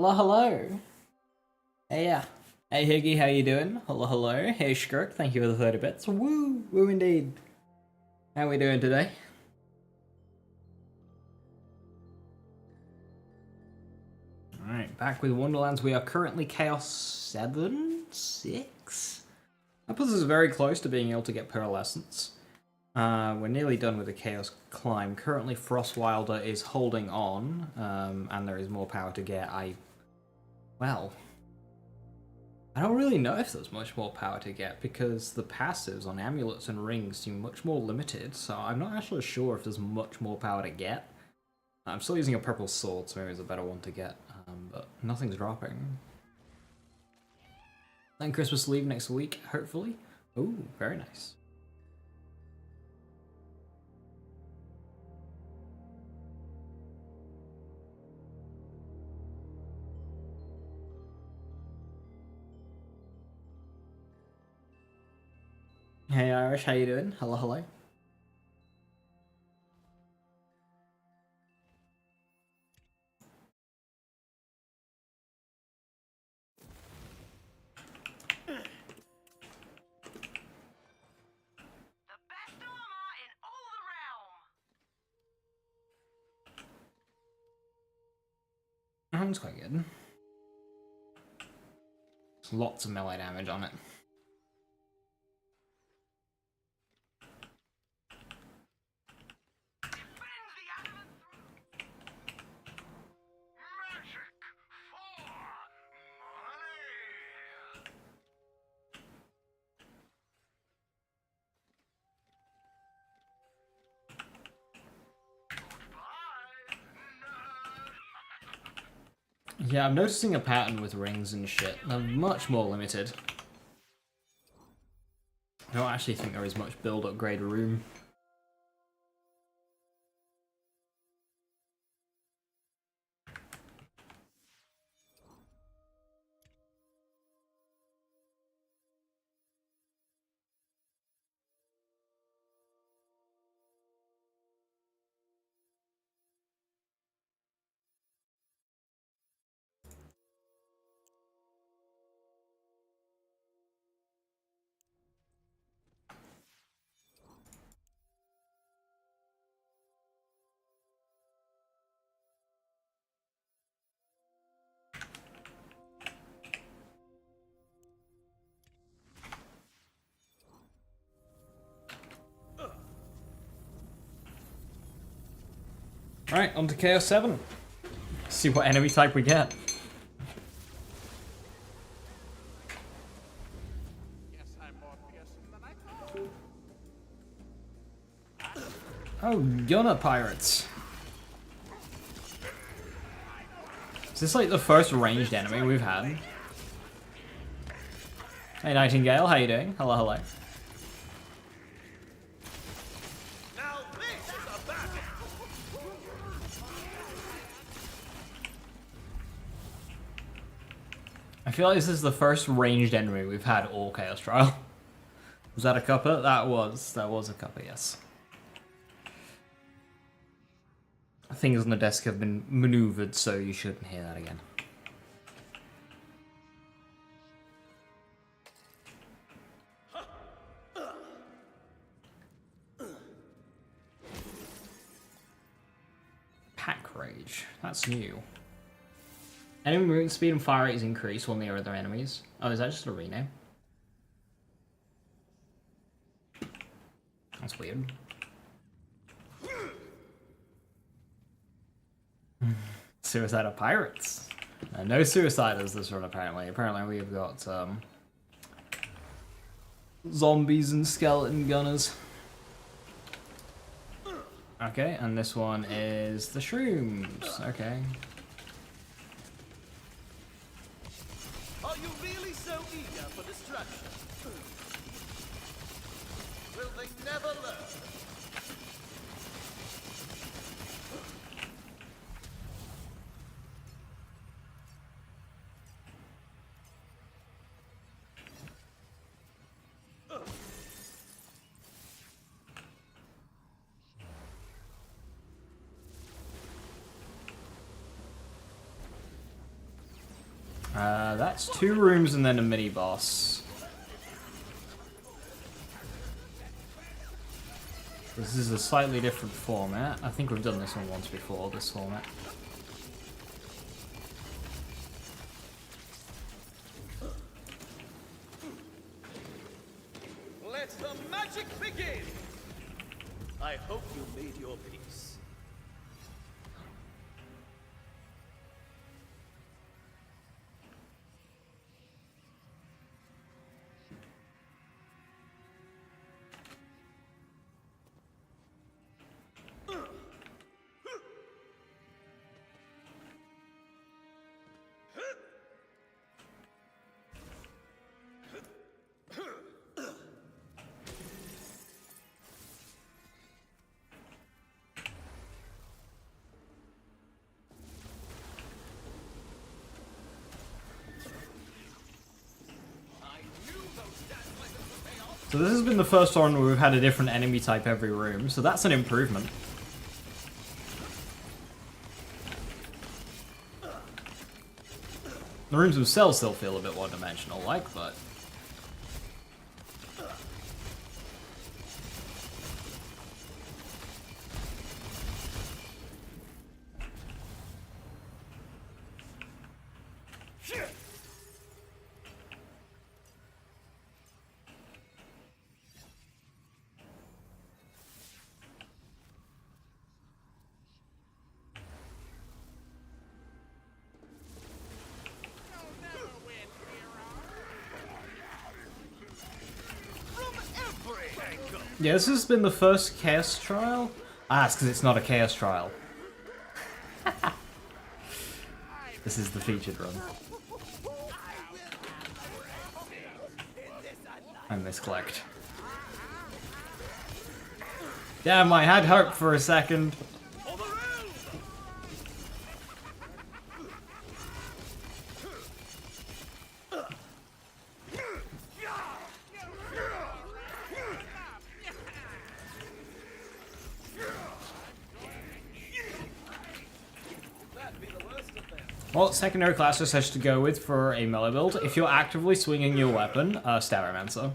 Hello, hello. Hey, yeah. Hey, Higgy, how you doing? Hello, hello. Hey, Skirk, thank you for the 30 bits. Woo, woo indeed. How we doing today? Alright, back with Wonderlands. We are currently Chaos 7? 6? That puts us very close to being able to get Pearlescence. We're nearly done with the Chaos climb. Currently, Frostwilder is holding on, and there is more power to get. Well, I don't really know if there's much more power to get because the passives on amulets and rings seem much more limited, so I'm not actually sure if there's much more power to get. I'm still using a purple sword, so maybe it's a better one to get, but nothing's dropping. Then Christmas leave next week, hopefully. Ooh, very nice. Hey Irish, how you doing? Hello, hello. That's quite good. There's lots of melee damage on it. Yeah, I'm noticing a pattern with rings and shit. They're much more limited. I don't actually think there is much build upgrade room. Right, on to Chaos 7. See what enemy type we get. Oh, Gunner Pirates. Is this like the first ranged enemy we've had? Hey Nightingale, how you doing? Hello, hello. I feel like this is the first ranged enemy we've had all Chaos Trial. Was that a cuppa? That was a cuppa, yes. Things on the desk have been maneuvered, so you shouldn't hear that again. Pack Rage. That's new. Enemy movement speed and fire rate is increased while near other enemies. Oh, is that just a rename? That's weird. Suicidal pirates. No suiciders this run apparently. Apparently we've got zombies and skeleton gunners. Okay, and this one is the shrooms. Okay. Are you really so eager for destruction? Will they never learn? That's 2 rooms and then a mini boss. This is a slightly different format. I think we've done this one once before, this format. Let the magic begin! I hope you made your peace. So this has been the first one where we've had a different enemy type every room, so that's an improvement. The rooms themselves still feel a bit one-dimensional like, but... Yeah, this has been the first Chaos Trial. Ah, it's because it's not a Chaos Trial. This is the featured run. I misclicked. Damn, I had hope for a second. Well, secondary classes has to go with for a melee build. If you're actively swinging your weapon, Staromancer.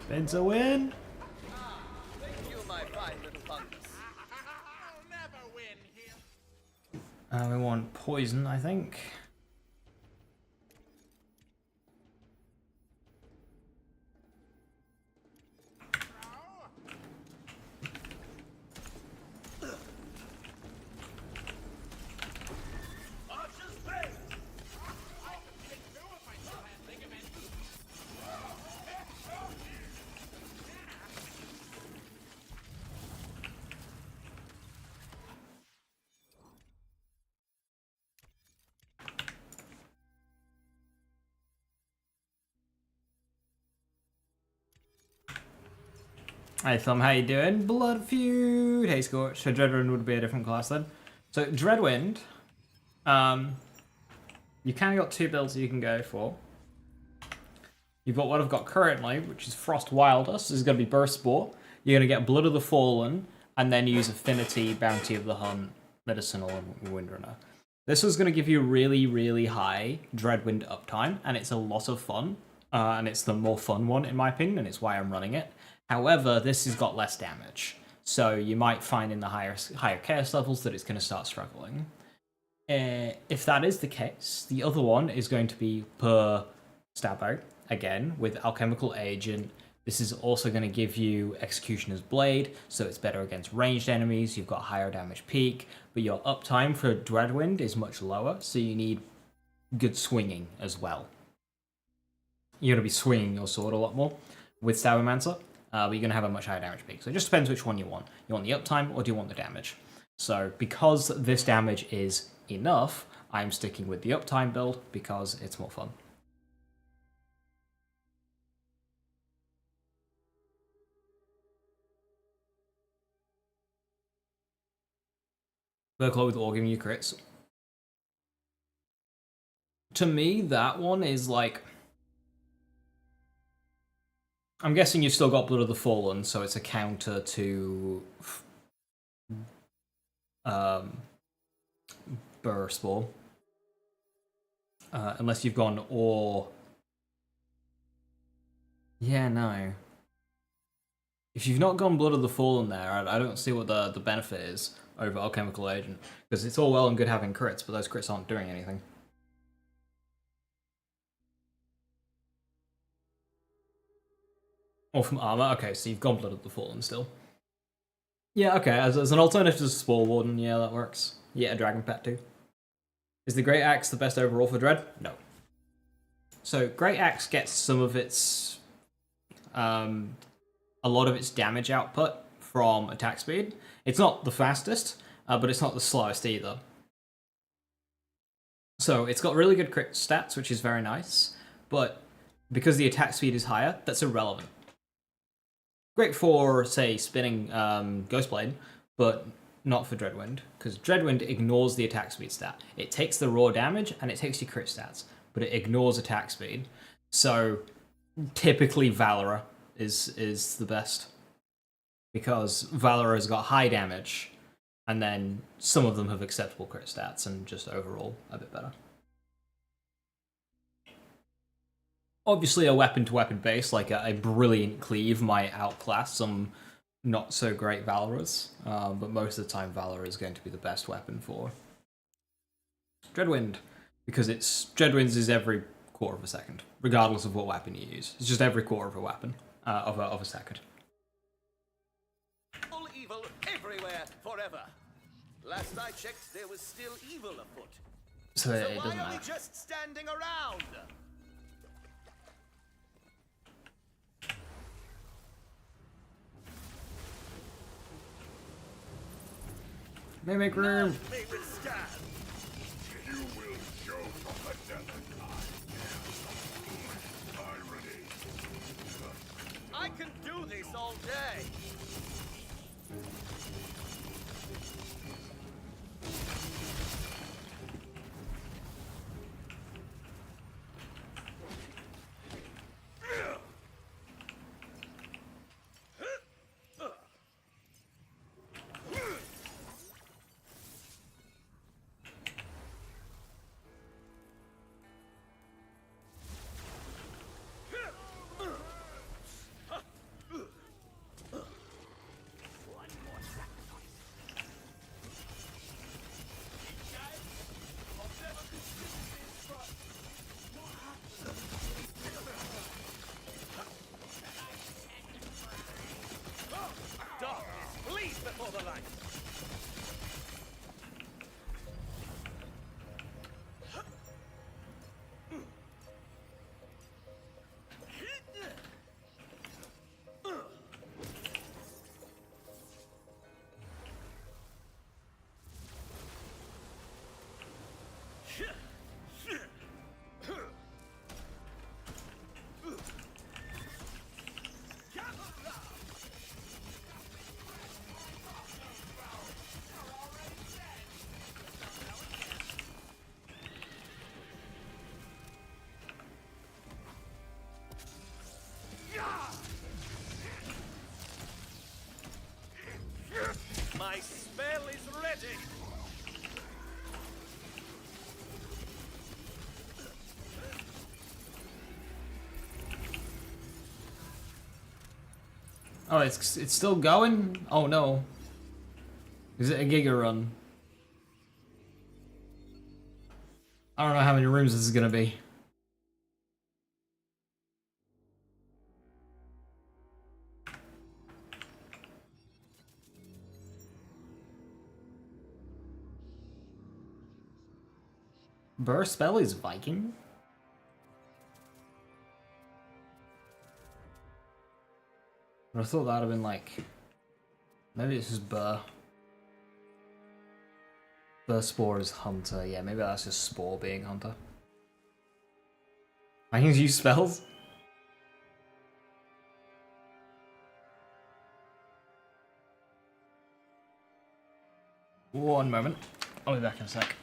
It's a win. Thank you, my fine little fungus. I'll never win here. We want poison, I think. Hey Thumb, how you doing? Blood Feud! Hey Scorch. So Dreadwind would be a different class then. So Dreadwind, you kind of got 2 builds you can go for. You've got what I've got currently, which is Frost Wildest. This is going to be Burst Spore. You're going to get Blood of the Fallen, and then use Affinity, Bounty of the Hunt, Medicinal, and Windrunner. This was going to give you really, really high Dreadwind uptime, and it's a lot of fun. And it's the more fun one, in my opinion, and it's why I'm running it. However, this has got less damage, so you might find in the higher chaos levels that it's going to start struggling. If that is the case, the other one is going to be per Stabbo, again, with Alchemical Agent, This is also going to give you Executioner's Blade, so it's better against ranged enemies, you've got higher damage peak, but your uptime for Dreadwind is much lower, so you need good swinging as well. You're going to be swinging your sword a lot more with Sabermancer, but you're going to have a much higher damage peak. So it just depends which one you want. You want the uptime, or do you want the damage? So because this damage is enough, I'm sticking with the uptime build because it's more fun. Verklo with all giving you crits. To me, that one is like... I'm guessing you've still got Blood of the Fallen, so it's a counter to... Burst Ball. Unless you've gone or... Yeah, no. If you've not gone Blood of the Fallen there, I don't see what the benefit is over Alchemical Agent. Because it's all well and good having crits, but those crits aren't doing anything. Or from armor? Okay, so you've gone Blood of the Fallen still. Yeah, okay, as an alternative to Spore Warden, yeah, that works. Yeah, a Dragon Pet too. Is the Great Axe the best overall for Dread? No. So, Great Axe gets some of its... a lot of its damage output from attack speed. It's not the fastest, but it's not the slowest either. So it's got really good crit stats, which is very nice, but because the attack speed is higher, that's irrelevant. Great for, say, spinning Ghostblade, but not for Dreadwind, because Dreadwind ignores the attack speed stat. It takes the raw damage, and it takes your crit stats, but it ignores attack speed. So typically Valora is the best, because Valora's got high damage, and then some of them have acceptable crit stats, and just overall a bit better. Obviously a weapon-to-weapon base, like a brilliant cleave, might outclass some not-so-great Valoras, but most of the time Valora is going to be the best weapon for Dreadwind, because Dreadwind's is every quarter of a second, regardless of what weapon you use. It's just every quarter of a weapon. Of a second. All evil everywhere, forever. Last I checked, there was still evil afoot. So it why doesn't are we matter. just standing around? Make room. None may withstand. You will show from the desert irony. I can do this all day. Before the light. My spell is ready. Oh, it's still going? Oh no. Is it a Giga run? I don't know how many rooms this is gonna be. Burst spell is Viking. But I thought that would have been like... Maybe this is Burr. Burr Spore is Hunter. Yeah, maybe that's just Spore being Hunter. Vikings use spells? One moment. I'll be back in a sec.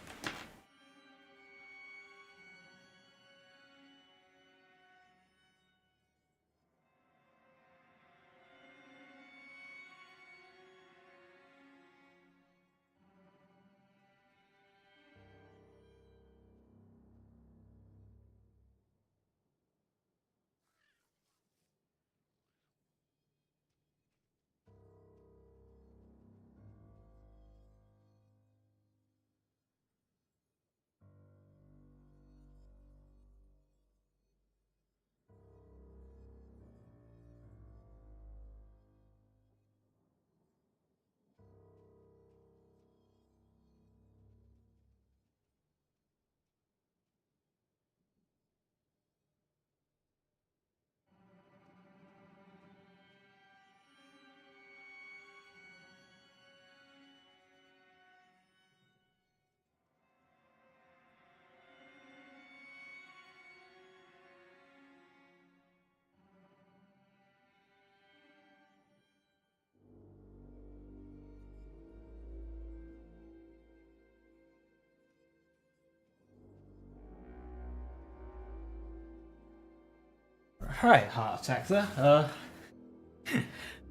Right, heart attack there.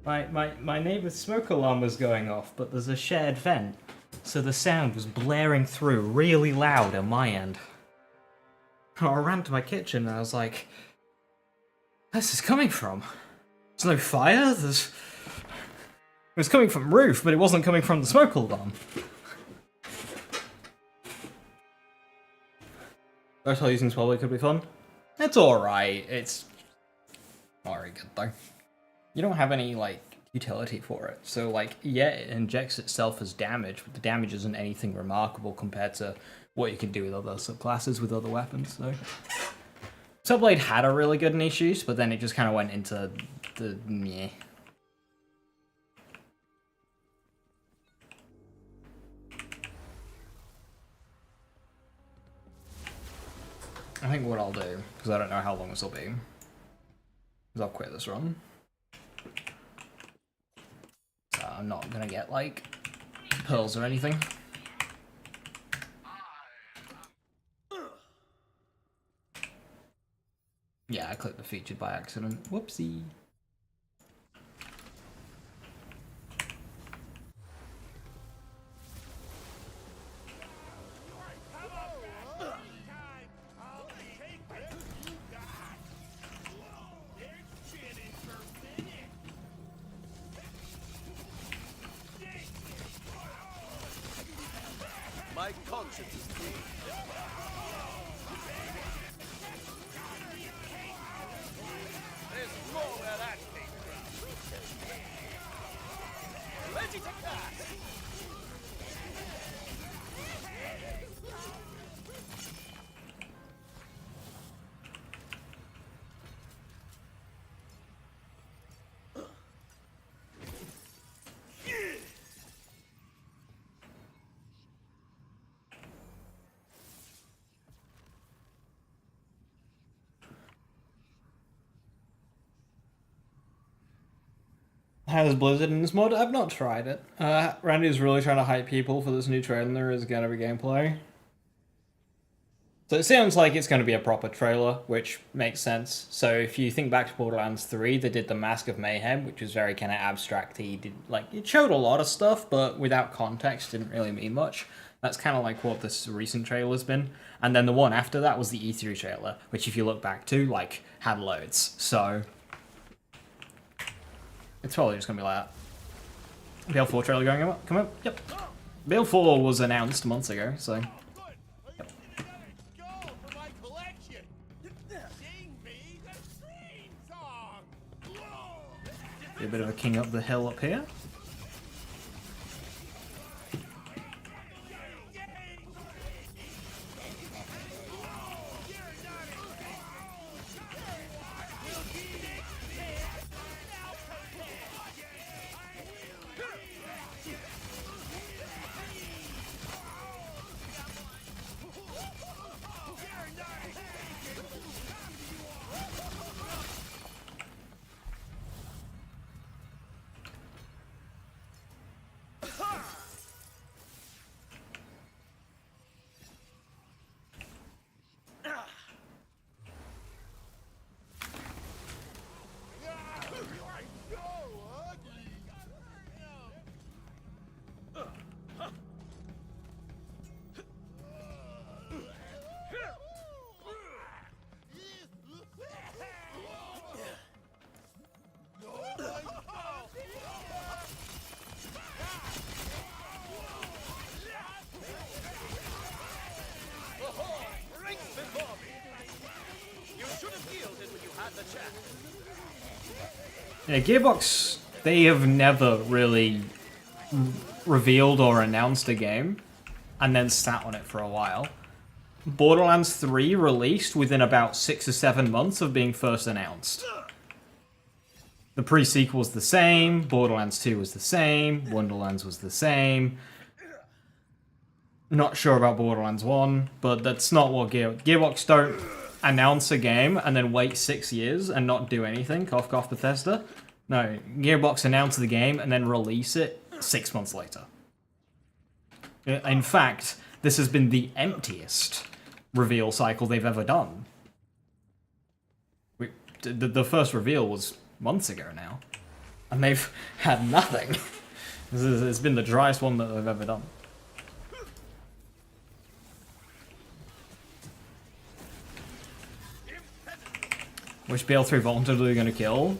My neighbour's smoke alarm was going off, but there's a shared vent, so the sound was blaring through really loud on my end. I ran to my kitchen and I was like, where's this coming from? There's no fire, it was coming from roof, but it wasn't coming from the smoke alarm. Virtual using probably could be fun. It's alright, it's not very good though. You don't have any, like, utility for it. So, like, yeah, it injects itself as damage, but the damage isn't anything remarkable compared to what you can do with other subclasses with other weapons, so... Subblade had a really good niche use, but then it just kind of went into the meh. I think what I'll do, because I don't know how long this will be, is I'll quit this run. So I'm not gonna get, like, pearls or anything. Yeah, I clicked the featured by accident. Whoopsie. My conscience is clean. There's more where that came from. Ready to cast. How's Blizzard in this mod? I've not tried it. Randy's really trying to hype people for this new trailer. There is going to be gameplay. So it sounds like it's going to be a proper trailer, which makes sense. So if you think back to Borderlands 3, they did the Mask of Mayhem, which was very kind of abstract-y. It showed a lot of stuff, but without context, didn't really mean much. That's kind of like what this recent trailer's been. And then the one after that was the E3 trailer, which if you look back to, like, had loads. So... it's probably just going to be like that. BL4 trailer going up? Come up? Yep. BL4 was announced months ago, so... Yep. Be a bit of a king up the hill up here. Yeah, Gearbox, they have never really revealed or announced a game and then sat on it for a while. Borderlands 3 released within about 6 or 7 months of being first announced. The pre-sequel was the same, Borderlands 2 was the same, Wonderlands was the same. Not sure about Borderlands 1, but that's not what Gearbox don't announce a game and then wait 6 years and not do anything. Cough, cough, Bethesda. No, Gearbox announce the game and then release it 6 months later. In fact, this has been the emptiest reveal cycle they've ever done. The first reveal was months ago now, and they've had nothing. It's been the driest one that they've ever done. Which BL3 voluntarily going to kill?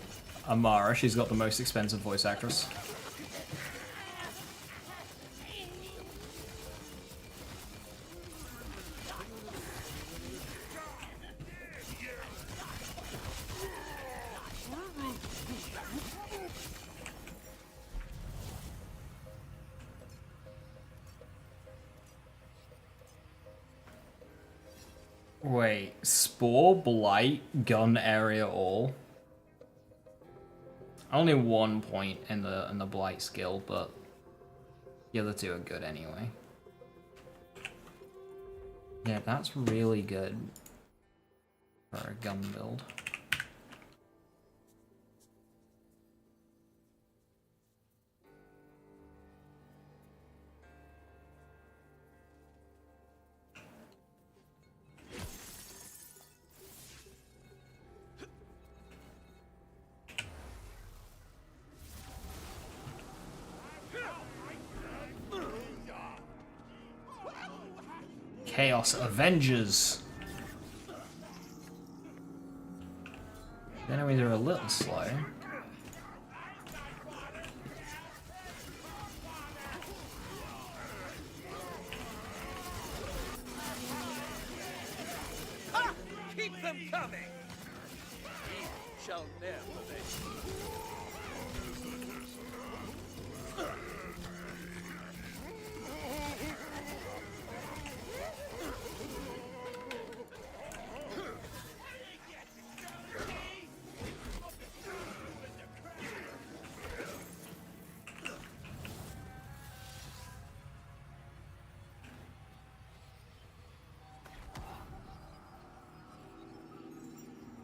Amara, she's got the most expensive voice actress. Wait, Spore, Blight, Gun Area All. Only 1 point in the Blight skill, but the other two are good anyway. Yeah, that's really good for a gun build. Chaos Avengers. The enemies are a little slow. Ha! Keep them coming! Evil shall never be.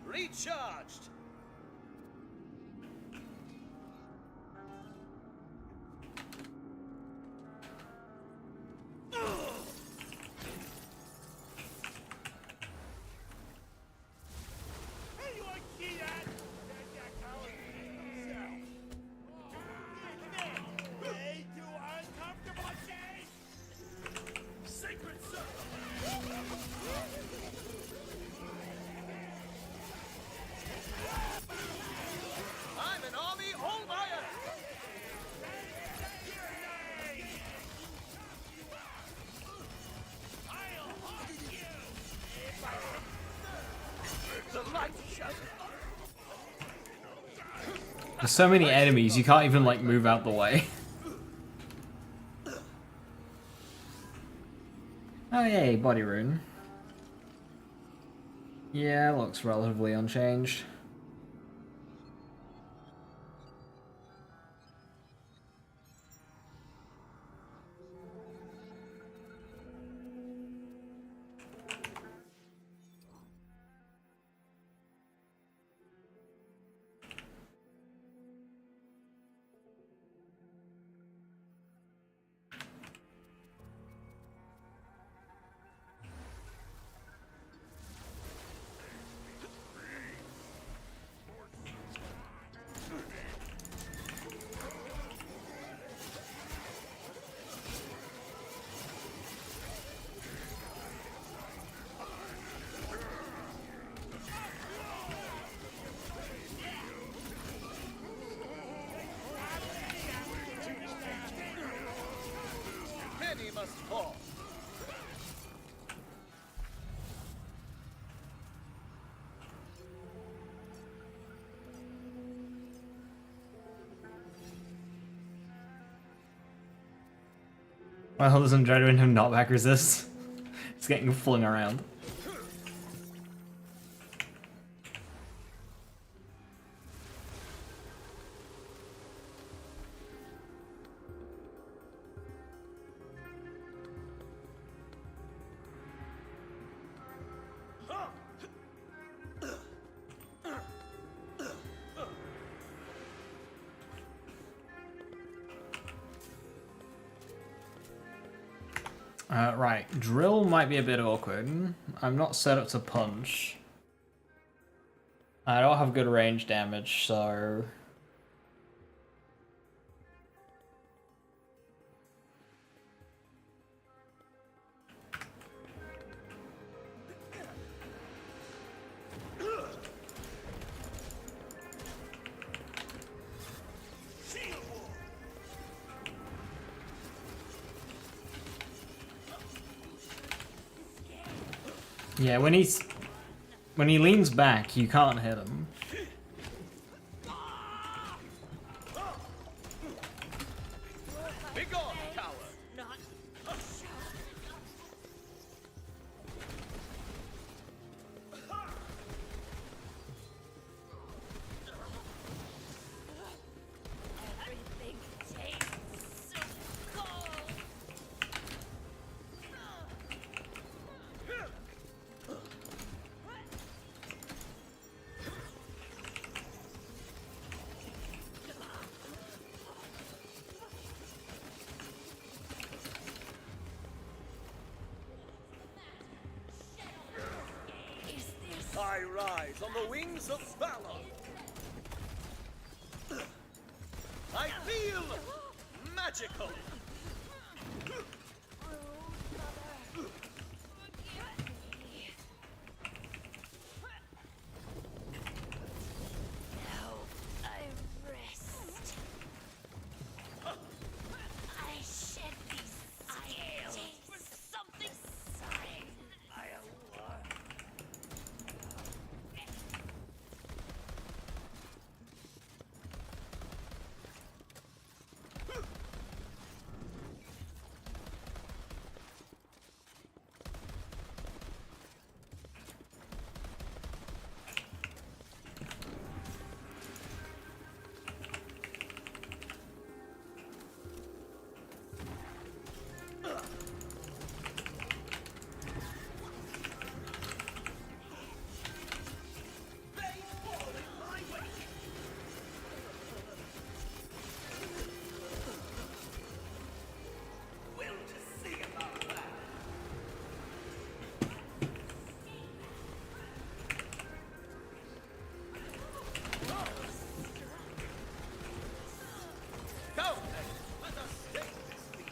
Recharged! I'm an army all my own! The light shut. There's so many enemies, you can't even, like, move out the way. Oh yay, body rune. Yeah, looks relatively unchanged. Well, doesn't Dreadwind have knockback resist? It's getting flung around. Right, drill might be a bit awkward. I'm not set up to punch. I don't have good range damage, so... Yeah, when he leans back, you can't hit him. Begone, coward! Everything tastes so cold. I rise on the wings of valor. I feel magical. Now I rest. I shed these scales for something sign. I alarm.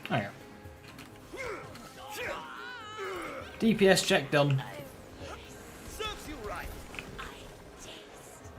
Okay. DPS check done. Serves you right. I taste the sign.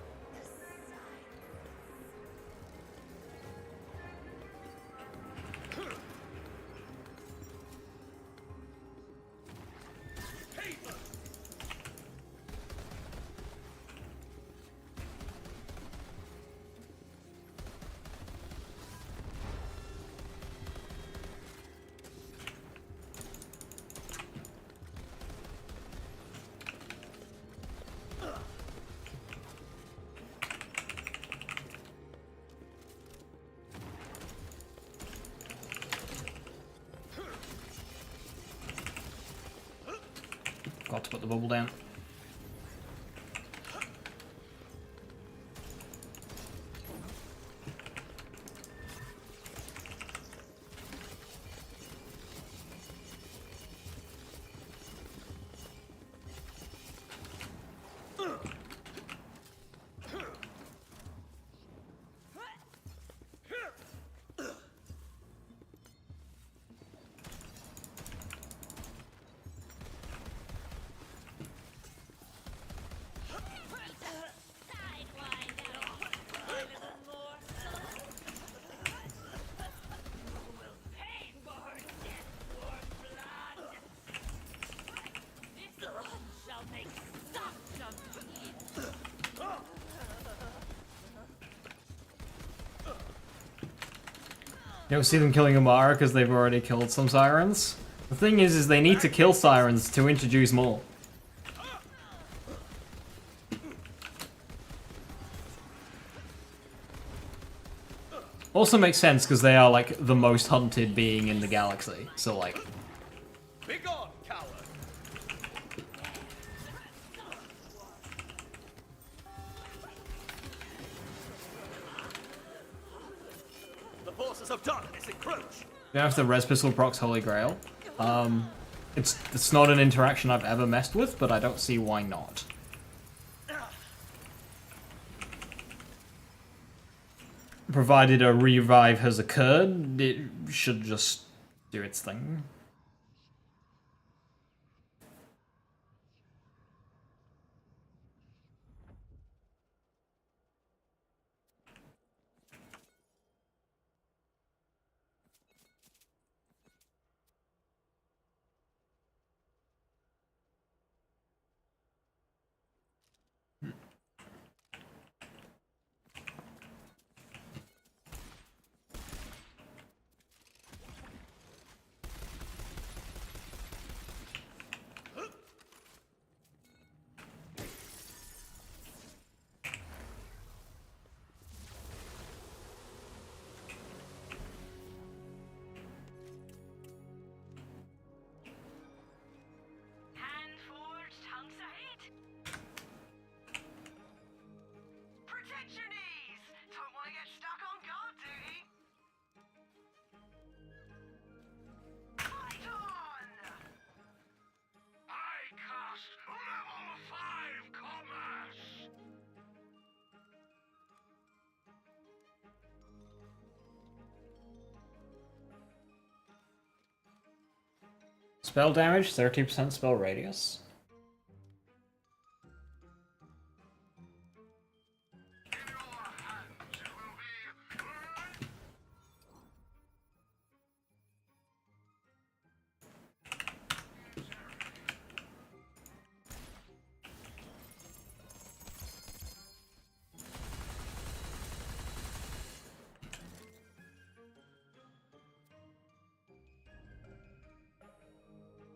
Got to put the bubble down. You don't see them killing Amara because they've already killed some sirens. The thing is they need to kill sirens to introduce more. Also makes sense because they are like the most hunted being in the galaxy. So like, Begone, coward! The forces of darkness encroach. you have the res pistol procs Holy Grail. It's not an interaction I've ever messed with, but I don't see why not. Provided a revive has occurred, it should just do its thing. Hand-forged hunks ahead. Protect your knees. Don't want to get stuck on guard duty. Fight on! I cast level 5 commerce. Spell damage, 30% spell radius. In your hands it will be.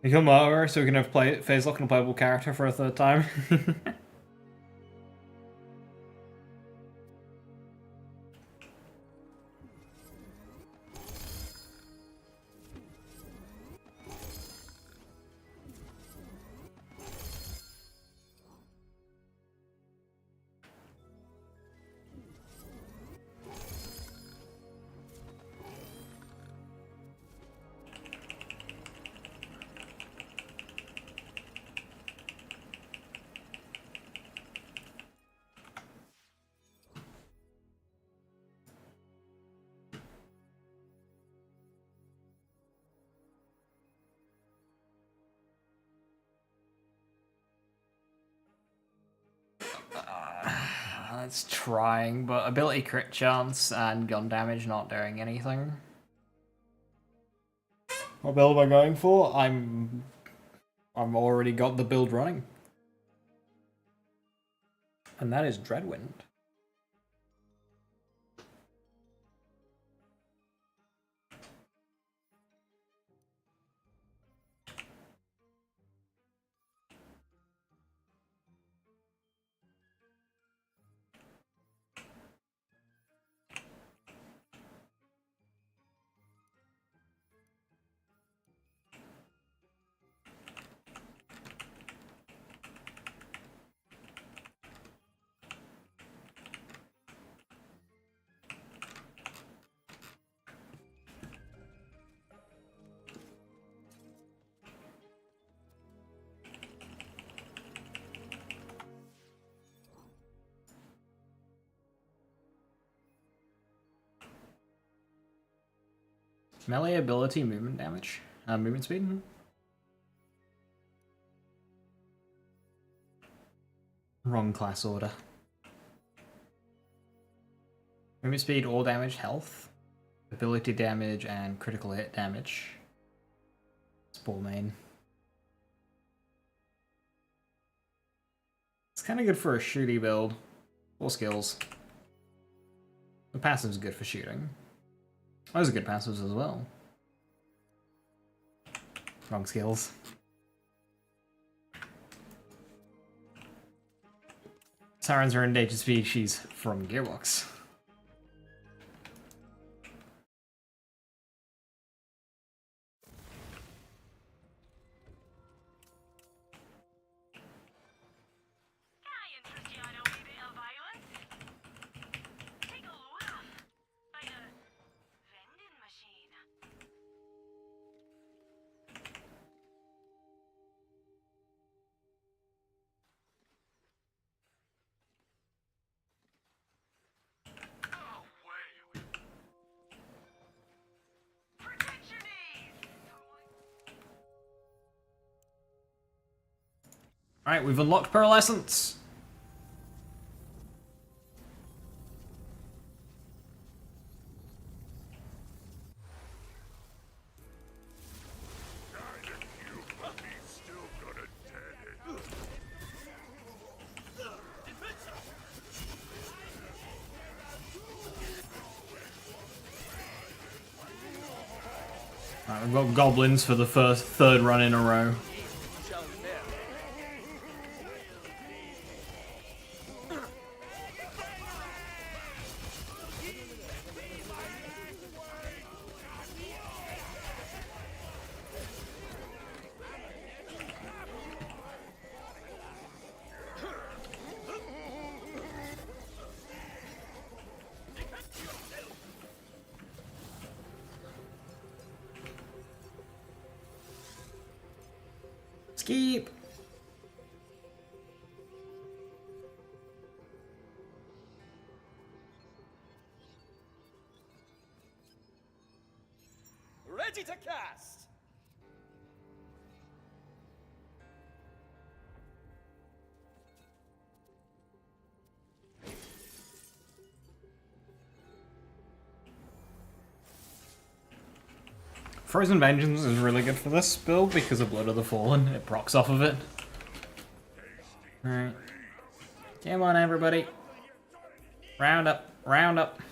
Become Mara so we can have phase lock and a playable character for a third time. It's trying, but ability crit chance and gun damage not doing anything. What build am I going for? I'm already got the build running. And that is Dreadwind. Melee ability, movement damage, movement speed. Wrong class order. Movement speed, all damage, health, ability damage, and critical hit damage. Spore main. It's kind of good for a shooty build. 4 skills. The passive's good for shooting. Those are good passives as well. Wrong skills. Sirens are an endangered species from Gearbox. Alright, we've unlocked Pearlescence. Alright, we've got goblins for the third run in a row. Skip. Ready to cast. Frozen Vengeance is really good for this build because of Blood of the Fallen. It procs off of it. Alright. Come on, everybody. Round up. Round up.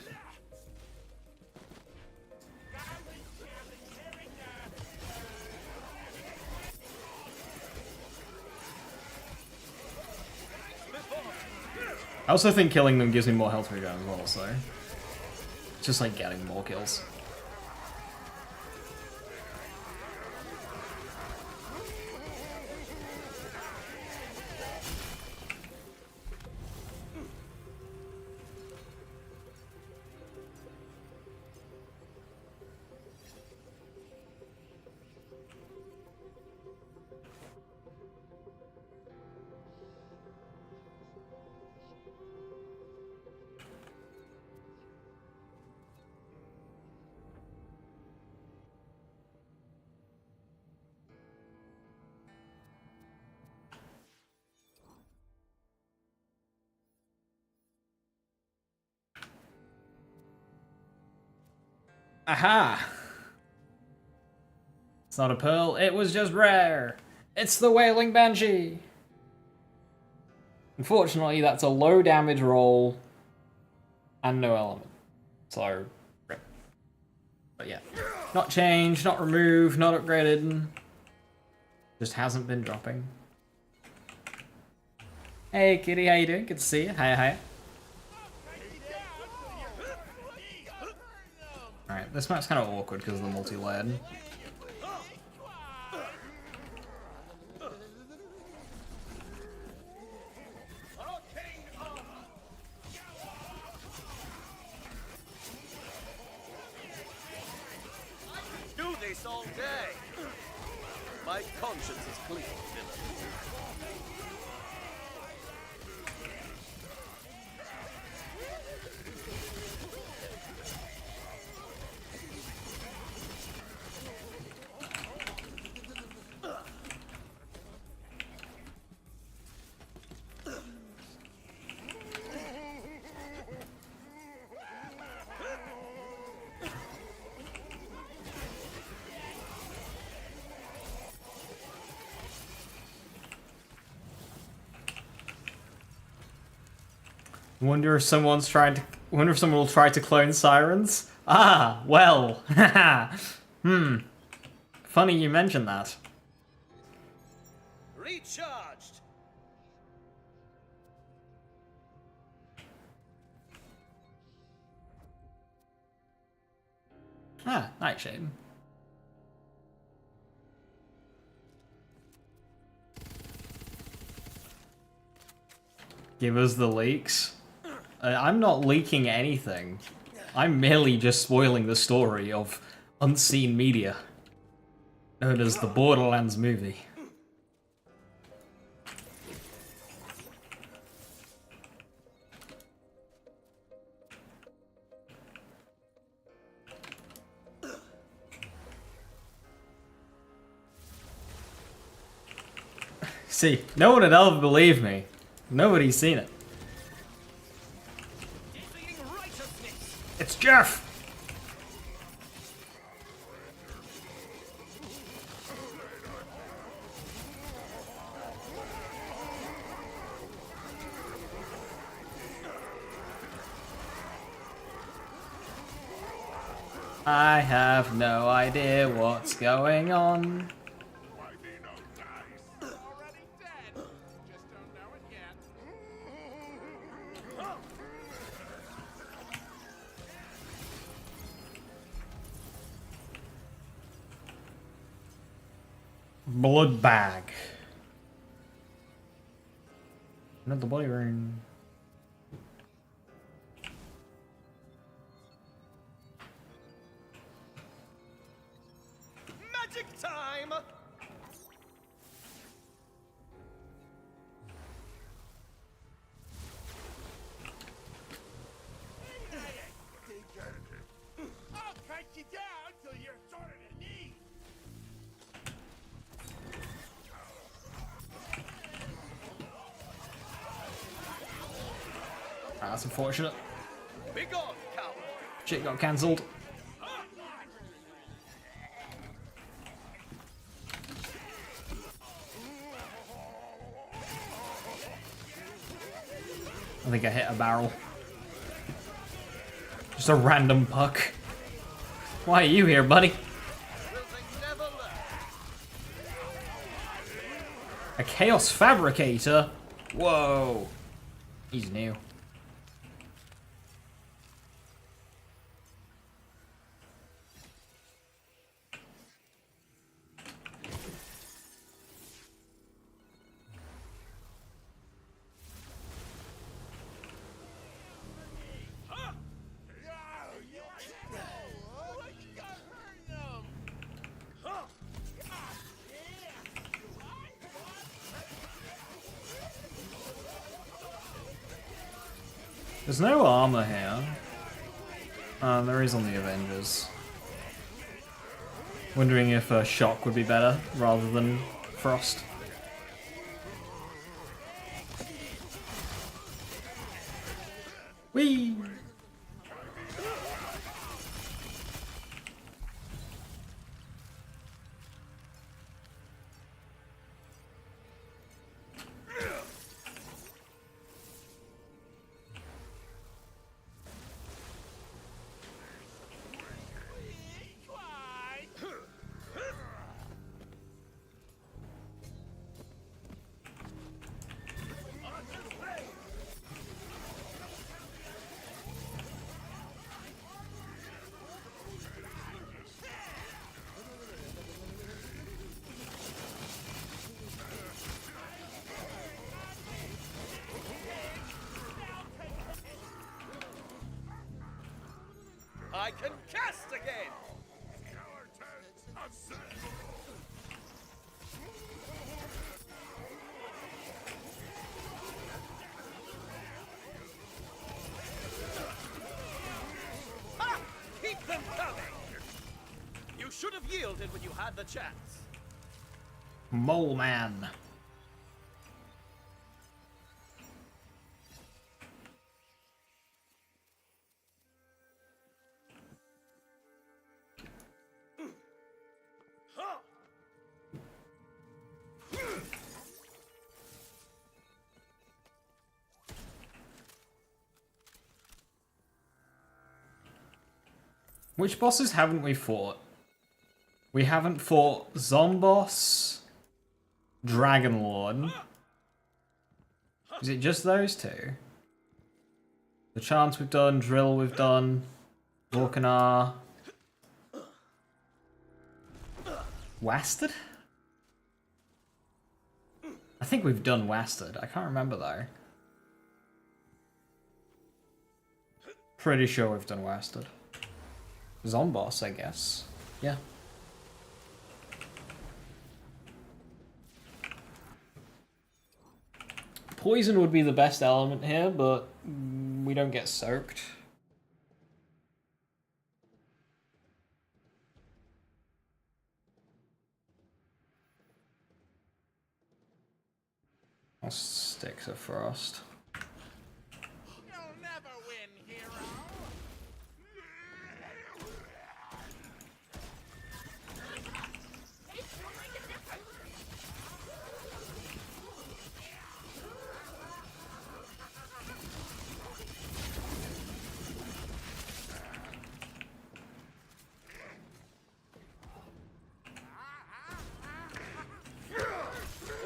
I also think killing them gives me more health regen as well, so... It's just like getting more kills. Aha! It's not a pearl, it was just rare! It's the Wailing Banshee! Unfortunately, that's a low damage roll and no element. So, rip. But yeah. Not changed, not removed, not upgraded. Just hasn't been dropping. Hey kitty, how you doing? Good to see you. Hiya, hiya. Alright, this map's kind of awkward because of the multi-layered. Do this all day. My conscience is clear, villain. Wonder if someone will try to clone sirens. Ah, well. Funny you mentioned that. Recharged. Ah, Nightshade. Give us the leaks. I'm not leaking anything. I'm merely just spoiling the story of unseen media, known as the Borderlands movie. See, no one would ever believe me. Nobody's seen it. It's Jeff! I have no idea what's going on. Already dead. Just don't know it yet. Blood bag. Another body ring. Magic time. I'll cut you down till you're sort of in need. That's unfortunate. Be gone, coward. Shit got cancelled. I think I hit a barrel. Just a random puck. Why are you here, buddy? Will they never learn? A Chaos Fabricator? Whoa. He's new. There's no armor here. There is on the Avengers. Wondering if Shock would be better rather than Frost. Whee! I can cast again. Ha! Keep them coming. You should have yielded when you had the chance. Mole Man. Which bosses haven't we fought? We haven't fought Zomboss, Dragon Lord. Is it just those two? The Chance we've done, Drill we've done, Volcanar. Wastard? I think we've done Wastard. I can't remember though. Pretty sure we've done Wastard. Zomboss, I guess. Yeah. Poison would be the best element here, but we don't get soaked. I'll stick to Frost. You'll never win, hero.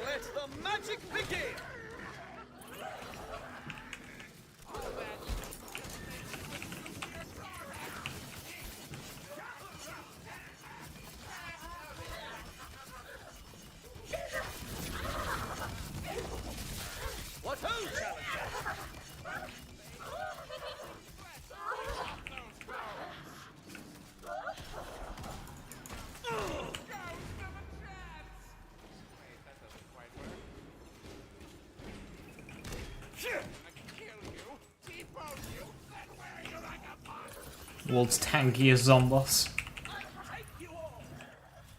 Let the magic begin! What ho, challenger! World's tankiest Zomboss. I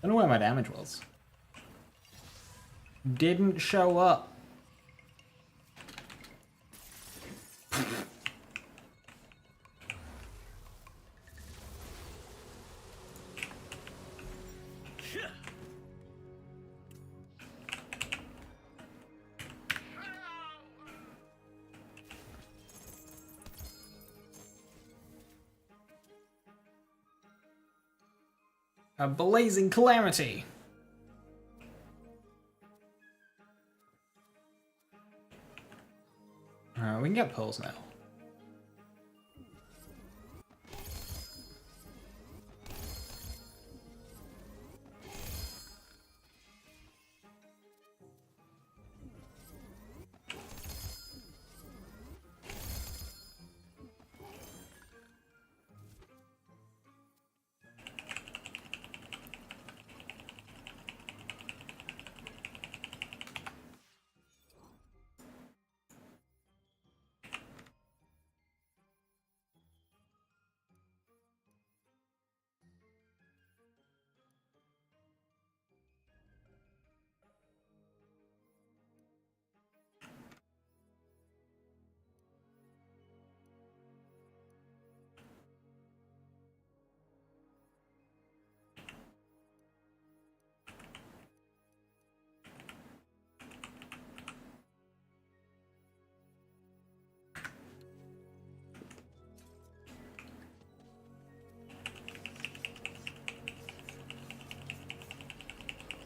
don't know where my damage was. Didn't show up. A blazing calamity. We can get pearls now.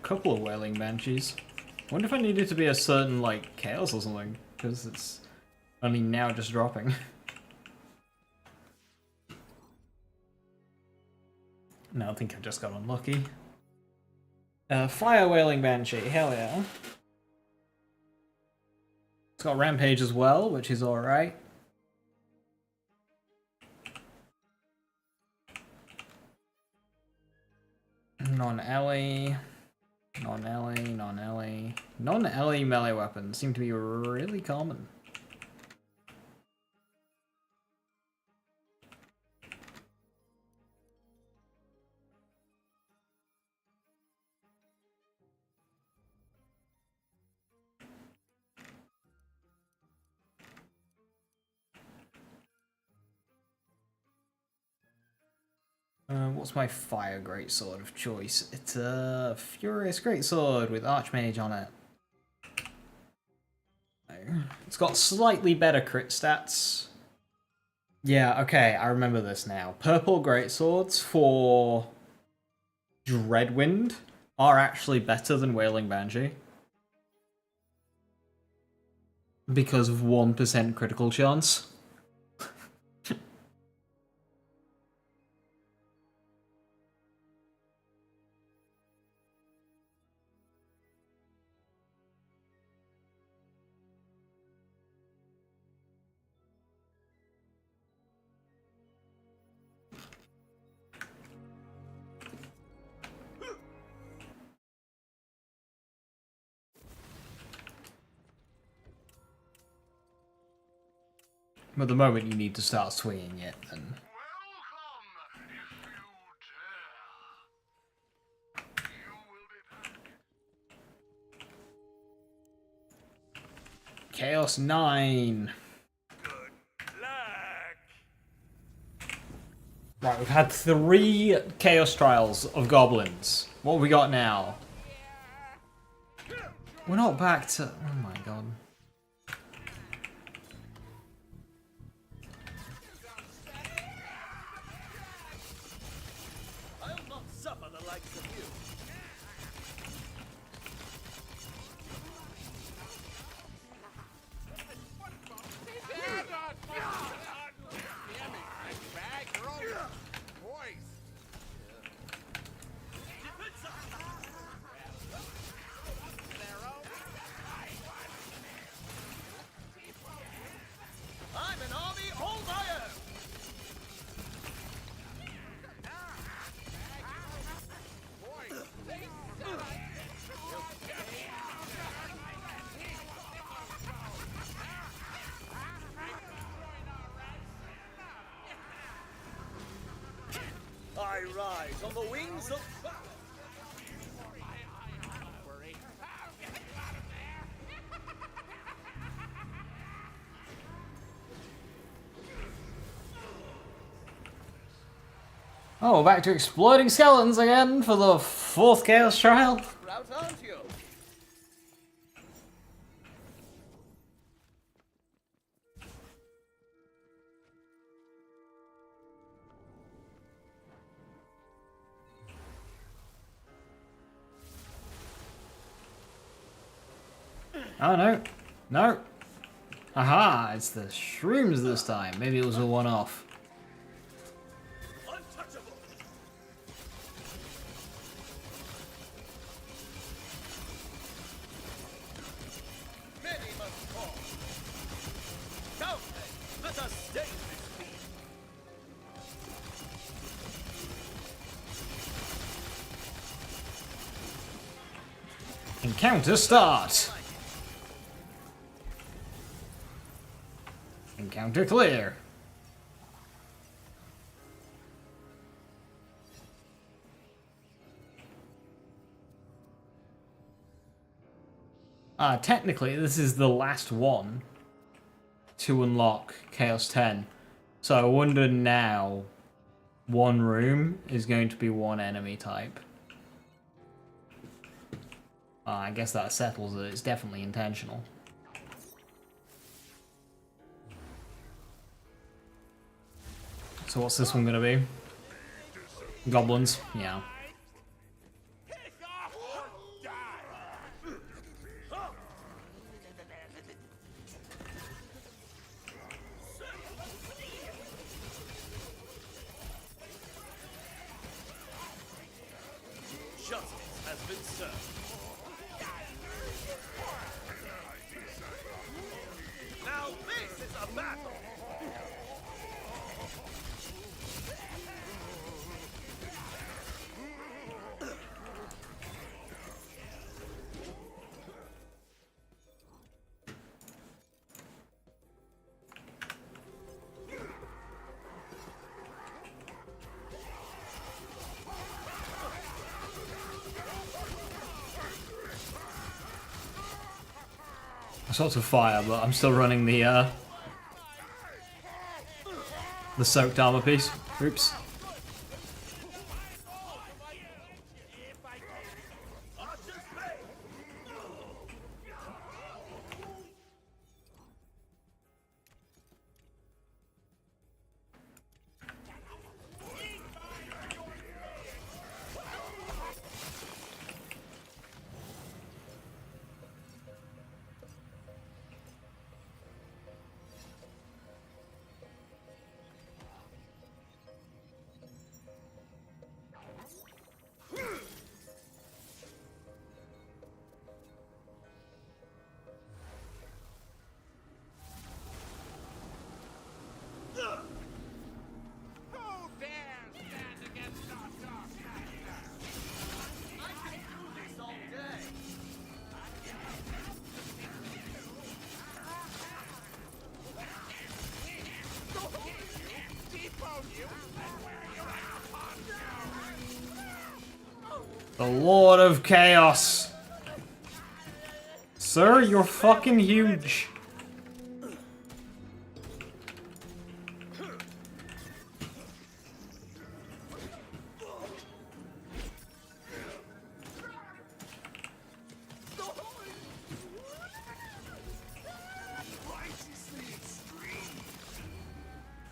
Couple of Wailing Banshees. I wonder if I needed to be a certain, like, Chaos or something, because it's only now just dropping. No, I think I've just got unlucky. Fire Wailing Banshee, hell yeah. It's got Rampage as well, which is alright. Non-Ellie. Non-Ellie, non-Ellie. Non-Ellie melee weapons seem to be really common. What's my fire greatsword of choice? It's a Furious Greatsword with Archmage on it. It's got slightly better crit stats. Yeah, okay, I remember this now. Purple greatswords for Dreadwind are actually better than Wailing Banshee. Because of 1% critical chance. But the moment you need to start swinging it, then... Welcome, if you dare. You will be back. Chaos 9! Good luck. Right, we've had 3 Chaos Trials of Goblins. What have we got now? We're not back to... Oh my god. I'll not suffer the likes of you. I'm an army all my own. I rise on the wings of fire. Oh, back to exploding skeletons again for the 4th Chaos Trial. Route aren't you? Oh no. No. Aha, it's the shrooms this time. Maybe it was a one-off. Untouchable. Many must fall. Come then, let us stay this feat. Encounter start! Encounter clear. Technically, this is the last one to unlock Chaos 10. So I wonder now, one room is going to be one enemy type. I guess that settles it. It's definitely intentional. So what's this one gonna be? Goblins? Yeah. Justice has been served. Now this is a battle. Sorts of fire, but I'm still running the soaked armor piece. Oops. The Lord of Chaos. Sir, you're fucking huge.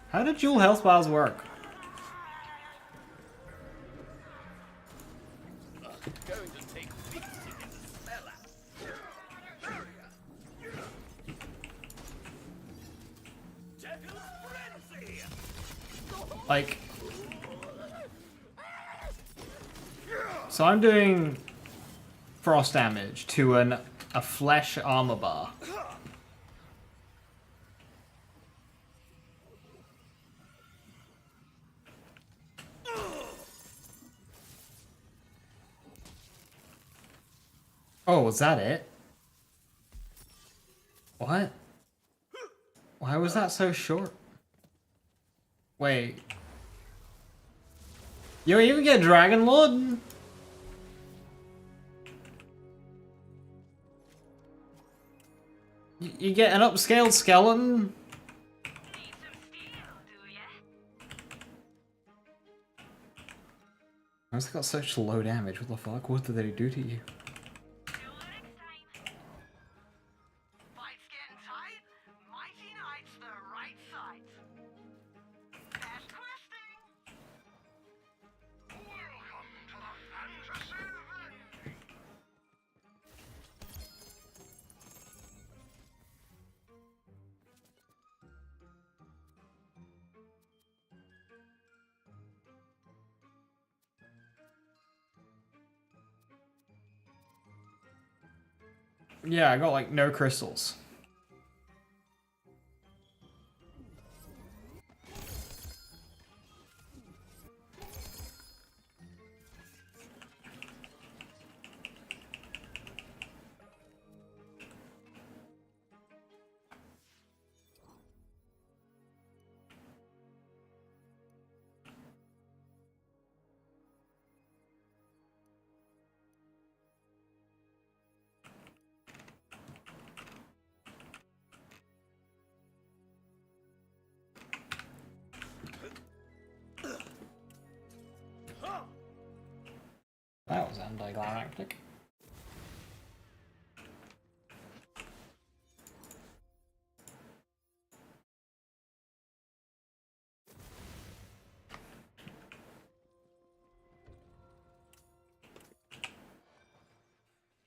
How did dual health bars work? Going to take big to get the smell out. Devil's frenzy! Like, so I'm doing frost damage to a flesh armor bar. Oh, was that it? What? Why was that so short? Wait. You even get Dragon Lord? You get an upscaled skeleton? Need some steel, do ya? Why's it got such low damage? What the fuck? What did they do to you? Till next time. Fight's getting tight. Mighty Knight's the right sight. Best questing. Welcome to the fantasy of ending. Yeah, I got like no crystals. That was anticlimactic.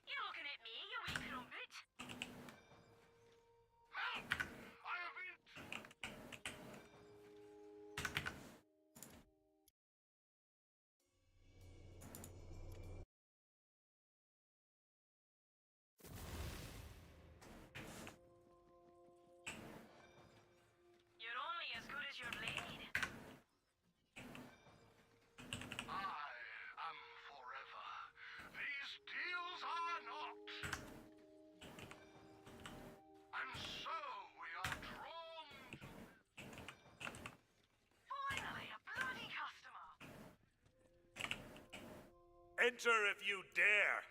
You looking at me, you wee crumpet? Help! I have been... You're only as good as your blade. I am forever. These deals are not. And so we are drawn. Finally, a bloody customer. Enter if you dare.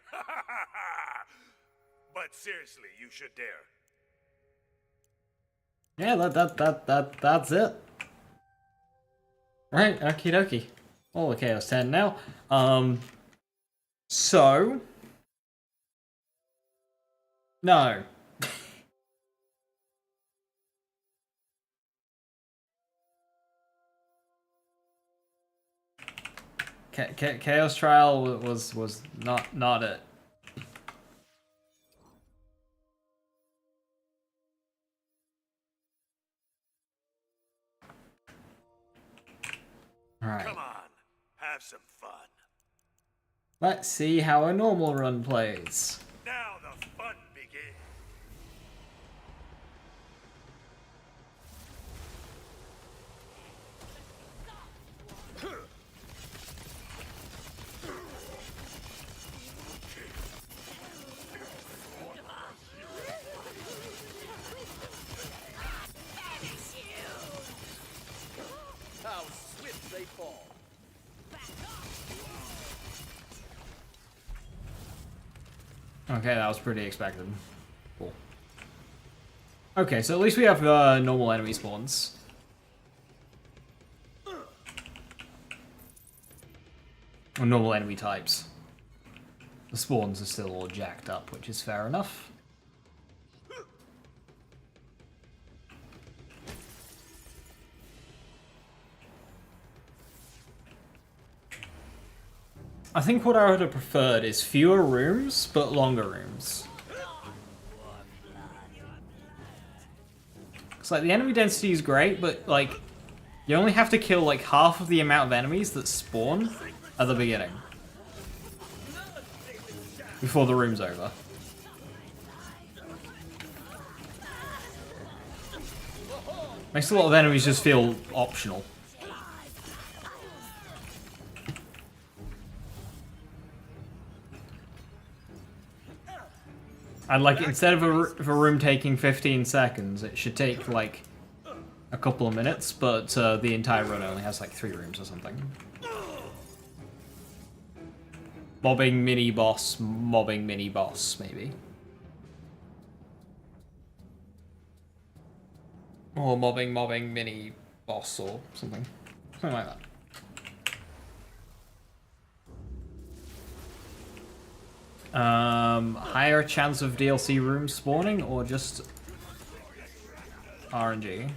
But seriously, you should dare. Yeah, that's it. Right, okie dokie. All the Chaos 10 now. So... No. Chaos Trial was not it. Alright. Come on, have some fun. Let's see how a normal run plays. Now the fun begins. How swift they fall. Okay, that was pretty expected. Cool. Okay, so at least we have normal enemy spawns. Or normal enemy types. The spawns are still all jacked up, which is fair enough. I think what I would have preferred is fewer rooms, but longer rooms. It's like the enemy density is great, but like you only have to kill like half of the amount of enemies that spawn at the beginning. Before the room's over. Makes a lot of enemies just feel optional. And like, instead of a room taking 15 seconds, it should take like a couple of minutes, but the entire run only has like 3 rooms or something. Mobbing mini-boss, maybe. Or mobbing mini-boss or something. Something like that. Higher chance of DLC rooms spawning or just RNG?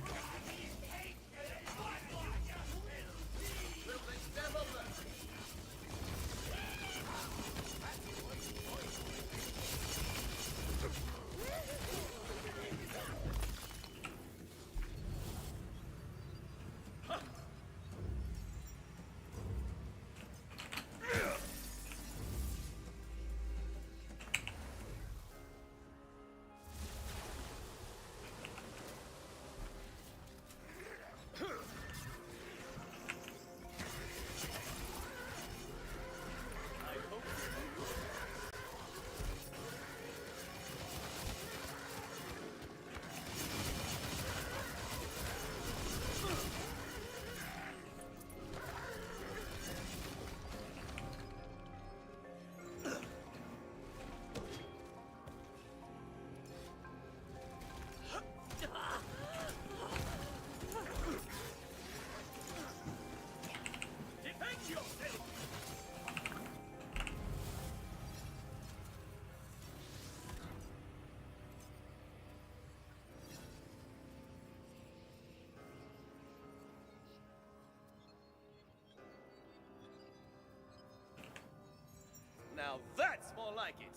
Now that's more like it.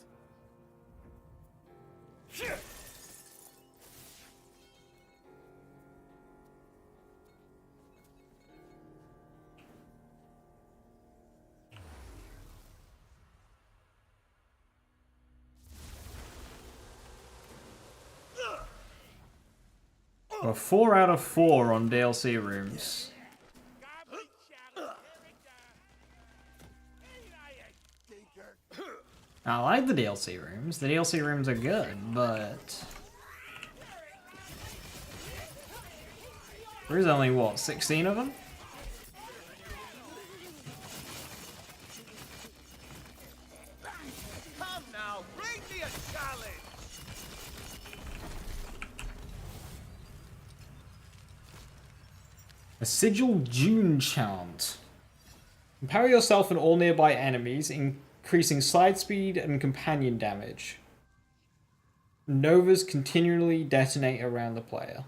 Well, 4 out of 4 on DLC rooms. I like the DLC rooms. The DLC rooms are good, but there's only, what, 16 of them? Come now, bring me a challenge. A Sigil June Chant. Empower yourself and all nearby enemies, increasing side speed and companion damage. Novas continually detonate around the player.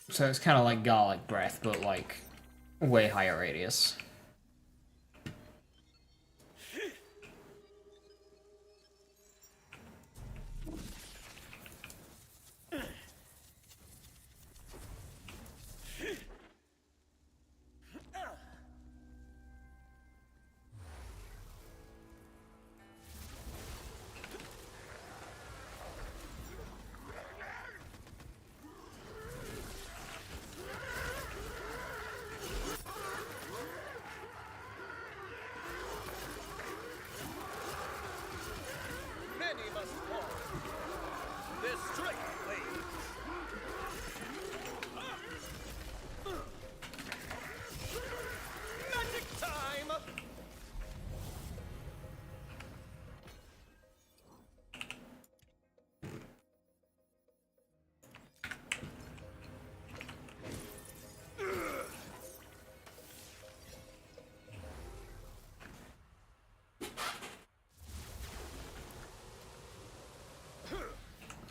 So it's kind of like Garlic Breath, but like way higher radius.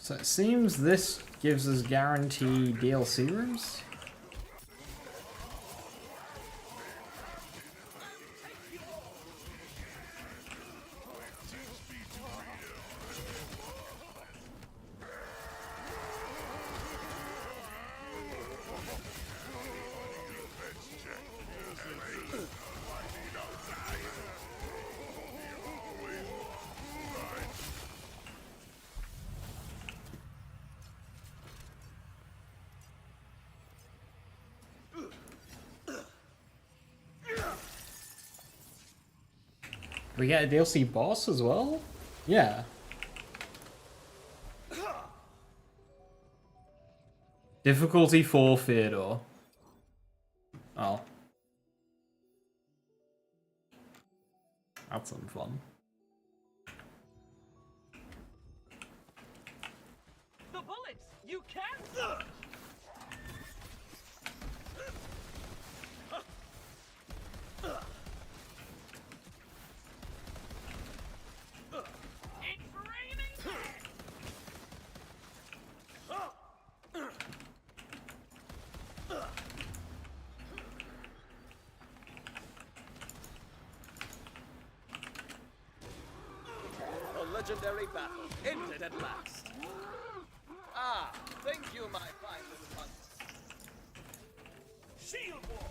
So it seems this gives us guaranteed DLC rooms. We get a DLC boss as well? Yeah. Difficulty 4 Theodore. Oh. That's some fun. The bullets! You can! It's raining! A legendary battle ended at last. Ah, thank you, my fine little hunts. Shield wall!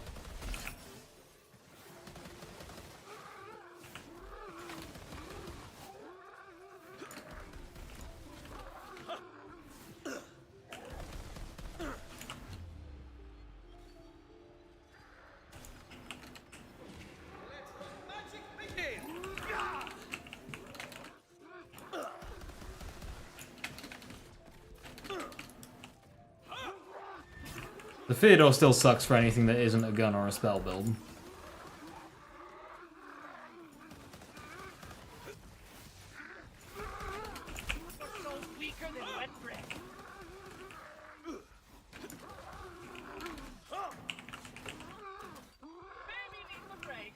Magic begin! The Theodore still sucks for anything that isn't a gun or a spell build. So weaker than wet bread. Baby needs a break.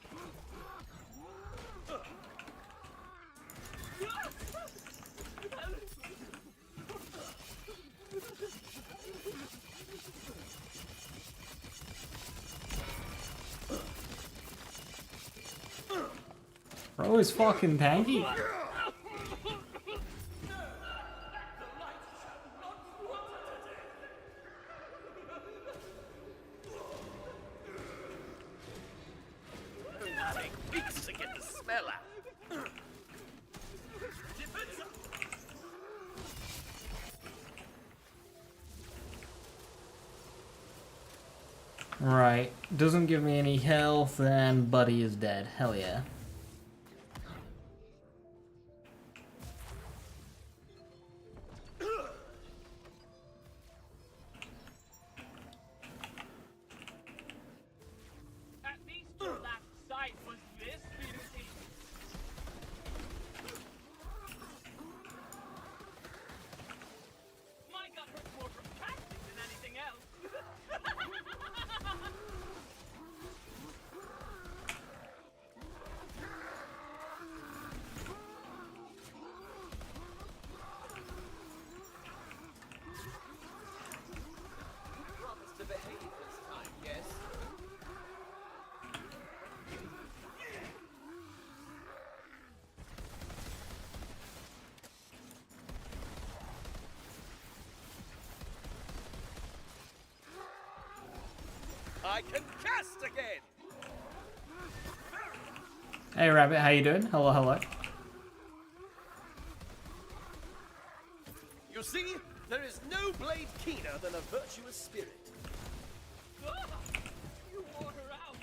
Bro is fucking tanky. It'll take weeks to get the smell out. Right. Doesn't give me any health, and Buddy is dead. Hell yeah. At least your last sight was this beauty. My gut hurts more from casting than anything else. Promise to behave this time, yes? I can cast again! Hey Rabbit, how you doing? Hello, hello. You see, there is no blade keener than a virtuous spirit. You wore her out.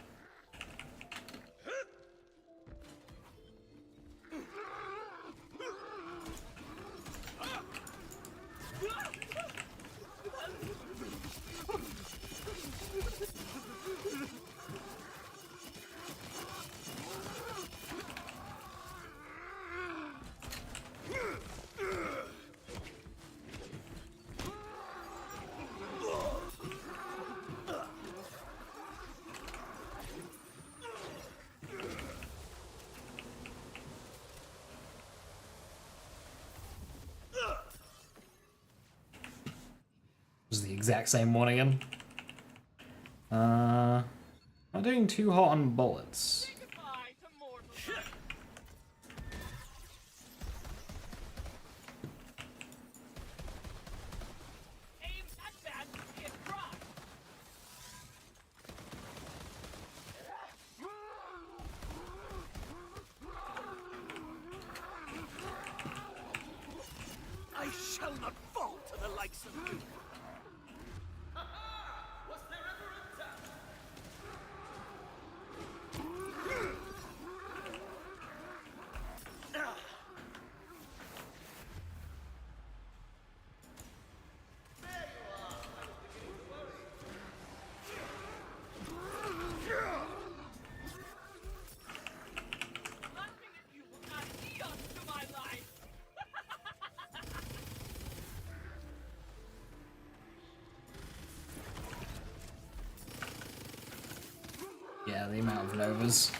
was the exact same one again. Not doing too hot on bullets. I shall not fall to the likes of you. Was there ever a time? Yeah, the amount of Novas.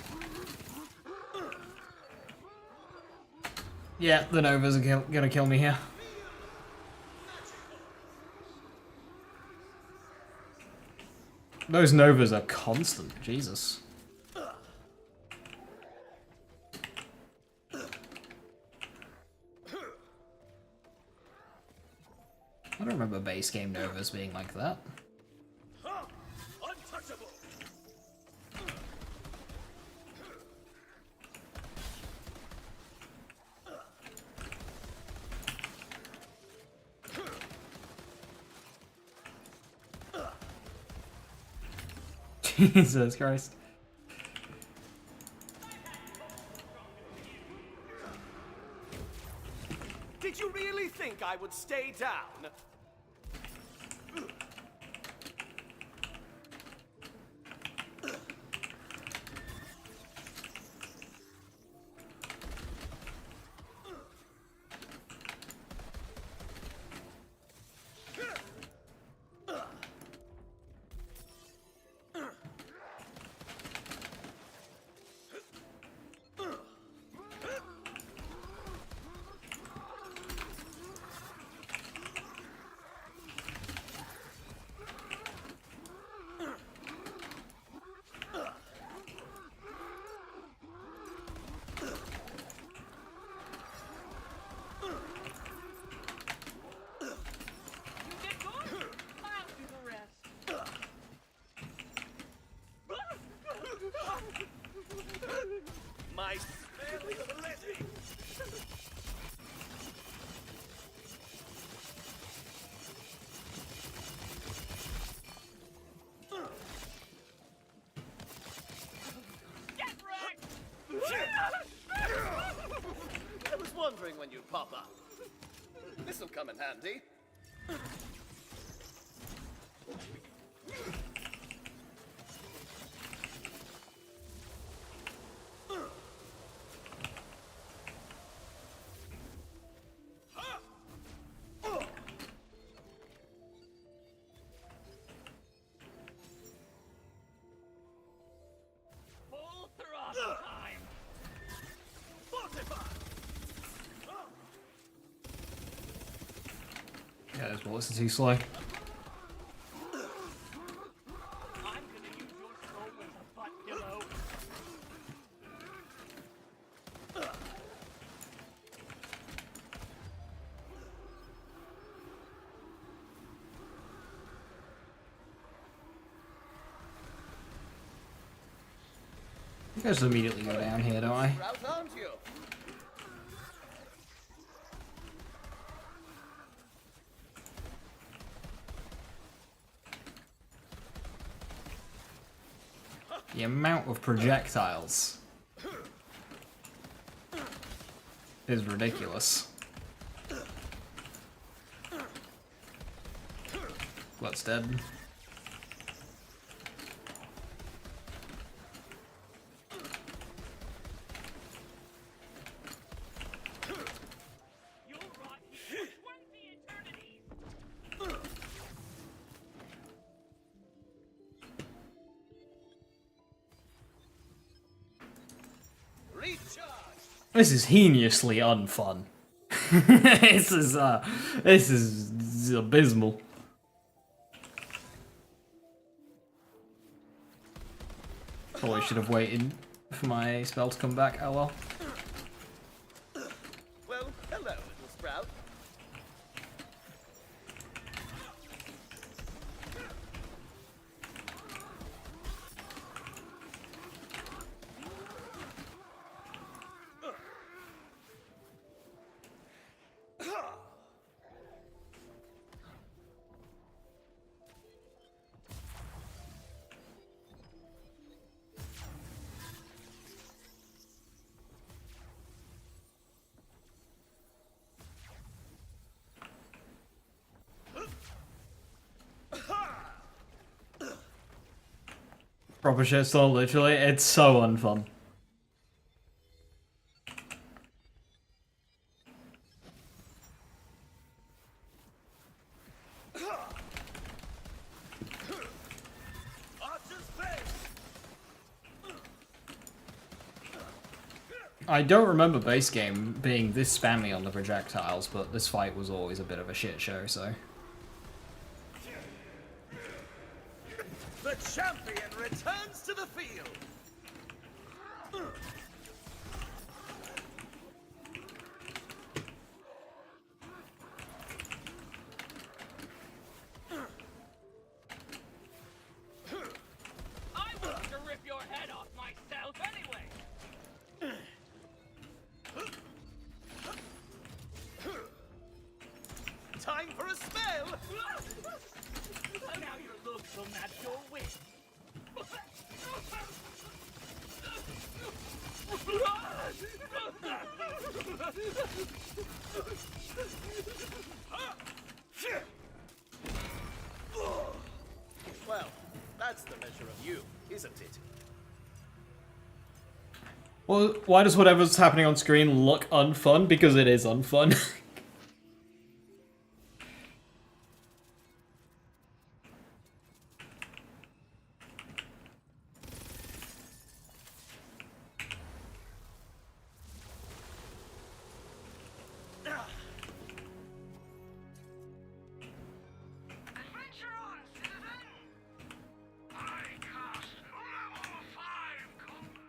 Yeah, the Novas are gonna kill me here. Those Novas are constant, Jesus. I don't remember base game Novas being like that. Untouchable. Jesus Christ. Did you really think I would stay down? My smelling ability. Get wrecked! I was wondering when you'd pop up. This'll come in handy. Yeah, those bullets are too slow. You guys immediately go down here, don't I? Route, aren't you? The amount of projectiles is ridiculous. Blood's dead. This is heinously unfun. This is abysmal. Probably should have waited for my spell to come back. Oh well. Well, hello, little sprout. Proper shitstorm, literally. It's so unfun. I don't remember base game being this spammy on the projectiles, but this fight was always a bit of a shit show, so... The champion returns to the field. I want to rip your head off myself anyway! Time for a spell. Now your looks will match your wit. Well, that's the measure of you, isn't it? Well, why does whatever's happening on screen look unfun? Because it is unfun. Adventure on, citizen! I cast level 5 combat.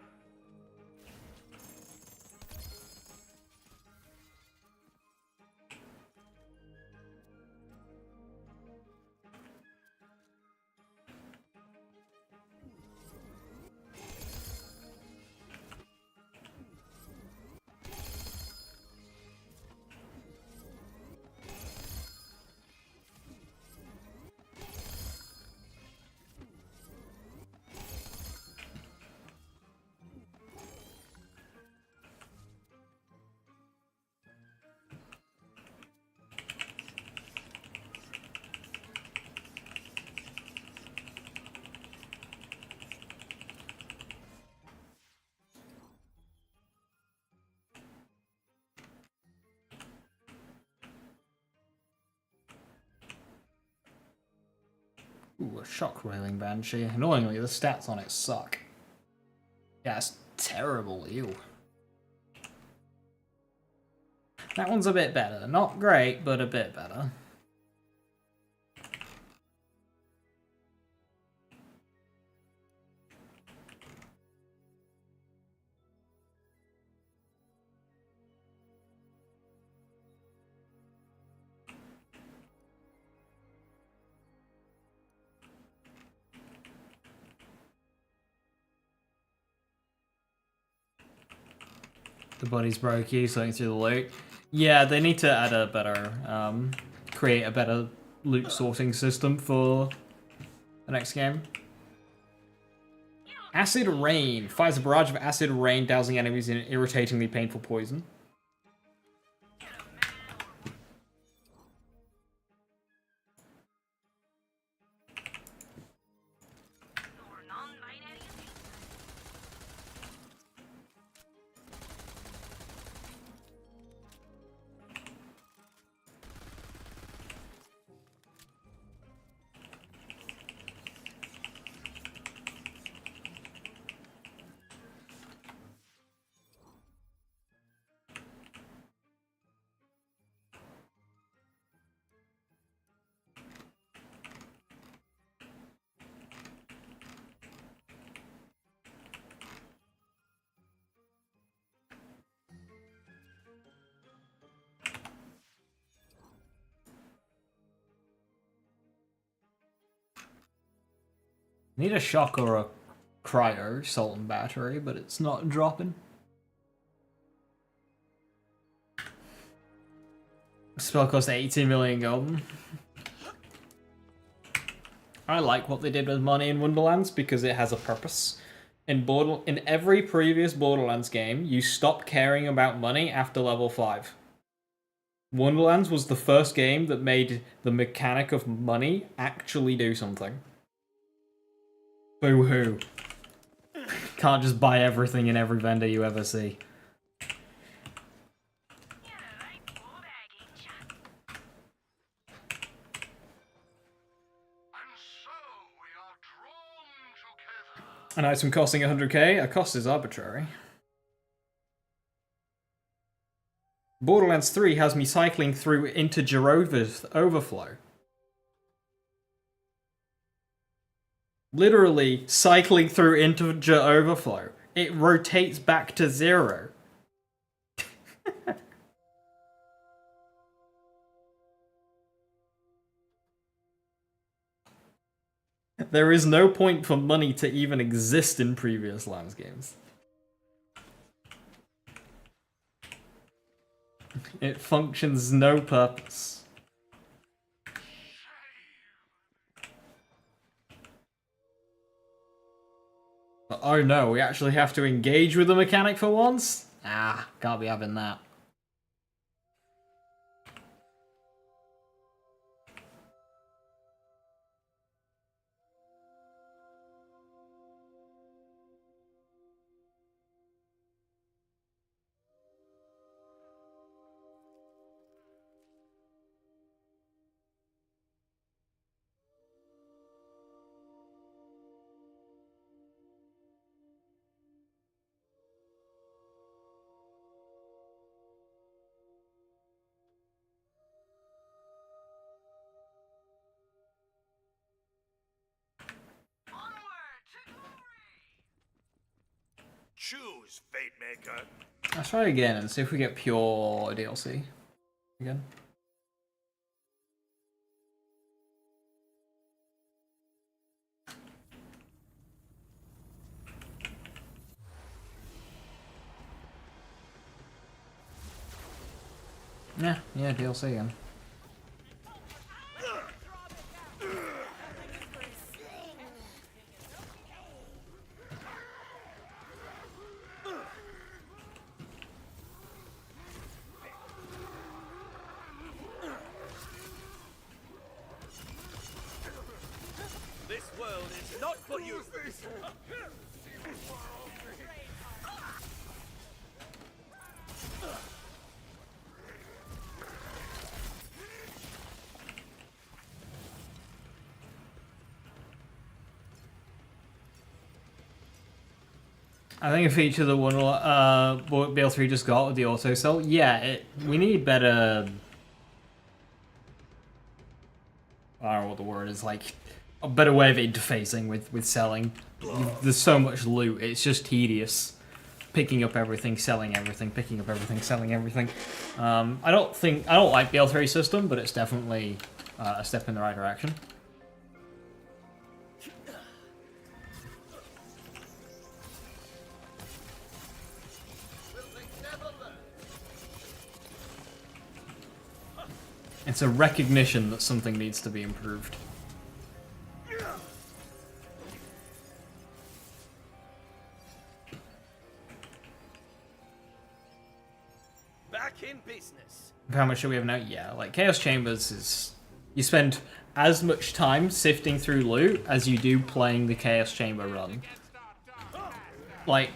Ooh, a shock wailing banshee. Annoyingly, the stats on it suck. Yeah, it's terrible. Ew. That one's a bit better. Not great, but a bit better. The body's brokey, something through the loot. Yeah, they need to add a better, create a better loot sorting system for the next game. Acid Rain fires a barrage of acid rain, dousing enemies in irritatingly painful poison. You're non-binary abuse. Need a shock or a cryo salt and battery, but it's not dropping. Spell cost 80 million golden. I like what they did with money in Wonderlands because it has a purpose. In every previous Borderlands game, you stop caring about money after level 5. Wonderlands was the first game that made the mechanic of money actually do something. Boo-hoo. Can't just buy everything in every vendor you ever see. An item costing 100k, a cost is arbitrary. Borderlands 3 has me cycling through integer overflow. Literally cycling through integer overflow. It rotates back to 0. There is no point for money to even exist in previous Lands games. It functions no purpose. But oh no, we actually have to engage with the mechanic for once? Ah, can't be having that. Choose, Fate Maker. Let's try again and see if we get pure DLC again. Yeah, DLC again. This world is not for you. I think a feature that BL3 just got with the auto sell, yeah, we need better. I don't know what the word is, like a better way of interfacing with selling. There's so much loot, it's just tedious. Picking up everything, selling everything, picking up everything, selling everything. I don't like BL3 system, but it's definitely a step in the right direction. It's a recognition that something needs to be improved. Back in business. How much do we have now? Yeah, like Chaos Chambers is... You spend as much time sifting through loot as you do playing the Chaos Chamber run. Like...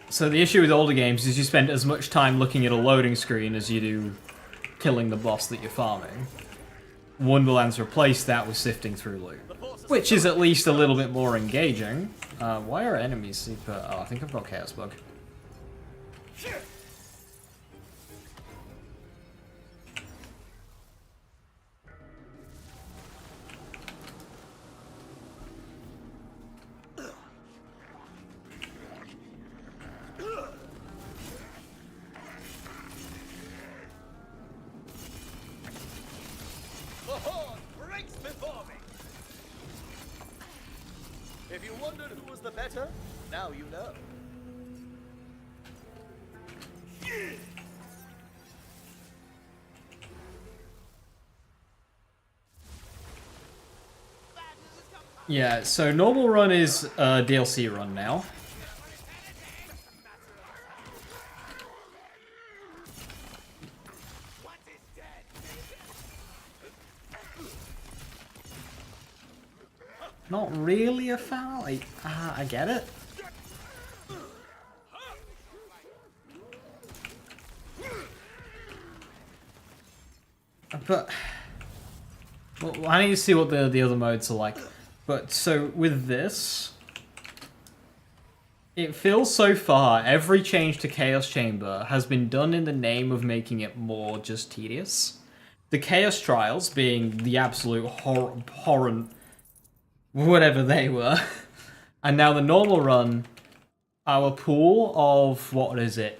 So the issue with older games is you spend as much time looking at a loading screen as you do killing the boss that you're farming. Wonderlands replaced that with sifting through loot, which is at least a little bit more engaging. Why are enemies super... Oh, I think I've got Chaos Bug. If you wondered who was the better, now you know. Yeah, so normal run is DLC run now. Not really a foul. I get it. But well, I need to see what the other modes are like. But so with this, it feels so far every change to Chaos Chamber has been done in the name of making it more just tedious. The Chaos Trials being the absolute horror, whatever they were, and now the normal run, our pool of what is it?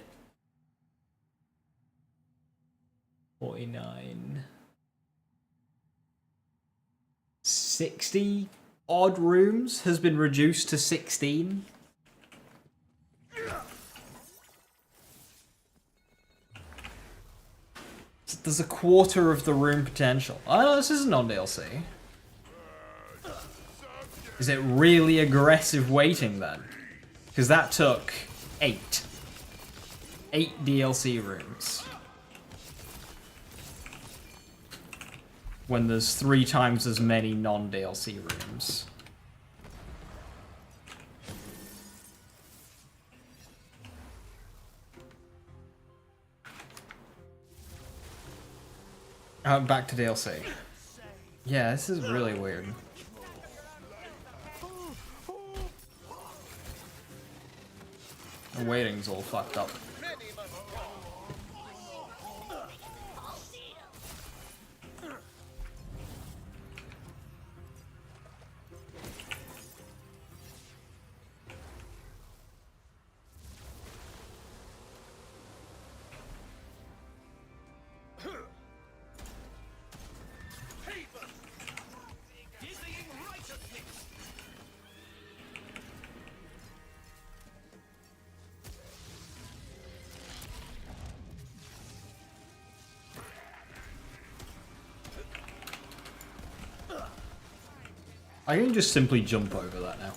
49, 60 odd rooms has been reduced to 16. There's a quarter of the room potential. Oh no, this isn't on DLC. Is it really aggressive waiting then? Because that took 8. 8 DLC rooms. When there's 3 times as many non-DLC rooms. Back to DLC. Yeah, this is really weird. The waiting's all fucked up. I can just simply jump over that now.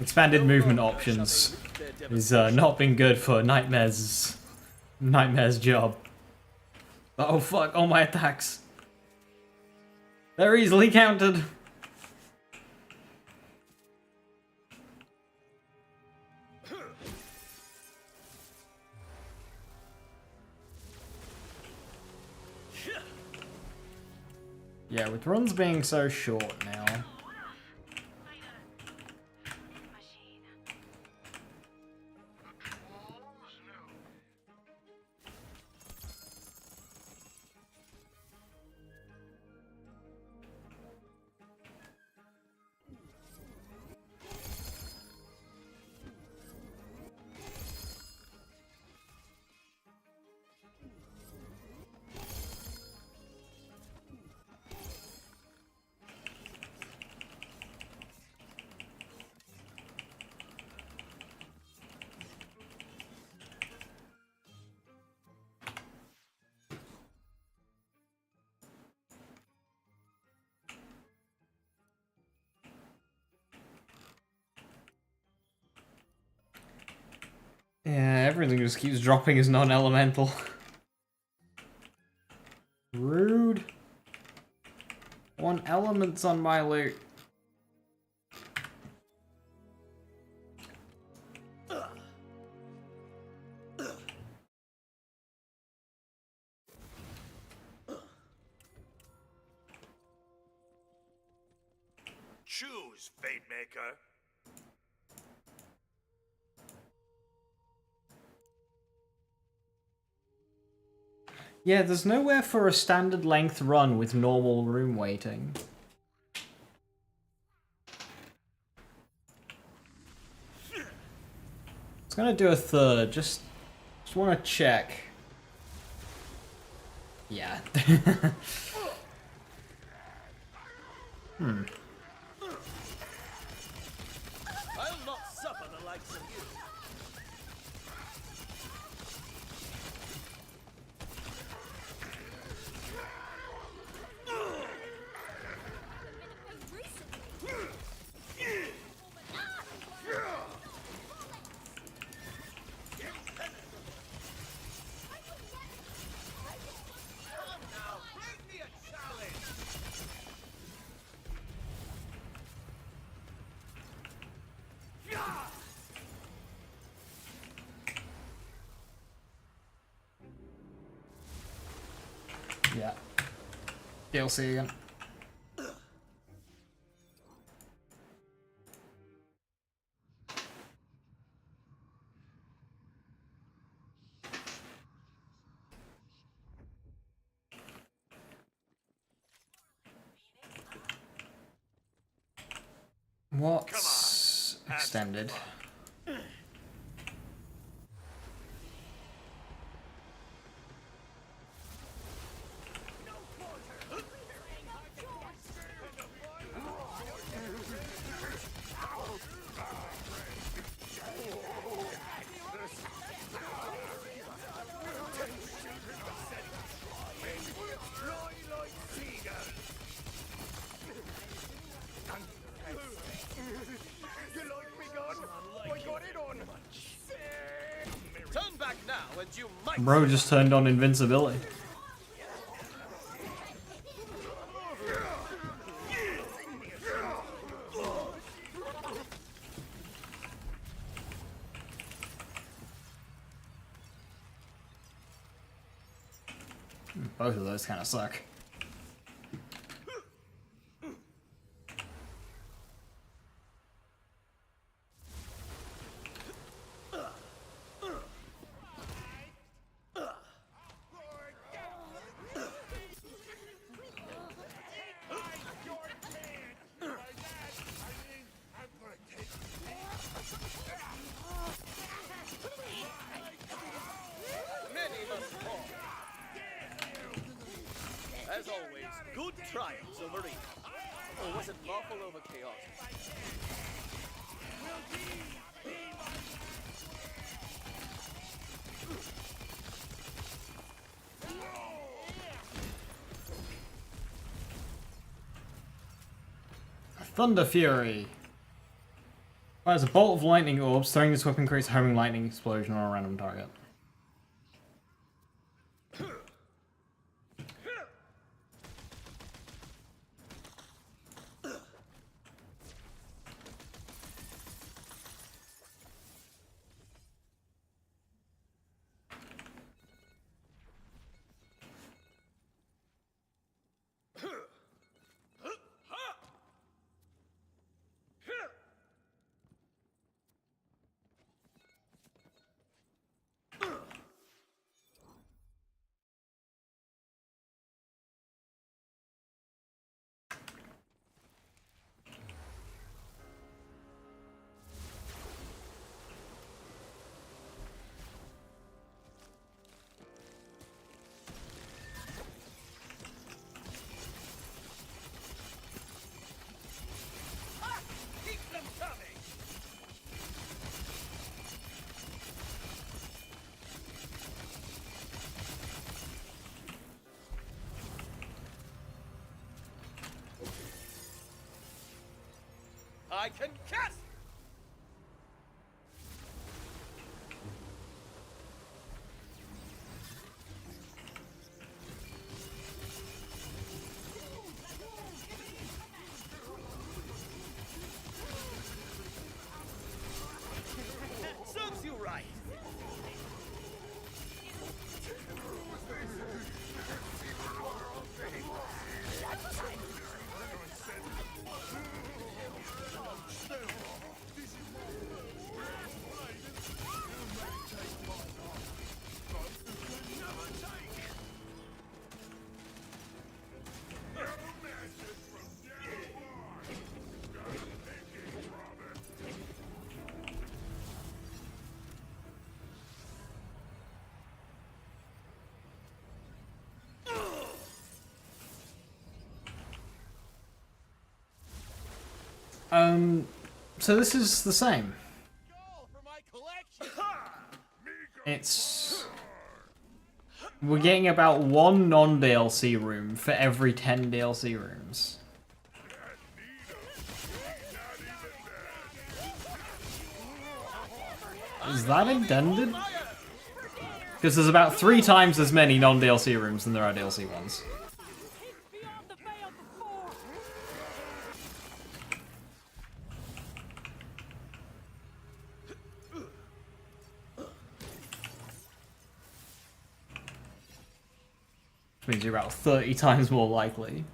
Expanded movement options is not been good for Nightmare's job. Oh fuck, all my attacks. They're easily countered. Yeah, with runs being so short now. Yeah, everything just keeps dropping as non-elemental. Rude. I want elements on my loot. Choose, Fate Maker. Yeah, there's nowhere for a standard length run with normal room waiting. It's gonna do a third, just wanna check. Yeah. I'll not suffer the likes of you. Yeah. DLC again. What's extended? Turn back now and you might. Bro just turned on invincibility. Both of those kind of suck. Many must fall. As always, good triumphs over evil. Or was it lawful over chaotic? Thunder Fury. Fires a bolt of lightning orbs. Throwing this weapon creates a homing lightning explosion on a random target. Keep them coming! I can cast! Serves you right. So this is the same. For my collection. It's... We're getting about 1 non-DLC room for every 10 DLC rooms. Is that intended? Because there's about 3 times as many non-DLC rooms than there are DLC ones. Which means you're about 30 times more likely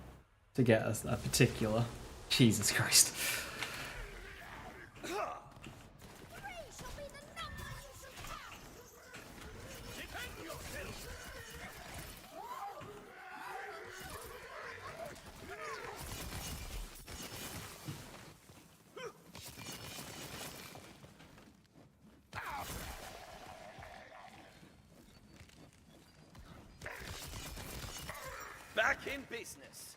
to get a particular... Jesus Christ. Back in business.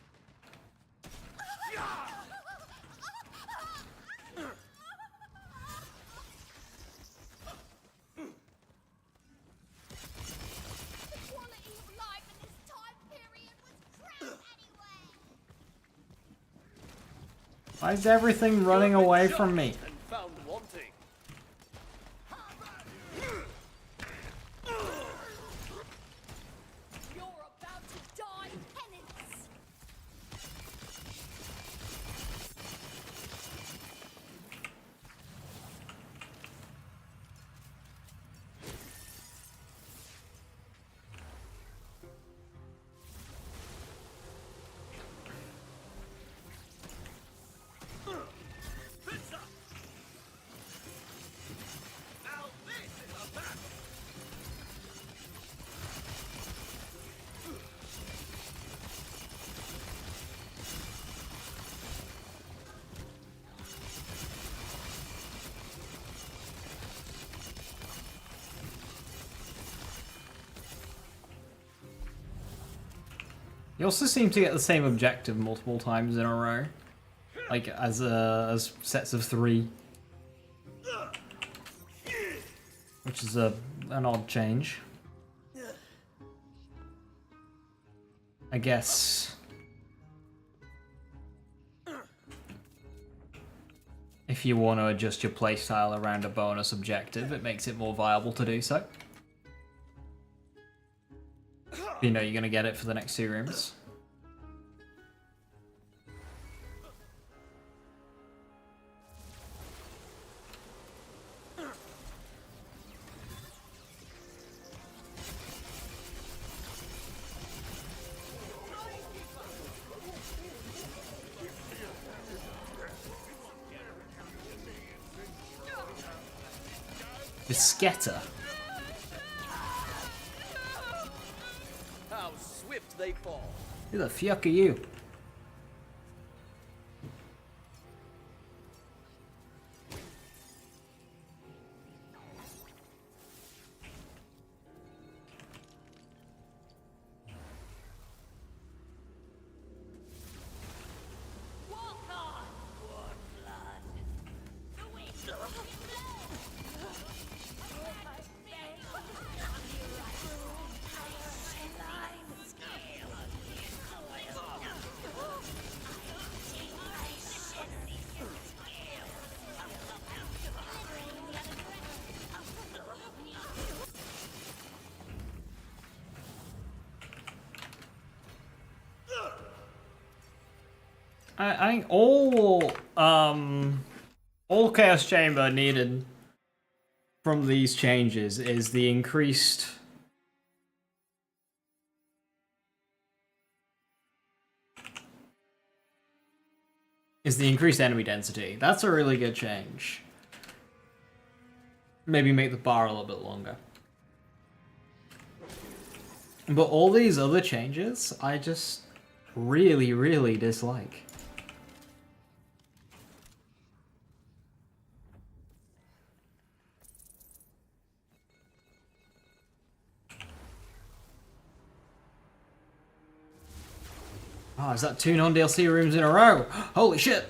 Quality of life in this time period was crap anyway. Why is everything running away from me? And found wanting. You're about to die penance. Now this is a battle. You also seem to get the same objective multiple times in a row. Like, as sets of 3. Which is an odd change. I guess... if you want to adjust your playstyle around a bonus objective, it makes it more viable to do so. You know you're going to get it for the next 2 rooms. Bisquetta. How swift they fall. Who the fuck are you? Walk on, Warlord. The wind will blow. I think all Chaos Chamber needed from these changes is the increased enemy density. That's a really good change. Maybe make the bar a little bit longer. But all these other changes, I just really, really dislike. Oh, is that 2 non-DLC rooms in a row? Holy shit!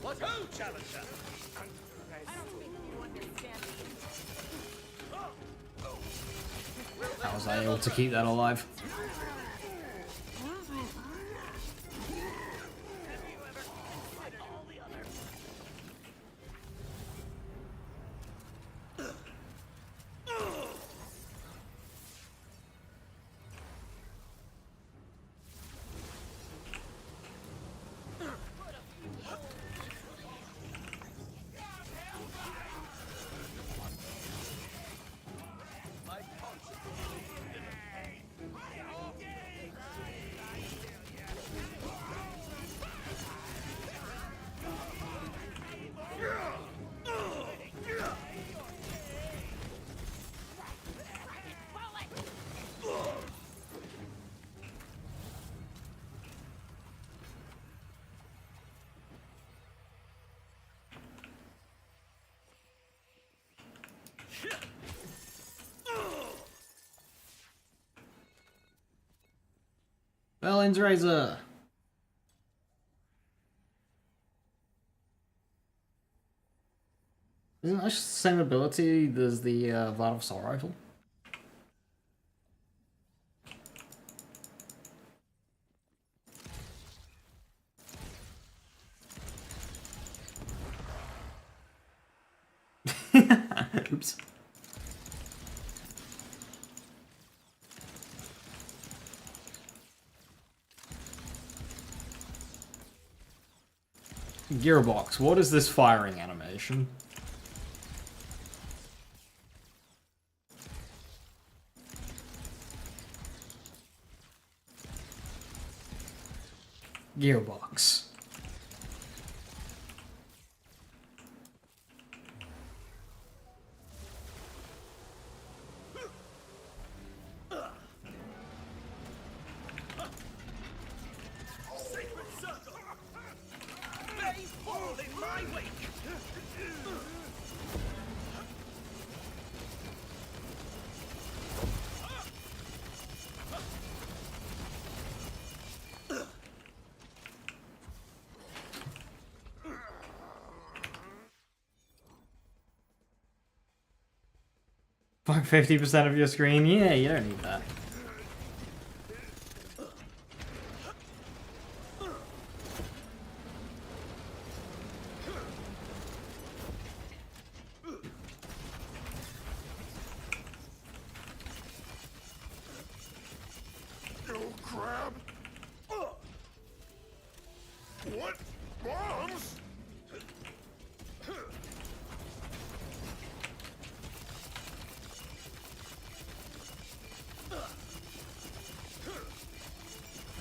What ho, challenger? How was I able to keep that alive? Merlin's Razor! Isn't that just the same ability as the Vart of Soul rifle? Oops. Gearbox, what is this firing animation? Gearbox. Sacred circle! They fall in my wake! Fuck 50% of your screen? Yeah, you don't need that. You crab! What? Bombs?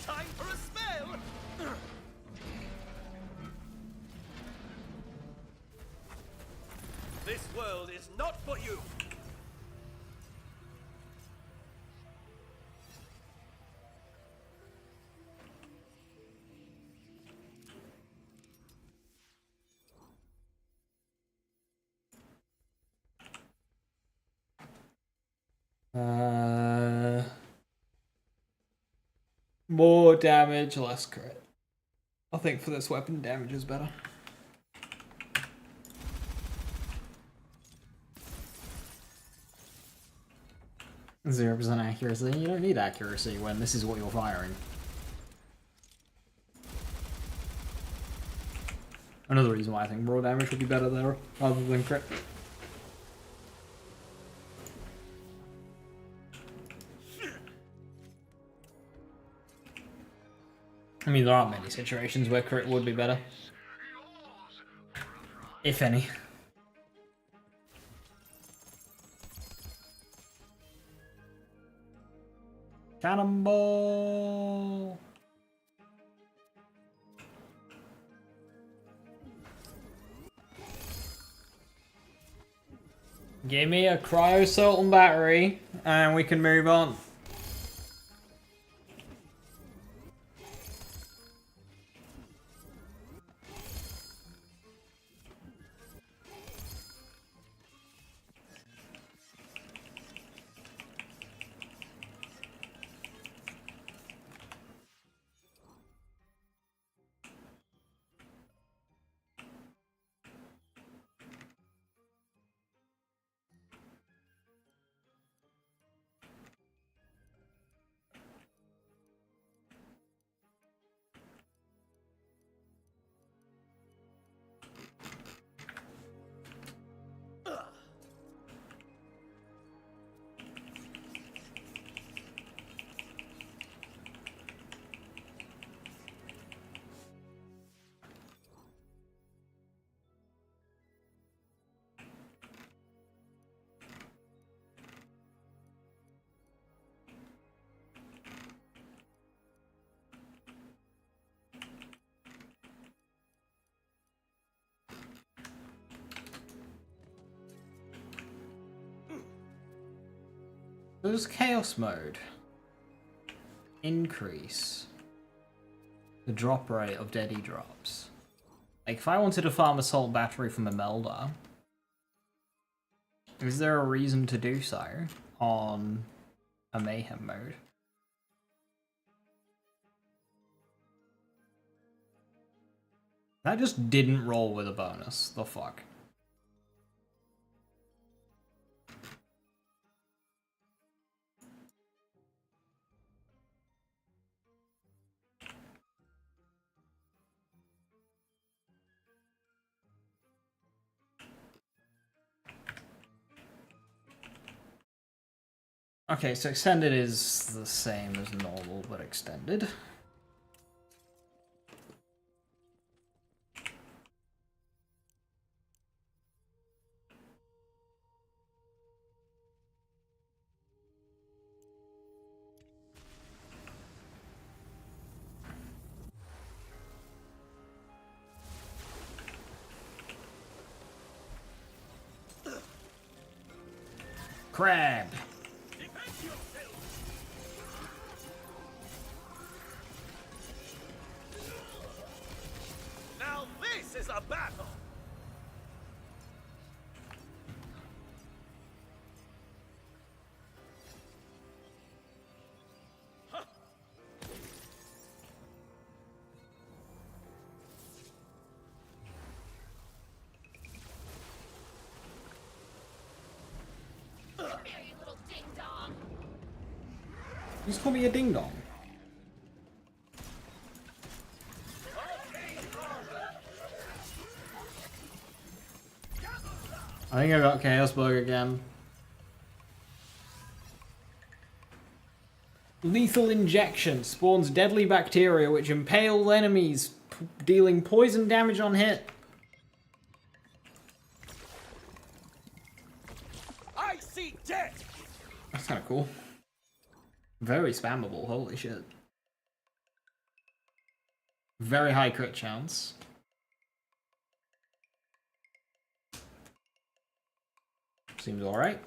Time for a spell! This world is not for you! More damage, less crit. I think for this weapon, damage is better. %0 accuracy. You don't need accuracy when this is what you're firing. Another reason why I think raw damage would be better there, rather than crit. I mean, there aren't many situations where crit would be better. If any. Cannonball! Give me a cryo Sultan battery and we can move on. Does Chaos Mode increase the drop rate of Deadly drops? Like, if I wanted to farm Assault Battery from Imelda, is there a reason to do so on a Mayhem mode? That just didn't roll with a bonus. The fuck? Okay, so extended is the same as normal, but extended. Crab. Now this is a battle! Hey, little ding dong. You just call me a ding dong. I think I got Chaos Bug again. Lethal Injection spawns deadly bacteria which impale enemies, dealing poison damage on hit. I see death! That's kind of cool. Very spammable, holy shit. Very high crit chance. Seems alright.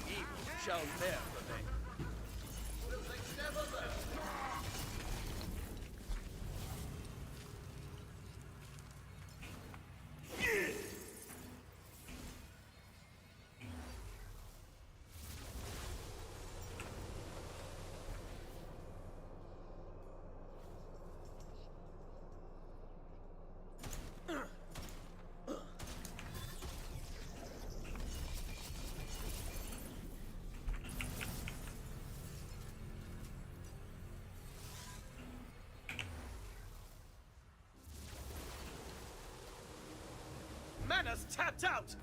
Evil shall never remain. Will they never learn? Mana's tapped out!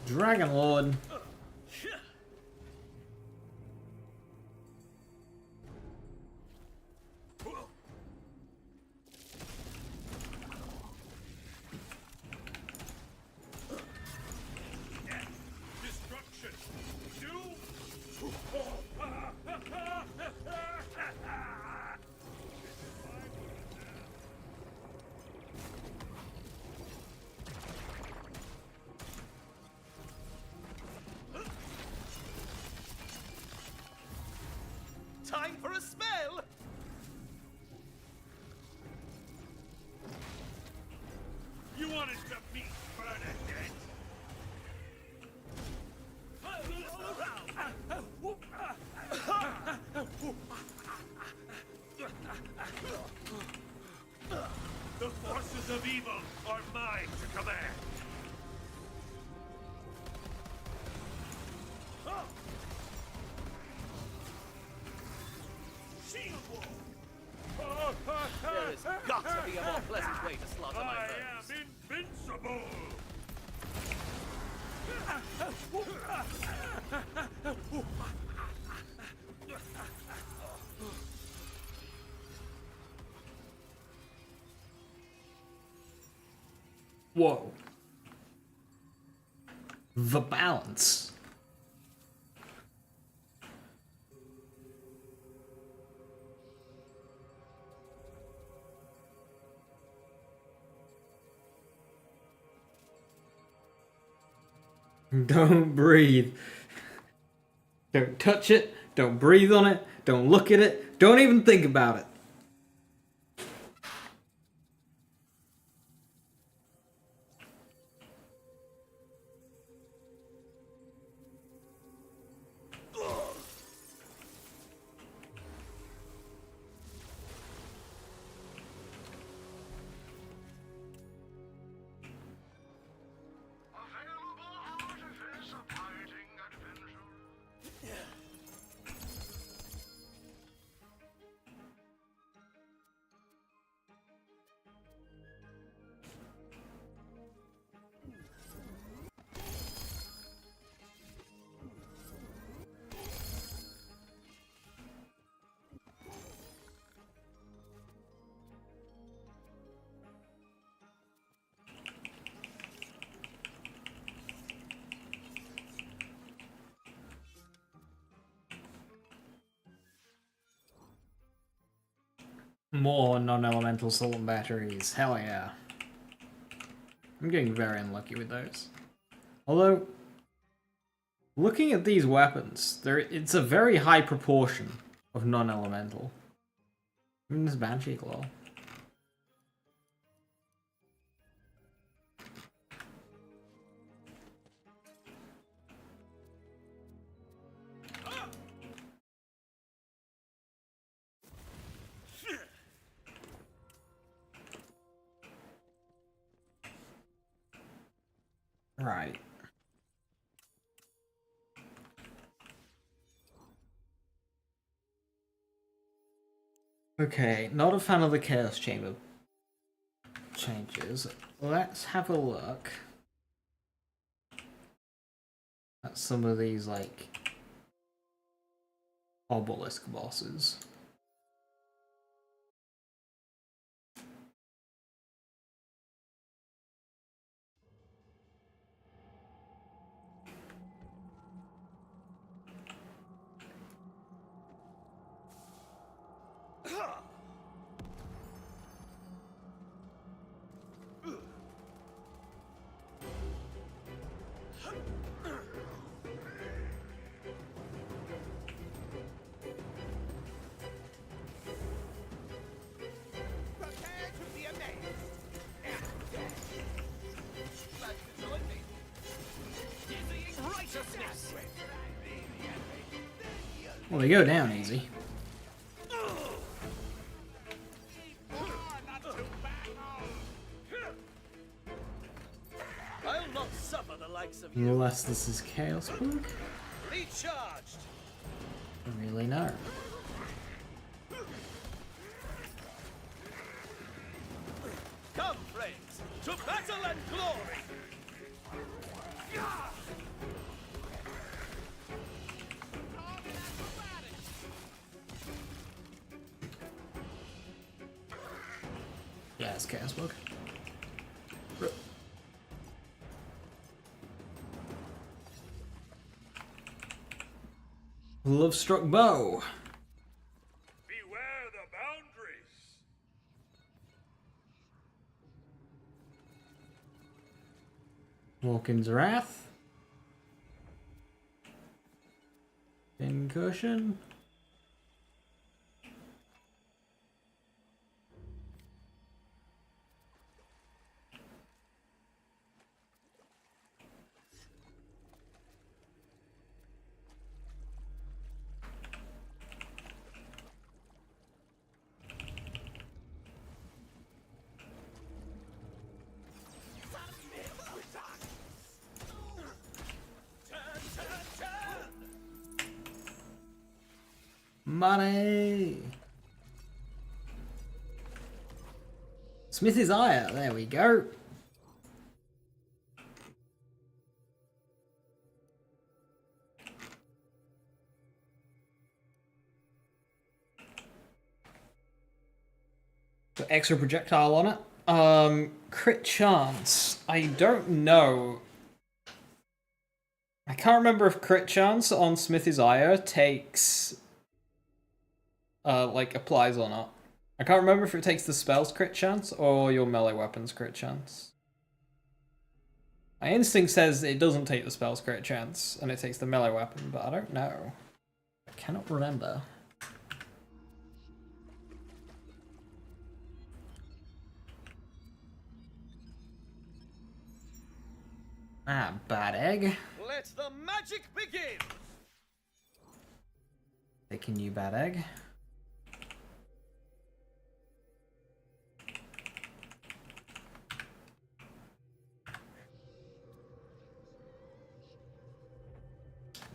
Dragon Lord. Destruction! Doom! way to slaughter my I foes. am invincible! Whoa. The balance. Don't breathe. Don't touch it. Don't breathe on it. Don't look at it. Don't even think about it. More non-elemental salt and batteries. Hell yeah. I'm getting very unlucky with those. Although, looking at these weapons, it's a very high proportion of non-elemental. Even this Banshee Claw. Right. Okay, not a fan of the Chaos Chamber changes. Let's have a look at some of these, like, obelisk bosses. Prepare to be amazed. Glad you joined me. Dizzying righteousness. Well, they go down easy. I'll not suffer the likes of you. Unless this is Chaos Book? Recharged. Really no. Come, friends, to battle and glory. Yeah, it's Chaos Book. Love struck bow. Beware the boundaries! Walken's Wrath. Pincushion. Money! This Smithy's Ire, there we go. So extra projectile on it. Crit chance. I don't know. I can't remember if crit chance on Smithy's Ire takes like applies or not. I can't remember if it takes the spell's crit chance or your melee weapon's crit chance. My instinct says it doesn't take the spell's crit chance and it takes the melee weapon, but I don't know. I cannot remember. Ah, bad egg. Let the magic begin! Taking you, bad egg.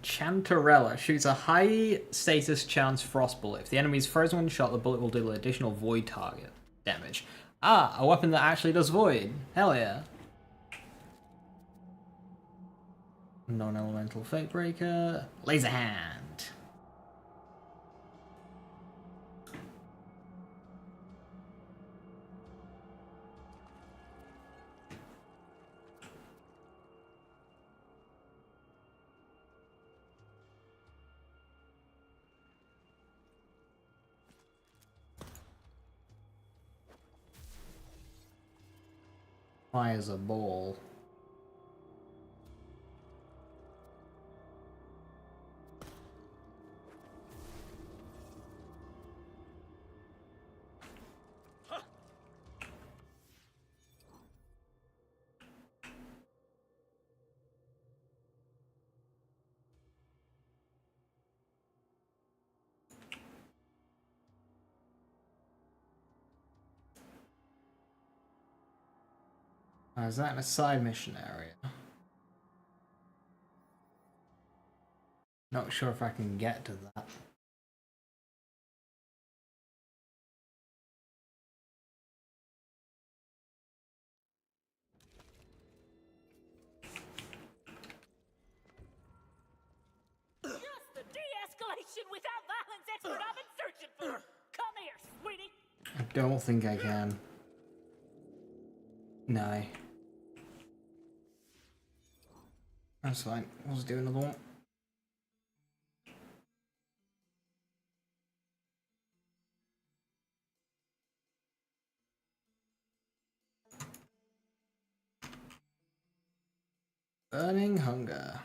Chantarella shoots a high status chance frost bullet. If the enemy is frozen when shot, the bullet will deal additional void target damage. Ah, a weapon that actually does void. Hell yeah. Non-elemental fate breaker. Laser hand. Fires a ball. Is that in a side mission area? Not sure if I can get to that. Just the de-escalation without violence expert I've been searching for. Come here, sweetie. I don't think I can. No. That's fine. I'll just do another one. Burning hunger.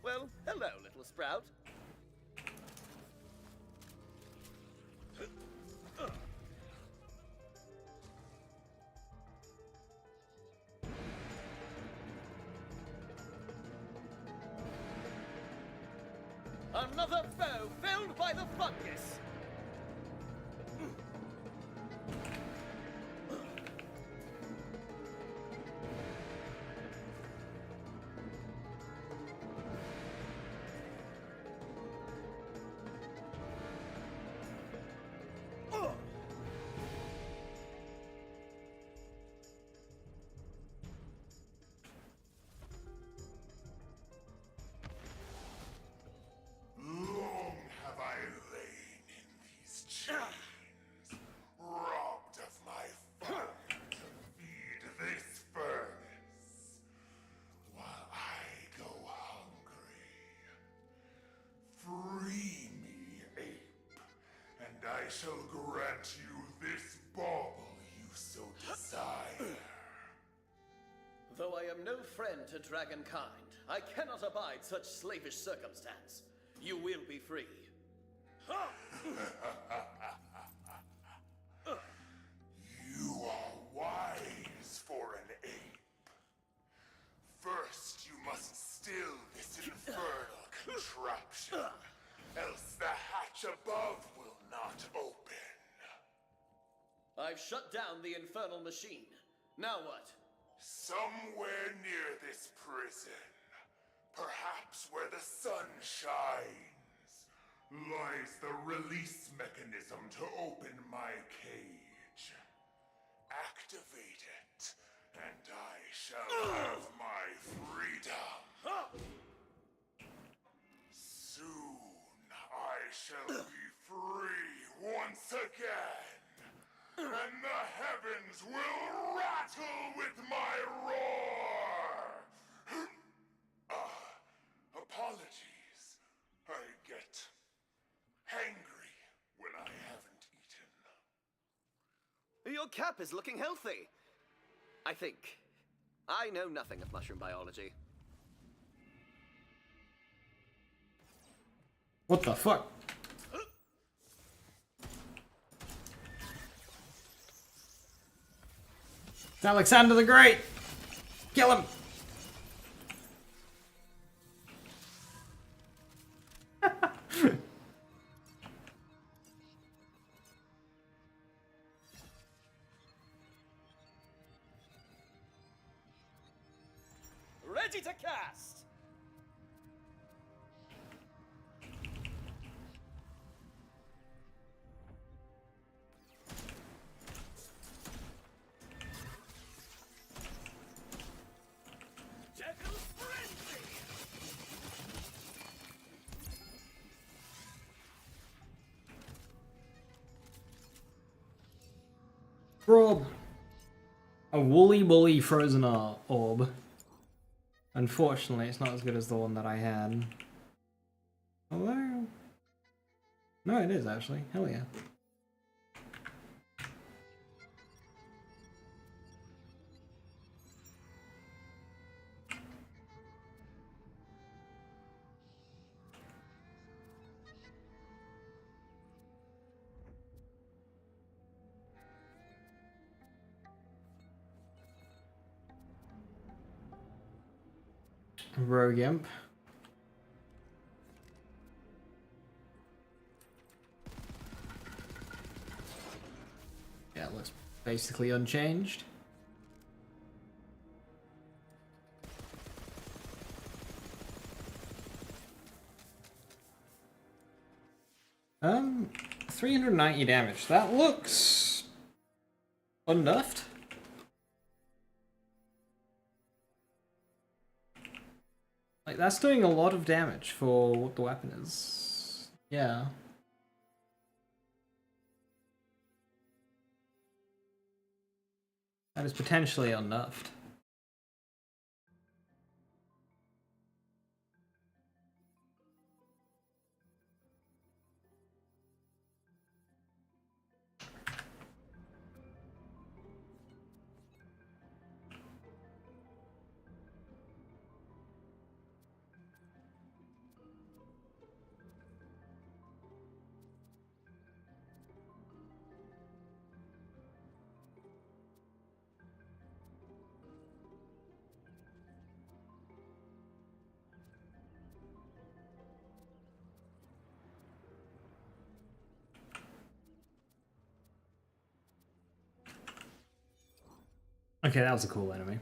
Well, hello, little sprout. Another foe filled by the fungus! Long have I lain in these chains, robbed of my fun to feed this furnace, while I go hungry. Free me, ape, and I shall grant you this bauble you so desire. Though I am no friend to dragonkind, I cannot abide such slavish circumstance. You will be free. You are wise for an ape. First, you must still this infernal contraption, else the hatch above will not open. I've shut down the infernal machine. Now what? Somewhere near this prison, perhaps where the sun shines, lies the release mechanism to open my cage. Activate it, and I shall have my freedom. Soon I shall be free once again, and the heavens will rattle with my roar! Apologies. I get hangry when I haven't eaten. Your cap is looking healthy. I think. I know nothing of mushroom biology. What the fuck? It's Alexander the Great! Kill him! Ready to cast! Devil's Frenzy! Orb. A woolly woolly frozen orb. Unfortunately, it's not as good as the one that I had. Although... No, it is actually. Hell yeah. Rogue Imp. Yeah, it looks basically unchanged. Um, 390 damage. That looks unnerfed. Like, that's doing a lot of damage for what the weapon is. Yeah. That is potentially unnerfed. Okay, that was a cool enemy.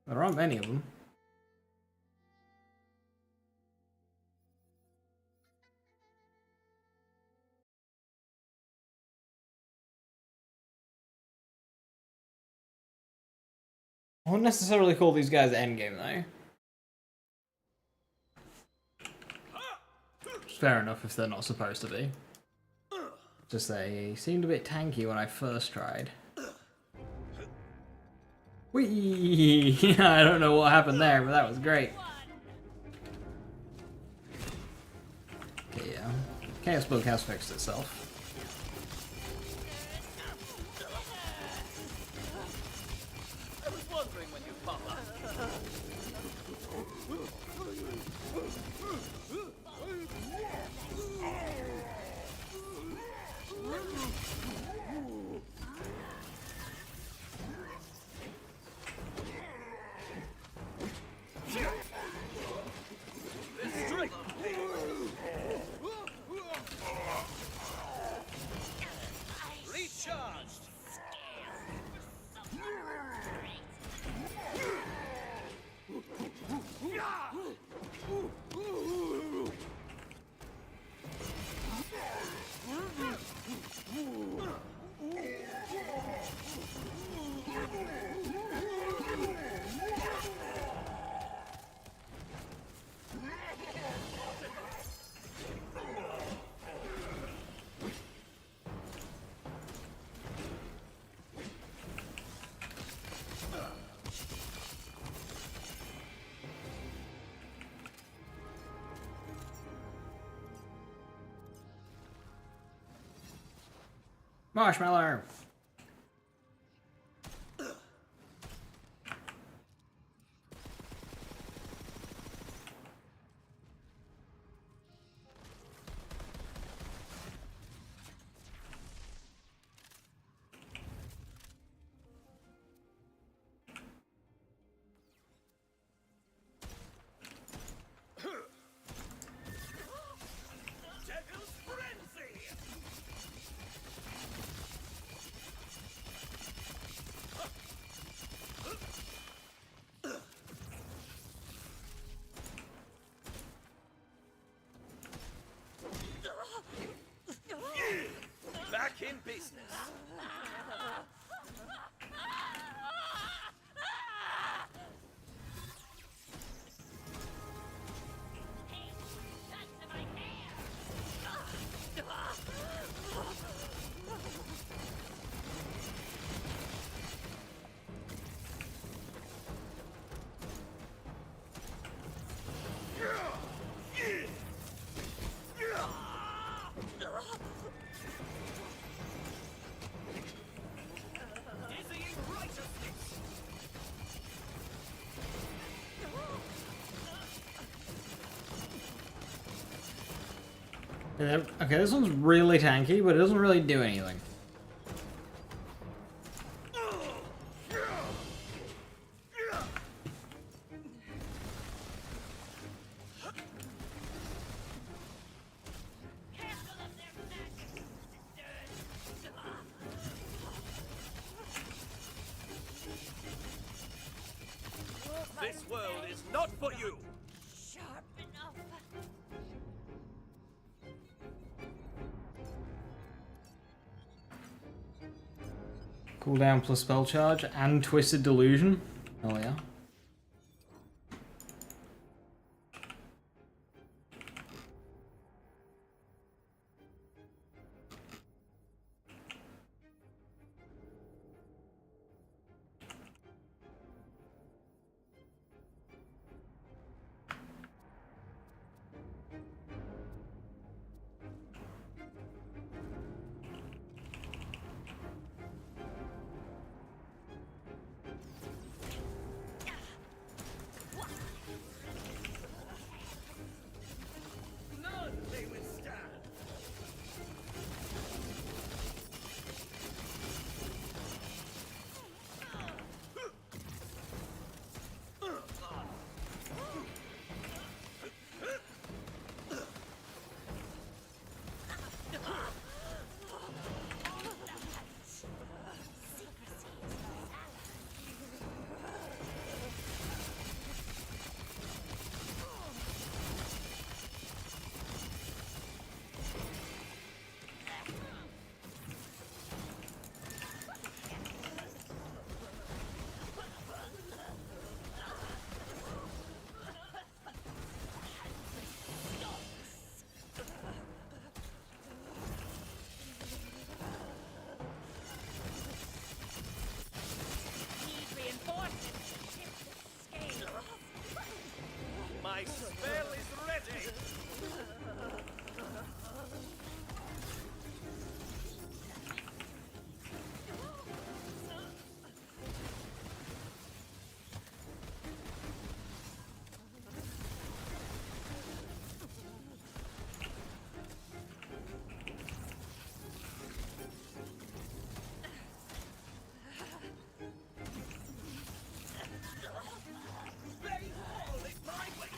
There aren't many of them. I wouldn't necessarily call these guys endgame though. Fair enough if they're not supposed to be. Just they seemed a bit tanky when I first tried. Whee! I don't know what happened there, but that was great. Okay, yeah. Chaos Book has fixed itself. I was wondering when you'd pop up. Marshmallow! Devil's Frenzy! Back in business. Dizzying righteousness. Yeah, okay, this one's really tanky, but it doesn't really do anything. This world is not for you. Sharp enough. Cooldown plus spell charge and Twisted Delusion. Oh yeah. None may withstand. Need reinforcements. Tip the scale. My spell is ready. They fall at my way.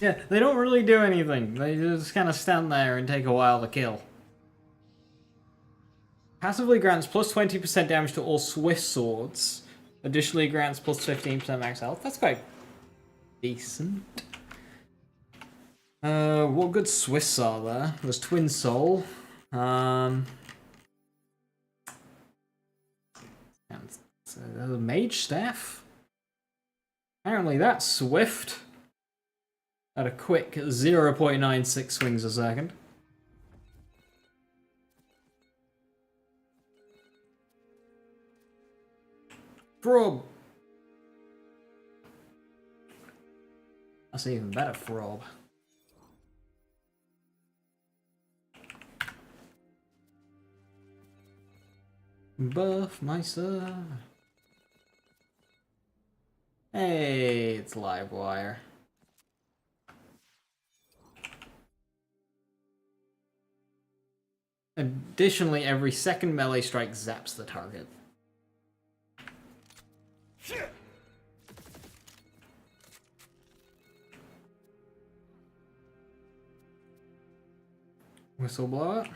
Yeah, they don't really do anything. They just kind of stand there and take a while to kill. Passively grants plus 20% damage to all Swift swords. Additionally grants plus 15% max health. That's quite decent. What good Swiss are there? There's Twin Soul. And the Mage Staff. Apparently that's Swift. At a quick 0.96 swings a second. Frob. That's even better, Frob. Buff myself. Hey, it's Livewire. Additionally, every second melee strike zaps the target. Whistleblower.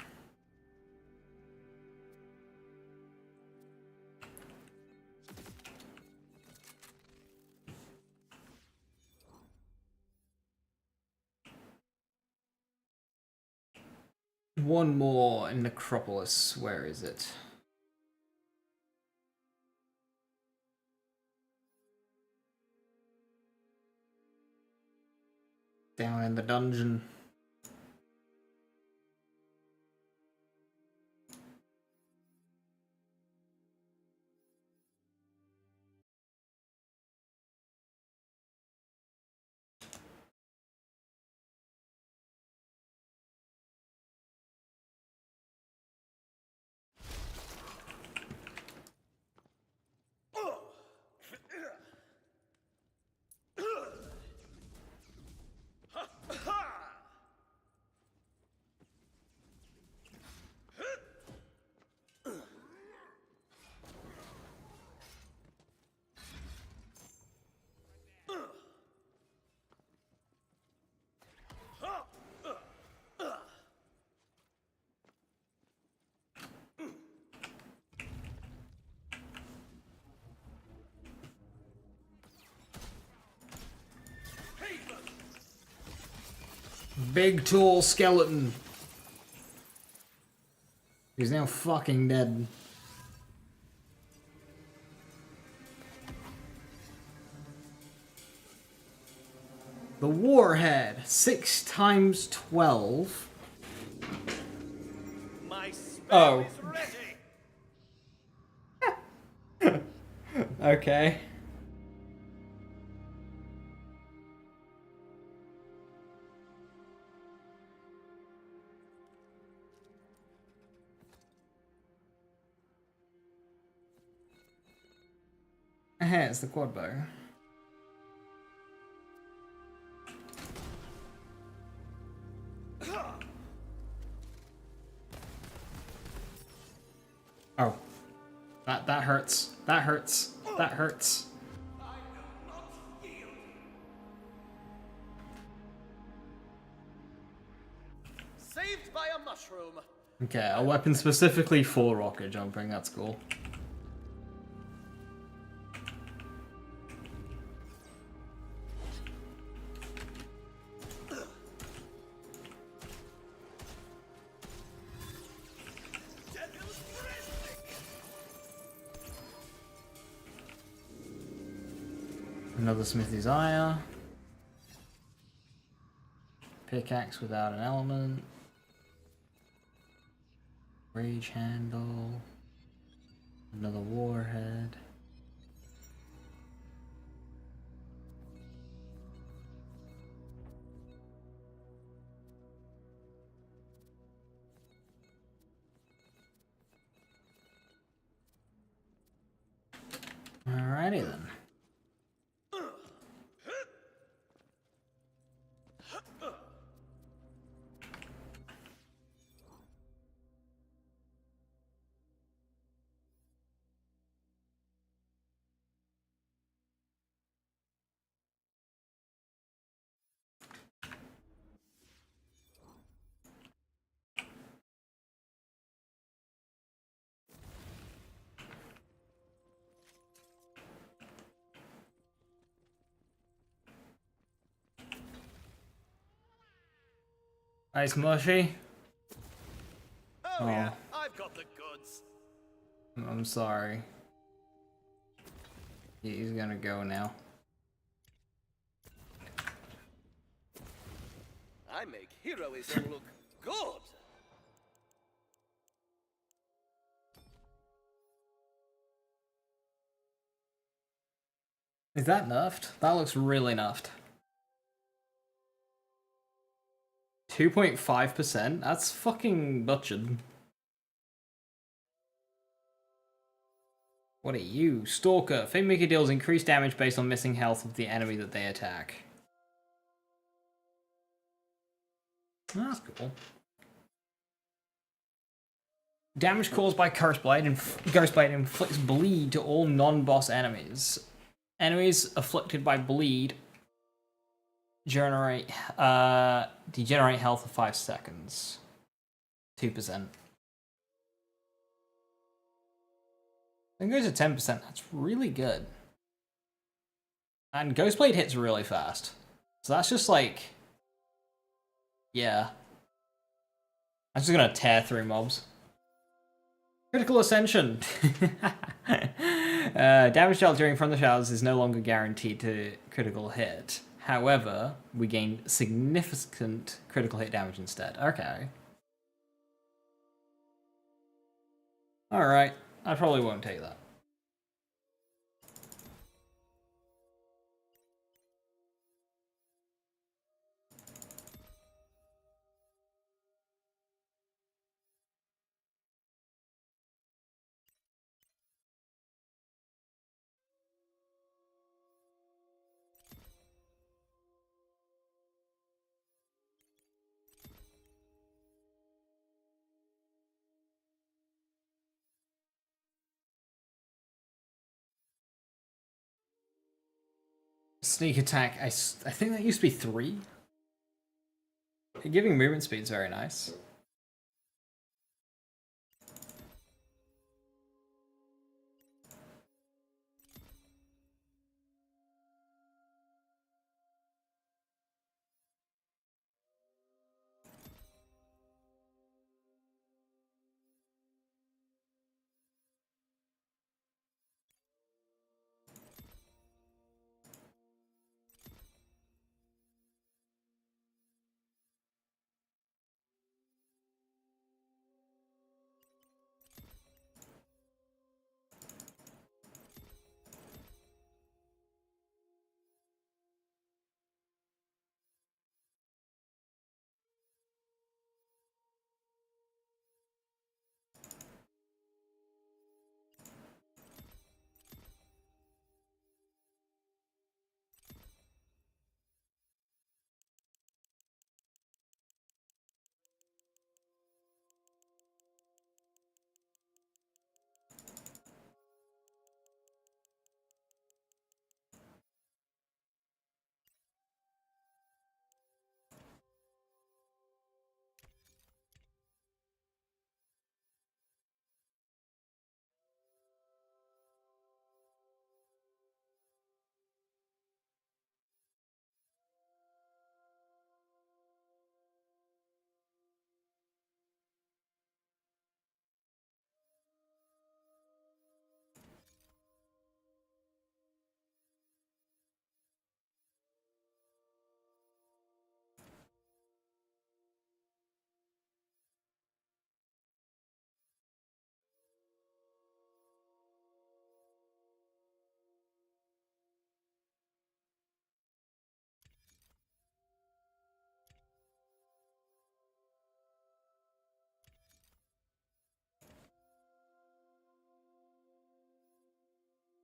One more in Necropolis. Where is it? Down in the dungeon. Big tall skeleton. He's now fucking dead. The Warhead, 6 times 12. My spell Oh. is ready. Okay. It's the quad bow. Oh. That hurts. That hurts. That hurts. Saved by a mushroom. Okay, a weapon specifically for rocket jumping, that's cool. Another Smithy's Ire. Pickaxe without an element. Rage handle. Another warhead. Alrighty then. Ice mushy. Oh, yeah, I've got the goods. I'm sorry. He's gonna go now. I make heroism look good. Is that nerfed? That looks really nerfed. 2.5%? That's fucking butchered. What are you? Stalker. Fingmaker deals increased damage based on missing health of the enemy that they attack. That's cool. Damage caused by Ghostblade inflicts bleed to all non-boss enemies. Enemies afflicted by bleed degenerate health for 5 seconds. 2%. Then goes to 10%. That's really good. And Ghostblade hits really fast. So that's just like... yeah. I'm just gonna tear through mobs. Critical Ascension! Damage dealt during From the Shadows is no longer guaranteed to critical hit. However, we gain significant critical hit damage instead. Okay. Alright. I probably won't take that. Sneak attack, I think that used to be 3. Giving movement speed is very nice.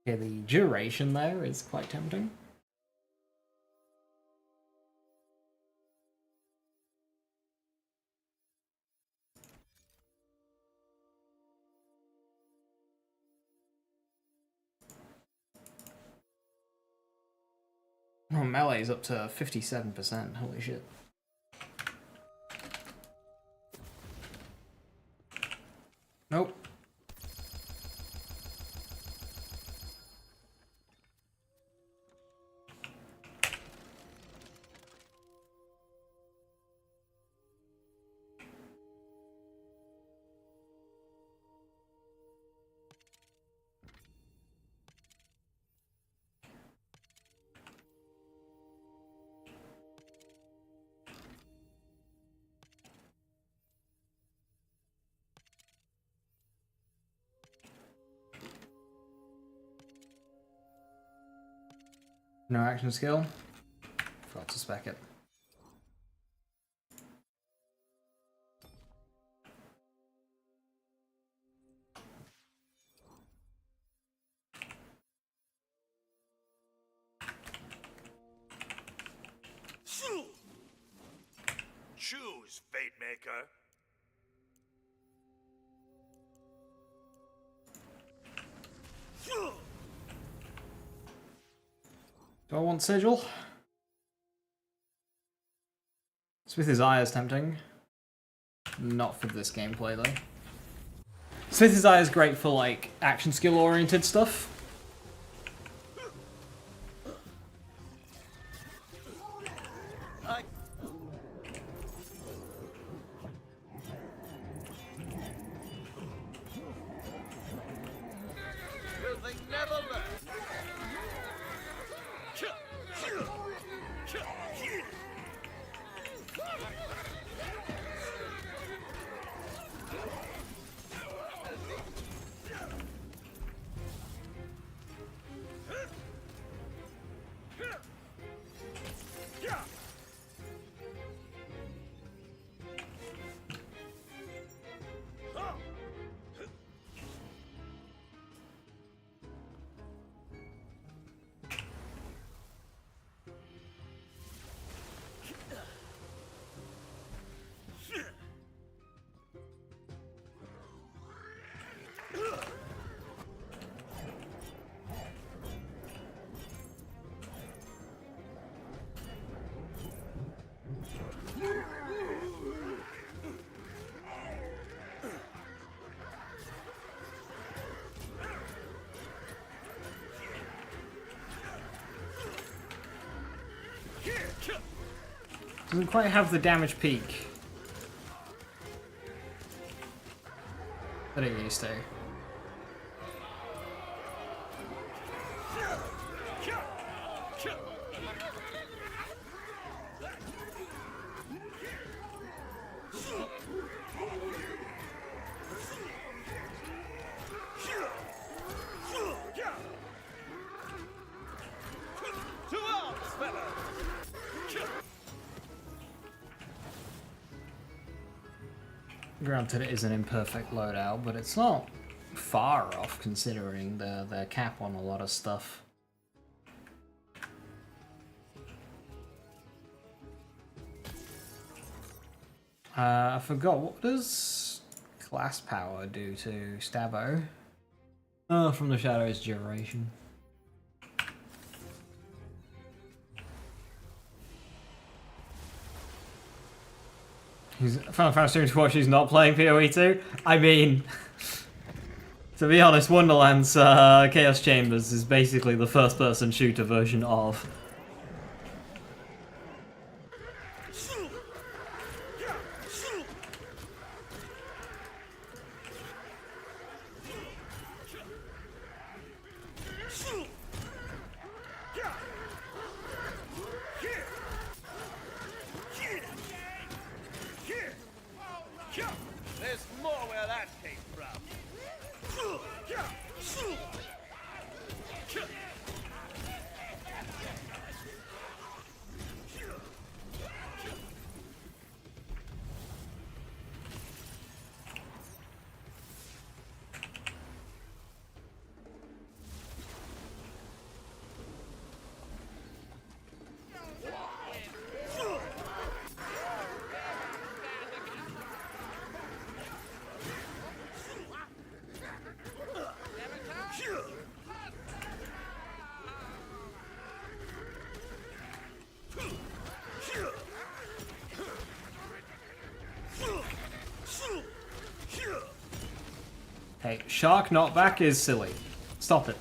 Okay, the duration there is quite tempting. Oh, melee is up to 57%. Holy shit. Nope. No action skill. Forgot to spec it. Choose, Fate Maker. Do I want Sigil? Smithy's Eye is tempting. Not for this gameplay though. Smithy's Eye is great for like action skill oriented stuff. Will they never learn? Doesn't quite have the damage peak that it used to. To arms, fellows! Granted, it is an imperfect loadout, but it's not far off considering the cap on a lot of stuff. I forgot, what does class power do to Stabbo? Oh, from the Shadow's duration. He's Final Fantasy to watch. He's not playing PoE 2. I mean, to be honest, Wonderlands Chaos Chambers is basically the first-person shooter version of. There's more where that came from. Hey, shark knockback is silly. Stop it.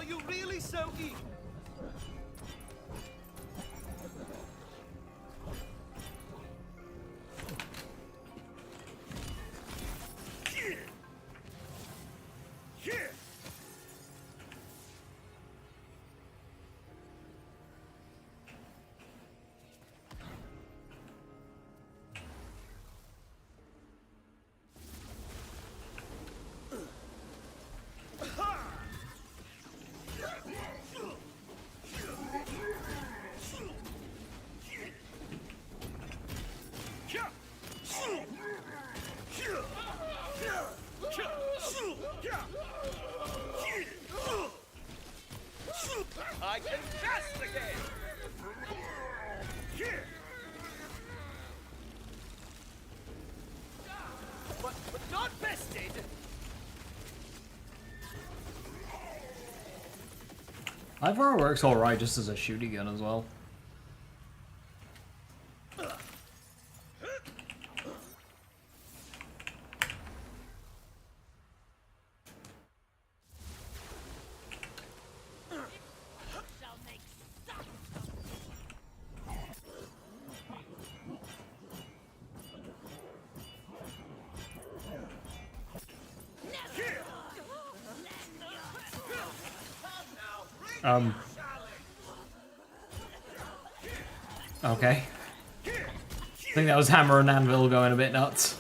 you really so eager? I can cast again! But not bested! Ivor works alright just as a shooting gun as well. Shall make suck. Okay. I think that was Hammer and Anvil going a bit nuts.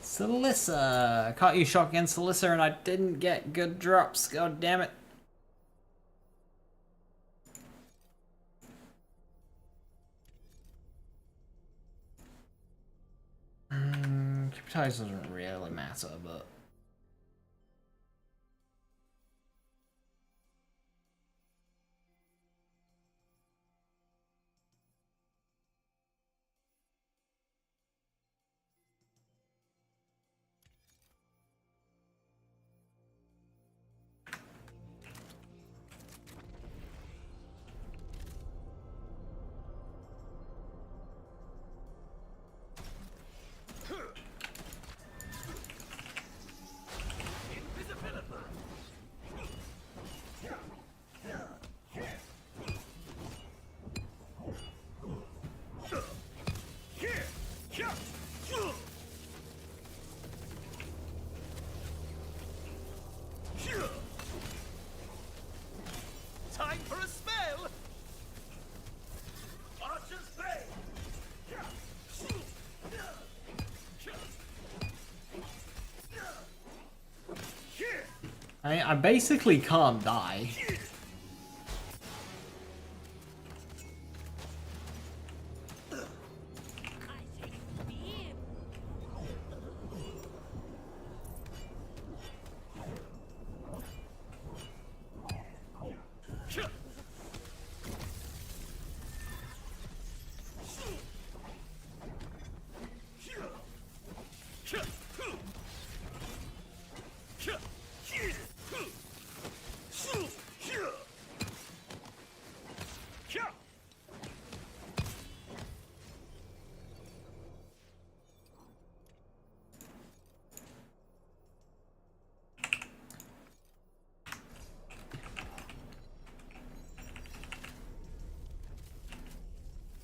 Celissa! Caught you shot against Celissa and I didn't get good drops. God damn it. Cupitize doesn't really matter, but... Time for a spell! Archer's Bay! I basically can't die.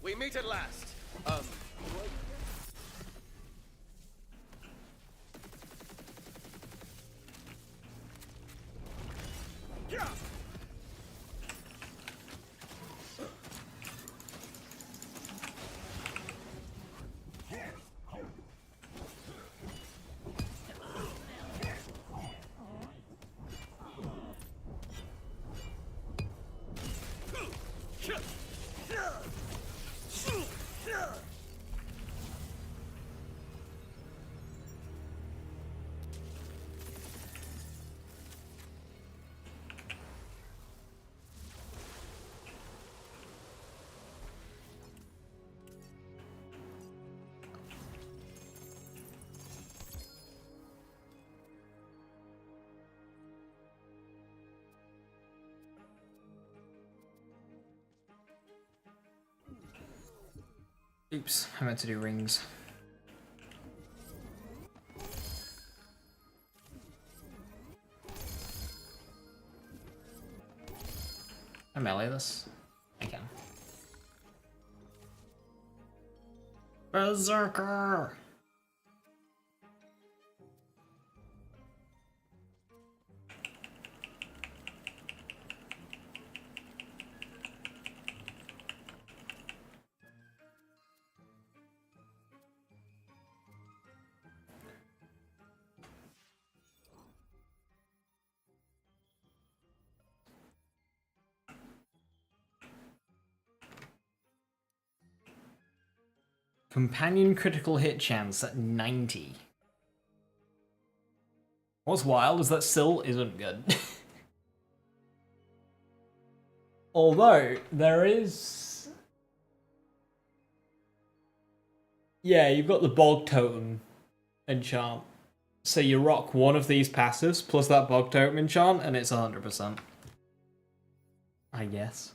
We meet at last. Oops, I meant to do rings. I melee this. I can. Berserker! Companion critical hit chance at 90. What's wild is that still isn't good. Although, there is... Yeah, you've got the Bog Totem enchant. So you rock one of these passives plus that Bog Totem enchant and it's 100%. I guess.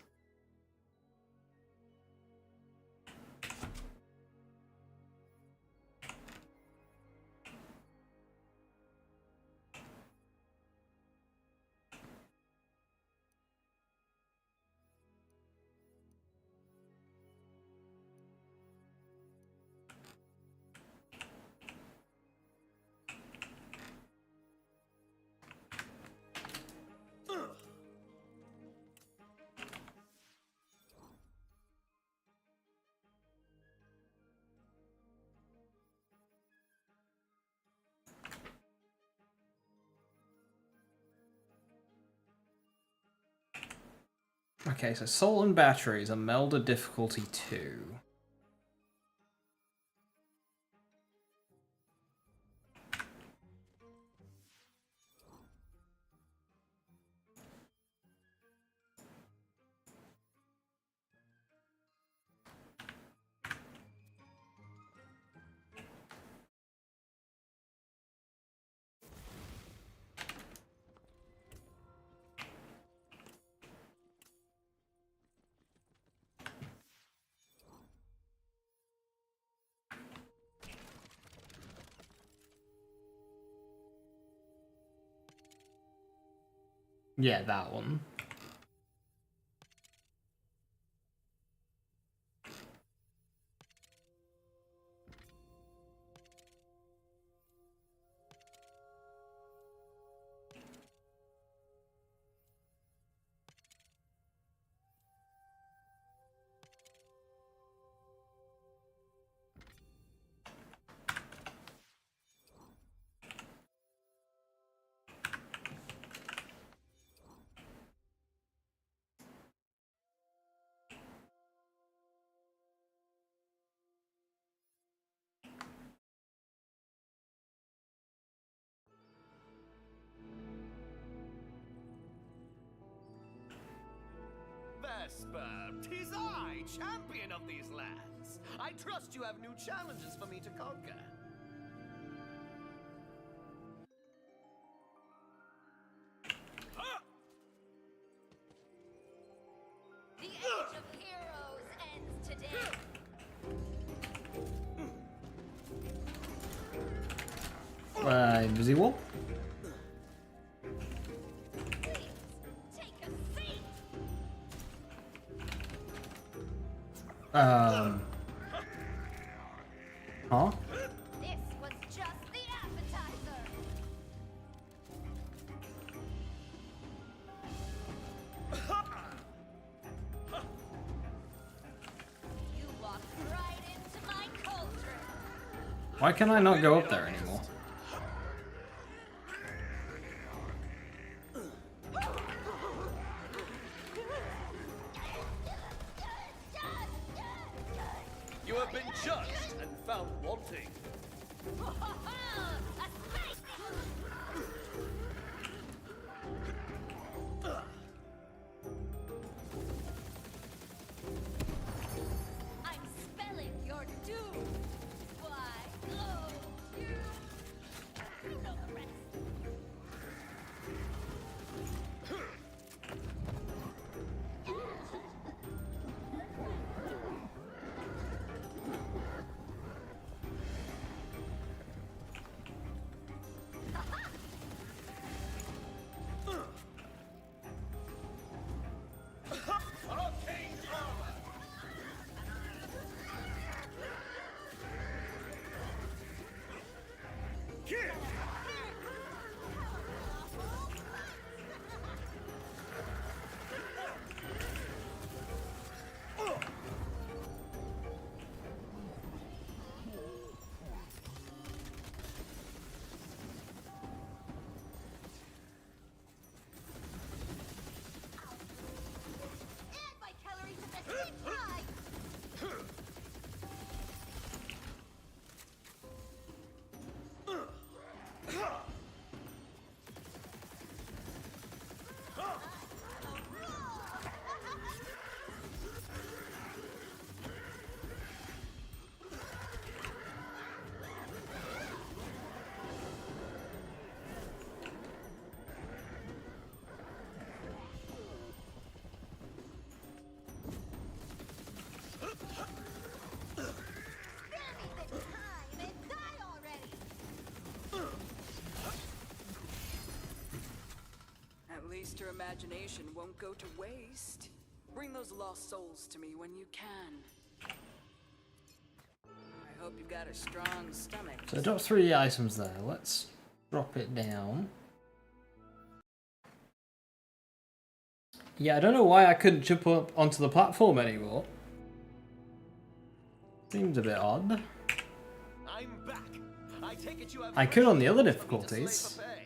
Okay, so Soul and Batteries are Melda difficulty 2. Yeah, that one. Vesper, 'tis I, champion of these lands. I trust you have new challenges for me to conquer. The age of heroes ends today. Invisible? Please, take a seat. Huh? This was just the appetizer. You walked right into my cauldron. Why can I not go up there anymore? You have been judged and found wanting. A snake! I'm spelling your doom. Why? Oh, you know the rest. At least her imagination won't go to waste. Bring those lost souls to me when you can. I hope you've got a strong stomach. So I dropped 3 items there. Let's drop it down. Yeah, I don't know why I couldn't jump up onto the platform anymore. Seems a bit odd. I'm back. I take it you have I could on the other fresh meat for me to slay difficulties. for pay.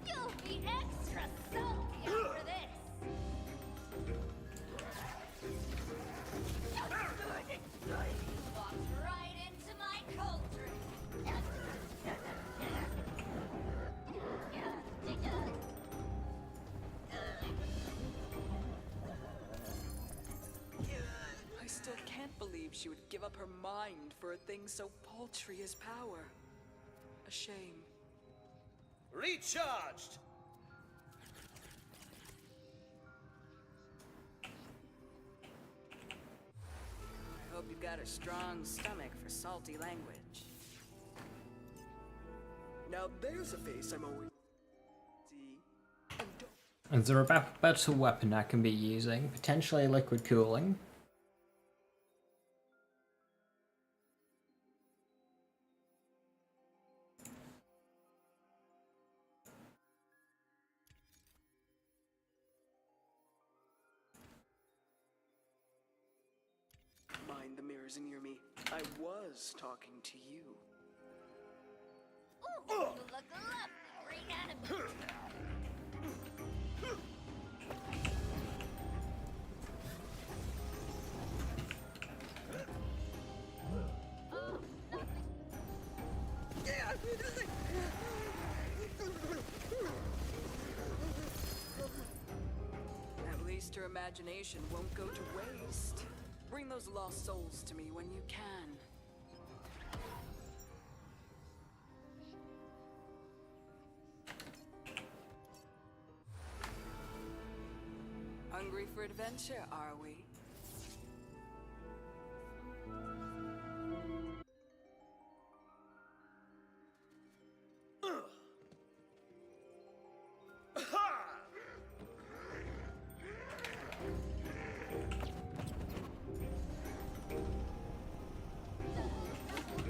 You'll be extra salty after this. Walked right into my cauldron. I still can't believe she would give up her mind for a thing so paltry as power. A shame. Recharged. I hope you've got a strong stomach for salty language. Now there's a face I'm always see. And don't Is there a better weapon I can be using? Potentially liquid cooling. mind the mirrors near me. I was talking to you. Ooh, you look lovely, reanimated. At least her imagination won't go to waste. Bring those lost souls to me when you can. Hungry for adventure, are we?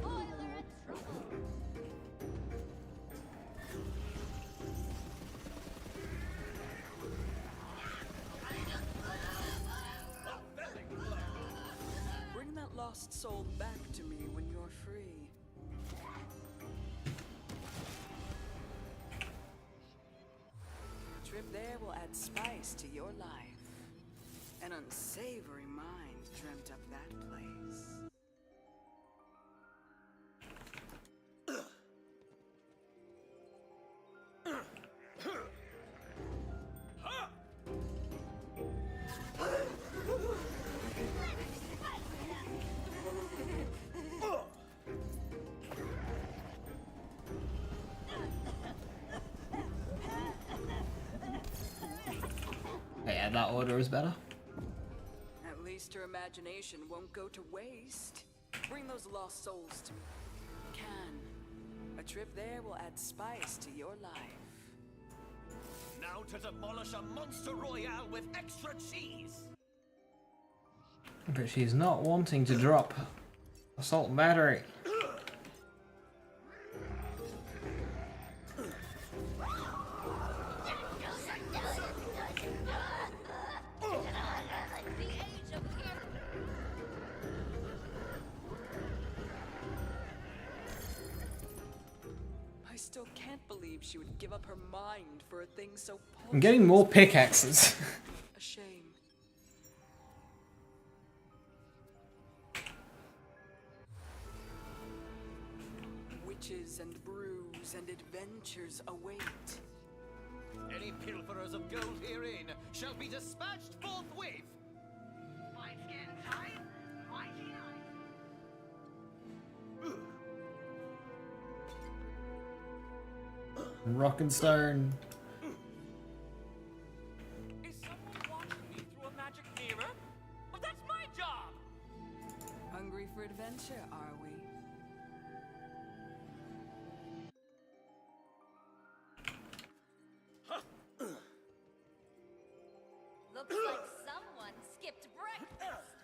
Boiler and trouble. Bring that lost soul back to me when you're free. A trip there will add spice to your life. An unsavory mind dreamt up that place. Yeah, that order is better. At least her imagination won't go to waste. Bring those lost souls to me. Can. A trip there will add spice to your life. Now to demolish a monster royale with extra cheese. But she's not wanting to drop assault battery. The age of hero. I still can't believe she would give up her mind for a thing so paltry. I'm getting more pickaxes. A shame. Witches and brews and adventures await. Any pilferers of gold herein shall be dispatched forthwith. White skin tight, whitey nice. Rock and stone. Is someone watching me through a magic mirror? hungry for adventure, are we? Looks like someone skipped breakfast.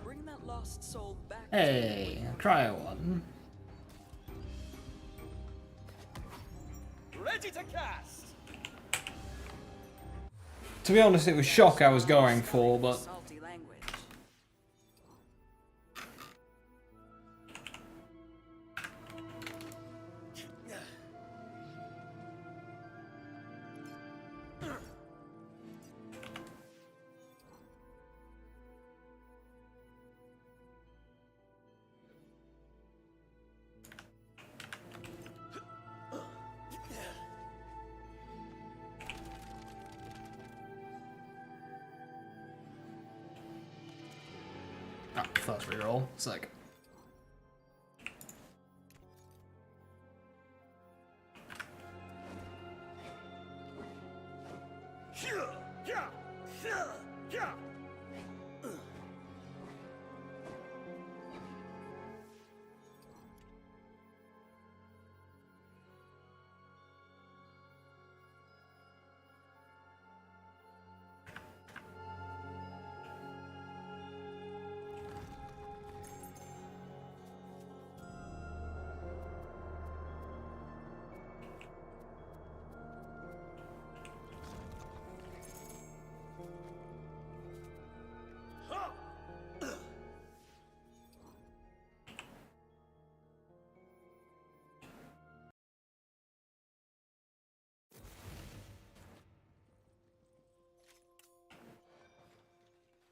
Bring that lost soul back. Hey, try one. Ready to cast! To be honest, it was shock I was going for, but Salty language. oh, first reroll. Sick.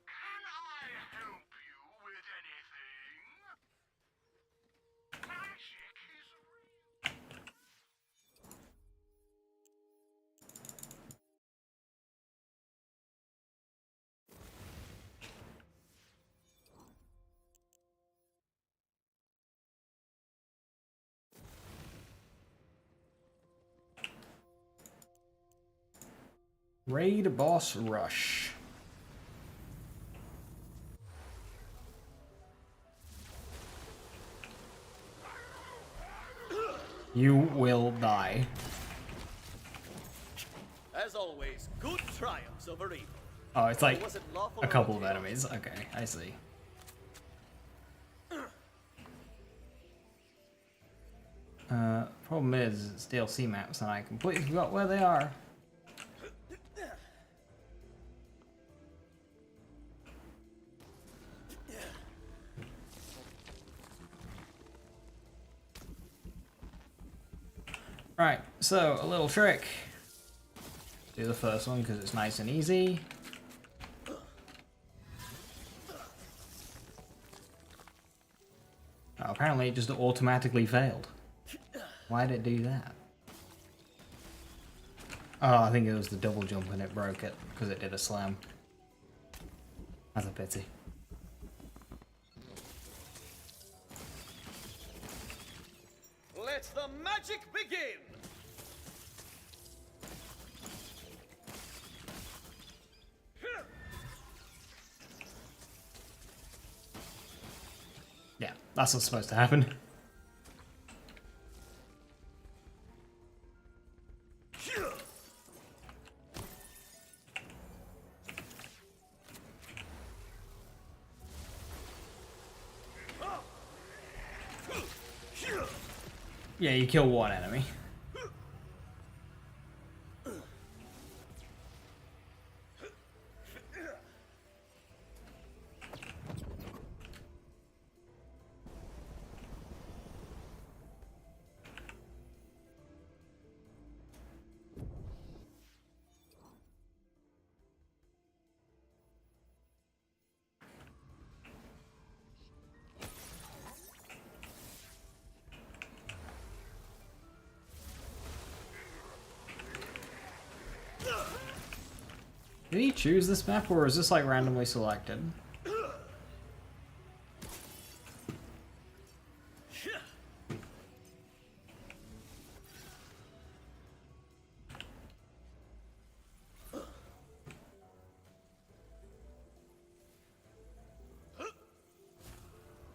Can I help you with anything? Magic is real. Raid boss rush. You will die. As always, good triumphs over evil. Oh, it's like Was it lawful a or couple of chaos? enemies. Okay, I see. Problem is, it's DLC maps and I completely forgot where they are. Right, so a little trick. Do the first one because it's nice and easy. Oh, apparently it just automatically failed. Why did it do that? Oh, I think it was the double jump and it broke it because it did a slam. That's a pity. Let the magic begin! Yeah, that's what's supposed to happen. Yeah, you kill one enemy. Did he choose this map or is this like randomly selected?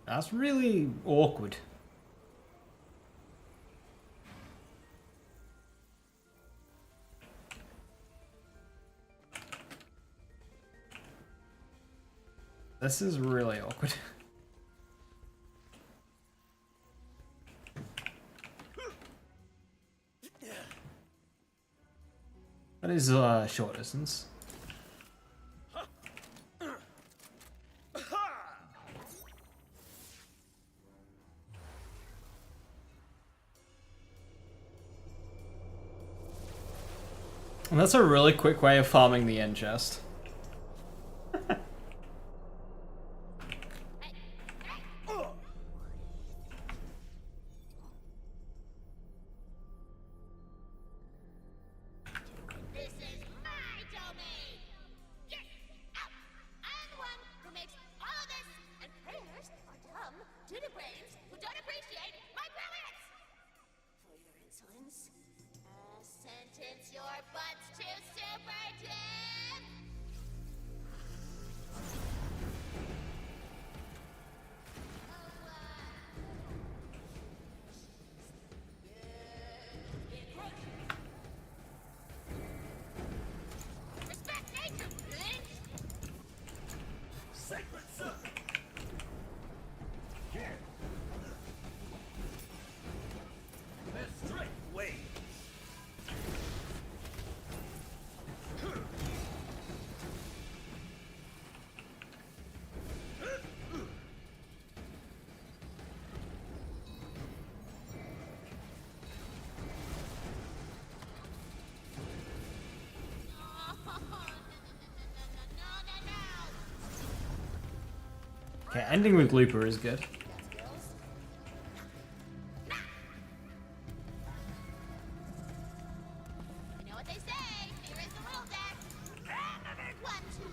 That's really awkward. This is really awkward. That is short distance. And that's a really quick way of farming the end chest. This is my domain! Get out! I'm the one who makes all of this, and prayers are dumb to the brains who don't appreciate my brilliance! For your insolence, sentence your butts to super death! Respect nature, bitch! Sacred son! Here! The straight way! Okay, ending with Looper is good. You know what they say, here is the rule deck. One, two.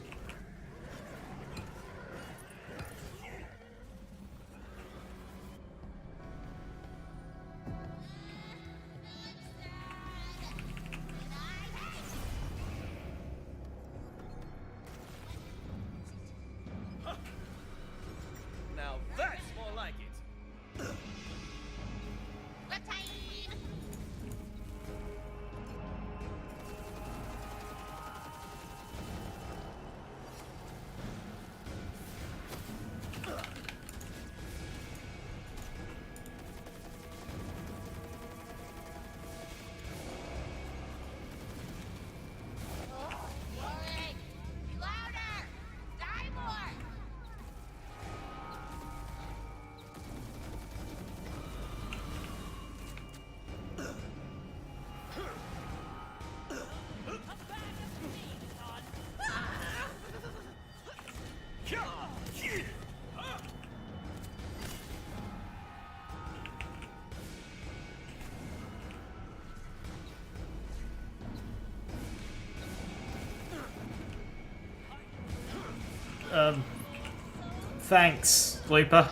Now that's more like it. Reptile! Boring! Louder! Die more! Thanks, Looper.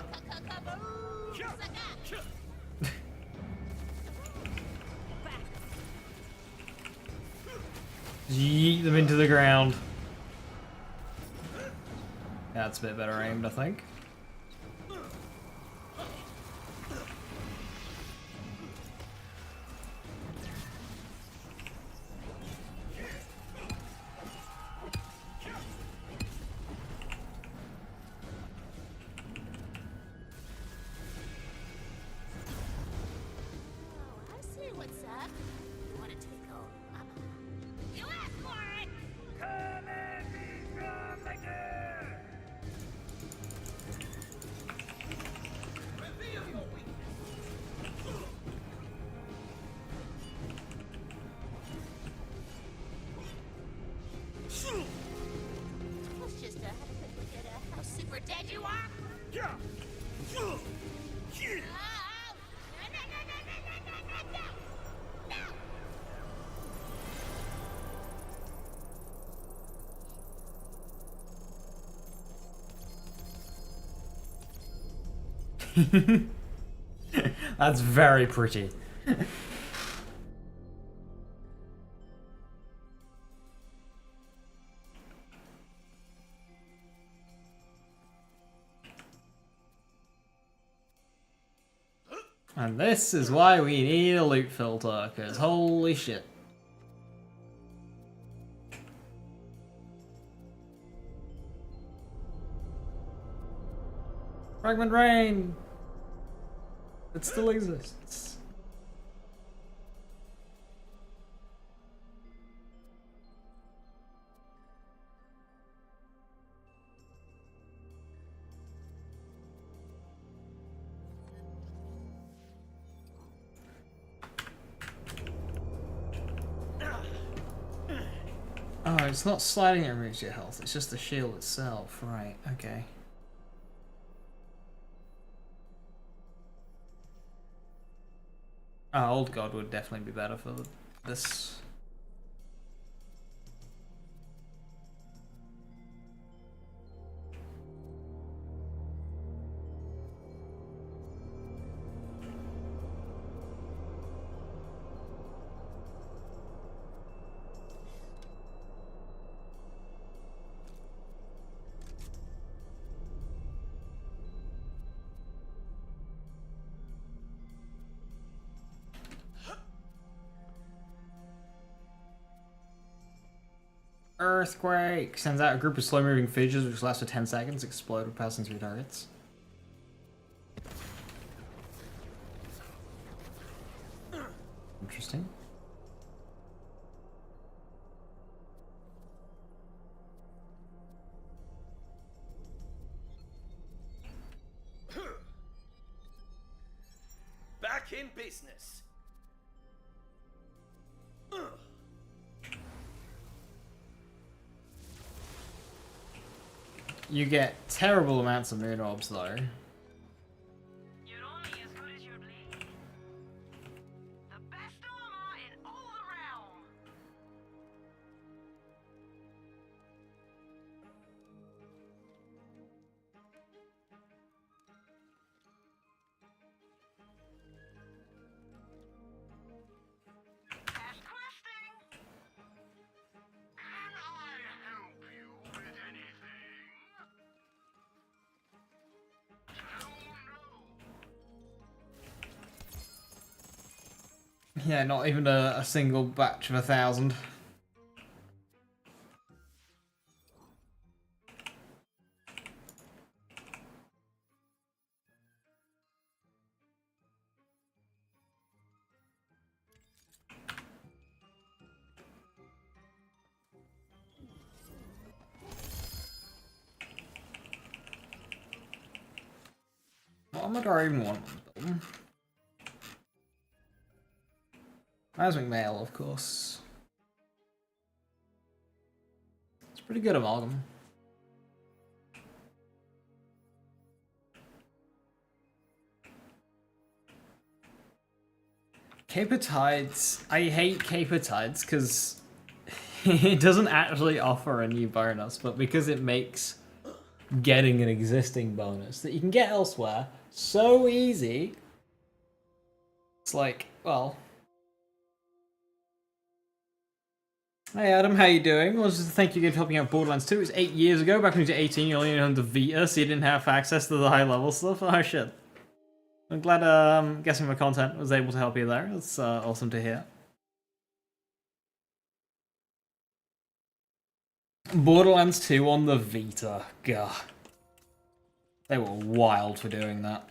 Yeet them into the ground. That's a bit better aimed, I think. I see what's up. You want to take home? You asked for it! Come at me from the dirt! Reveal your weakness. Let's just have a quick look at how super dead you are. Yeah! Oh, no, no, no, no, no, no, no, no, no! That's very pretty. And this is why we need a loot filter, because holy shit. Fragment rain! It still exists. Oh, it's not sliding that removes your health, it's just the shield itself. Right, okay. Oh, Old God would definitely be better for this. Earthquake! Sends out a group of slow-moving fissures which last for 10 seconds, explode when passing through targets. Interesting. Back in business. You get terrible amounts of moon orbs though. You're only as good as your blade. The best armor in all the realm. Ask questing. Can I help you with anything? Yeah, not even a single batch of 1,000. What am I even want? Cosmic Mail, of course. It's pretty good amalgam. Caper Tides. I hate Caper Tides because it doesn't actually offer a new bonus, but because it makes getting an existing bonus that you can get elsewhere so easy, it's like, well. Hey Adam, how you doing? Well, just thank you again for helping out Borderlands 2. It was 8 years ago, back when you were 18, you only owned the Vita, so you didn't have access to the high level stuff. Oh shit. I'm glad guessing my content was able to help you there. That's awesome to hear. Borderlands 2 on the Vita. Gah. They were wild for doing that.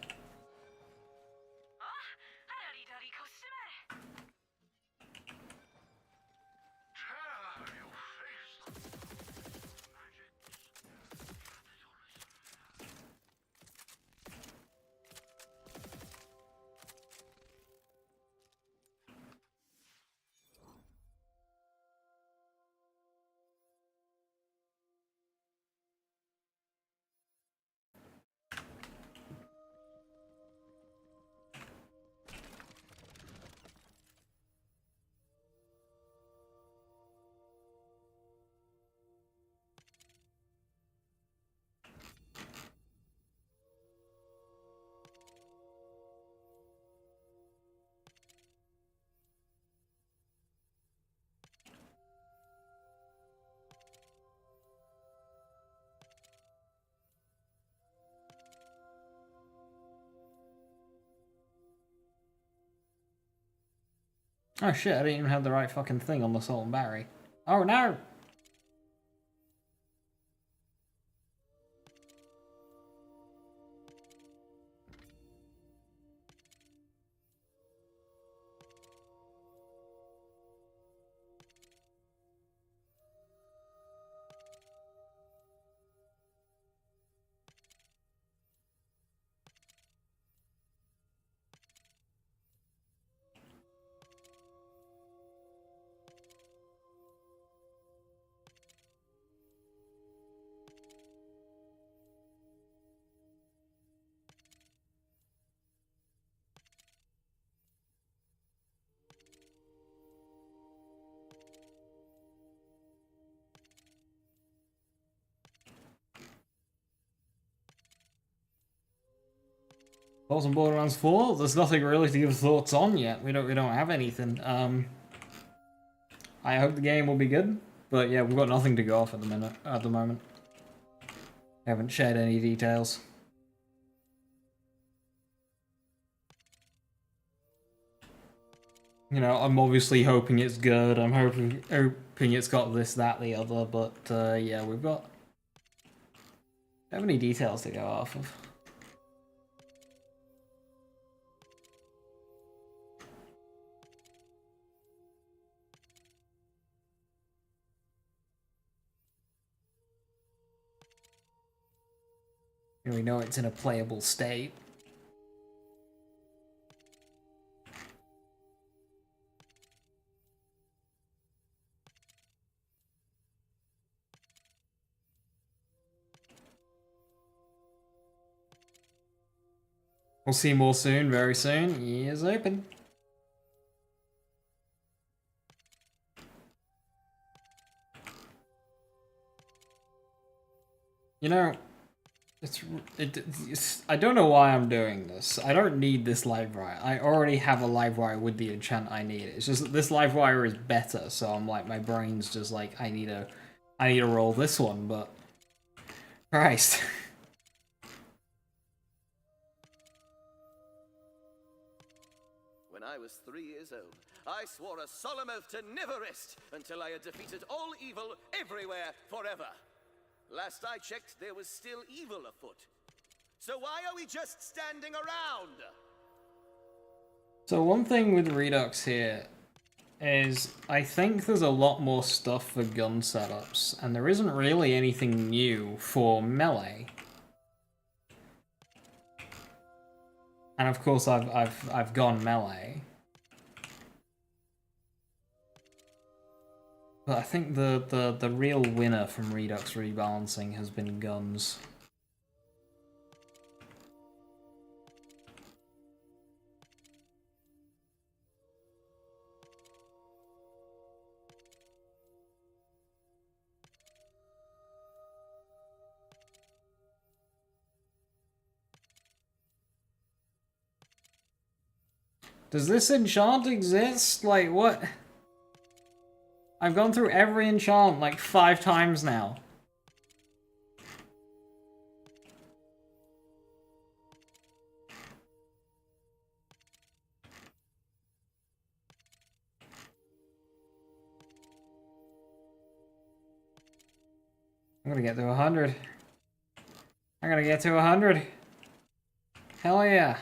Oh shit, I didn't even have the right fucking thing on the salt and battery. Oh no! Thoughts on Borderlands 4? There's nothing really to give thoughts on yet. We don't have anything. I hope the game will be good, but yeah, we've got nothing to go off at the moment. Haven't shared any details. You know, I'm obviously hoping it's good. I'm hoping it's got this, that, the other, but yeah, we've got don't have any details to go off of. And we know it's in a playable state. We'll see more soon, very soon. Ears open. You know, I don't know why I'm doing this. I don't need this live wire. I already have a live wire with the enchant I need. It's just that this live wire is better, so I'm like, my brain's just like, I need to roll this one, but Christ. When I was 3 years old, I swore a solemn oath to never rest until I had defeated all evil everywhere forever. Last I checked, there was still evil afoot. So why are we just standing around? So one thing with Redux here is I think there's a lot more stuff for gun setups, and there isn't really anything new for melee. And of course I've gone melee. But I think the real winner from Redux rebalancing has been guns. Does this enchant exist? Like, what? I've gone through every enchant like 5 times now. I'm gonna get to 100. I'm gonna get to 100. Hell yeah.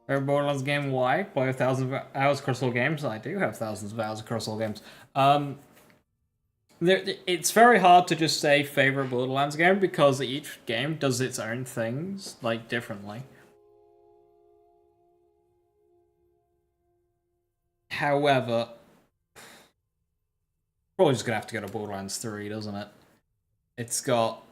Borderlands game, why? Play 1,000 hours across all games? I do have thousands of hours across all games. It's very hard to just say favorite Borderlands game because each game does its own things, like, differently. However, probably just gonna have to go to Borderlands 3, doesn't it? It's got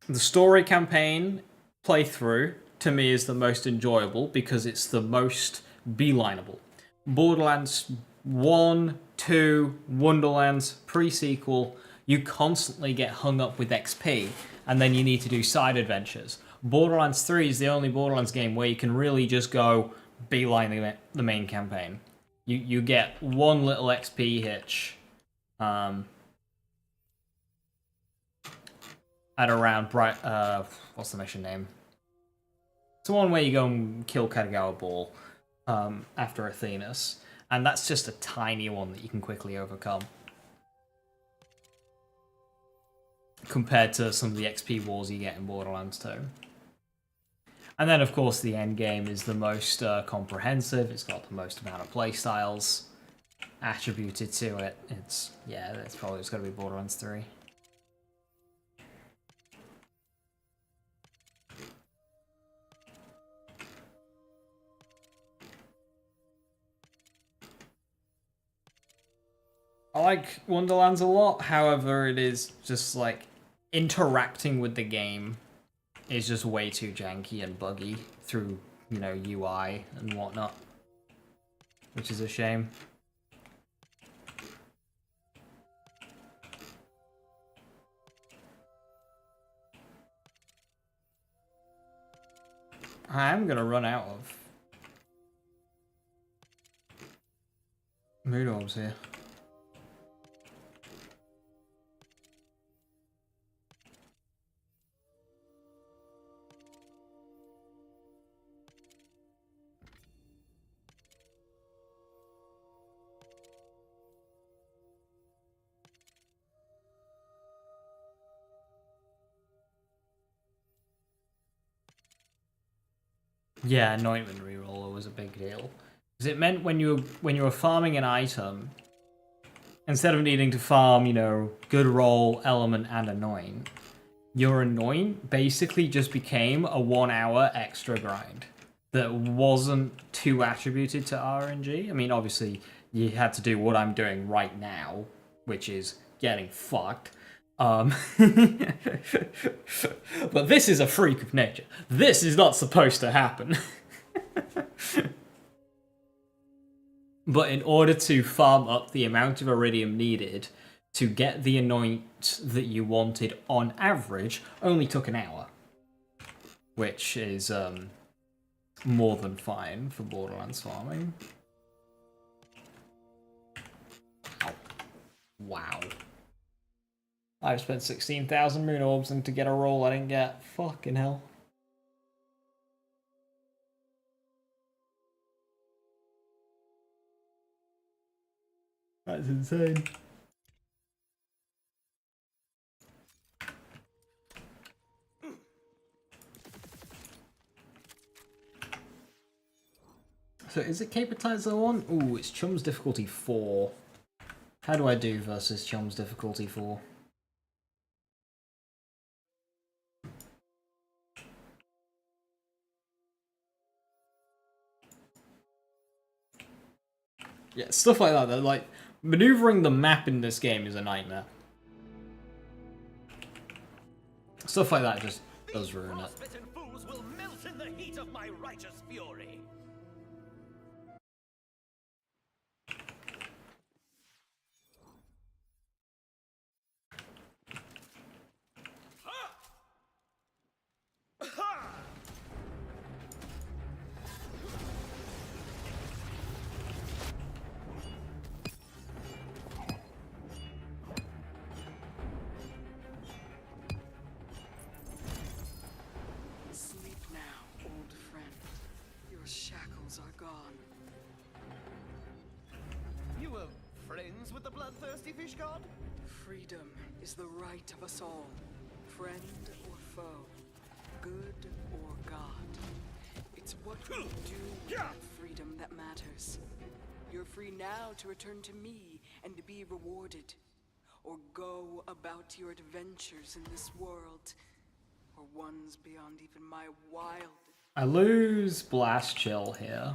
the story campaign playthrough. To me, is the most enjoyable because it's the most beelineable. Borderlands 1, 2, Wonderlands, pre-sequel, you constantly get hung up with XP, and then you need to do side adventures. Borderlands 3 is the only Borderlands game where you can really just go beeline the main campaign. You get one little XP hitch at around what's the mission name? It's the one where you go and kill Katagawa Ball after Athenas, and that's just a tiny one that you can quickly overcome. Compared to some of the XP wars you get in Borderlands 2. And then, of course, the end game is the most comprehensive. It's got the most amount of playstyles attributed to it. It's probably just got to be Borderlands 3. I like Wonderlands a lot, however, it is just like interacting with the game is just way too janky and buggy through, you know, UI and whatnot, which is a shame. I am gonna run out of mood orbs here. Yeah, anointment reroller was a big deal. Because it meant when you were farming an item, instead of needing to farm, you know, good roll, element, and anoint, your anoint basically just became a 1 hour extra grind that wasn't too attributed to RNG. I mean, obviously, you had to do what I'm doing right now, which is getting fucked. But this is a freak of nature. This is not supposed to happen. But in order to farm up the amount of iridium needed to get the anoint that you wanted on average only took an hour. Which is more than fine for Borderlands farming. Ow. Wow. I've spent 16,000 moon orbs and to get a roll I didn't get. Fucking hell. That's insane. So is it Capitizer 1? Ooh, it's Chum's difficulty 4. How do I do versus Chum's difficulty 4? Yeah, stuff like that. They're like, maneuvering the map in this game is a nightmare. Stuff like that just does ruin it. Frostbitten fools will melt in the heat of my righteous fury. Sleep now, old friend. Your shackles are gone. You were friends with the bloodthirsty fish god? Freedom is the right of us all. Friend or foe. Good or God. It's what we do with that freedom that matters. You're free now to return to me and be rewarded. Or go about your adventures in this world. Or ones beyond even my wild. I lose Blast Chill here.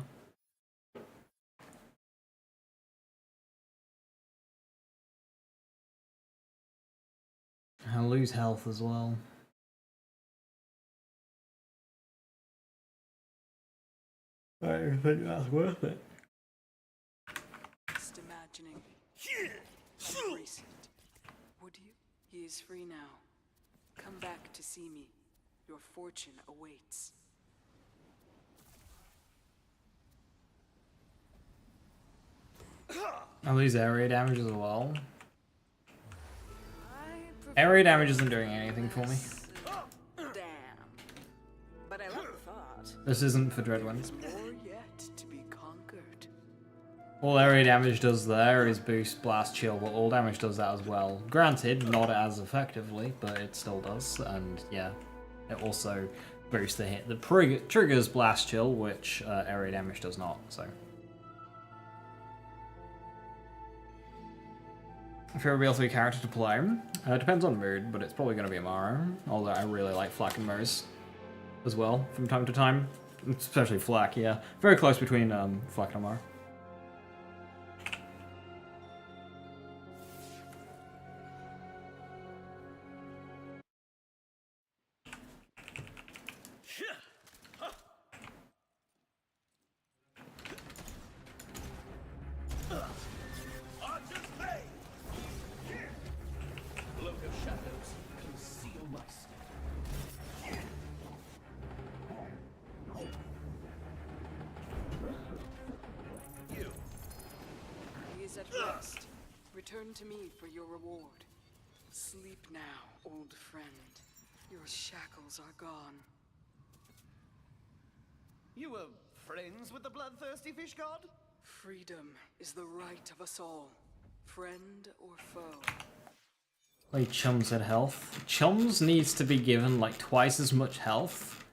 I lose health as well. I don't think that's worth it. Just imagining. Embrace it. Would you? He is free now. Come back to see me. Your fortune awaits. I lose area damage as well. I prefer Area damage isn't doing anything for me. Damn. But I love the thought. This isn't for Dreadwind. There's more yet to be conquered. All area damage does there is boost Blast Chill, but all damage does that as well. Granted, not as effectively, but it still does. And yeah, it also boosts the hit that triggers Blast Chill, which area damage does not. So. Favorite BL3 character to play? Depends on mood, but it's probably going to be Amara. Although I really like Flak and Mers as well from time to time. Especially Flak, yeah. Very close between Flak and Amara. At rest. Return to me for your reward. Sleep now, old friend. Your shackles are gone. You were friends with the bloodthirsty fish god? Freedom is the right of us all, friend or foe. Like Chums had health. Chums needs to be given like twice as much health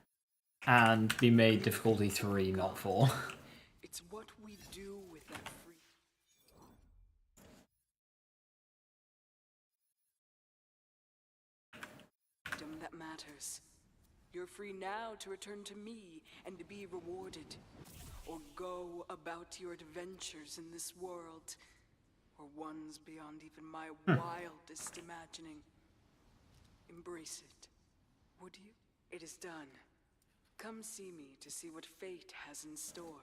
and be made difficulty 3, not 4. It's what we do with that freedom that matters. You're free now to return to me and to be rewarded, or go about your adventures in this world, or ones beyond even my wildest imagining. Embrace it, would you? It is done. Come see me to see what fate has in store.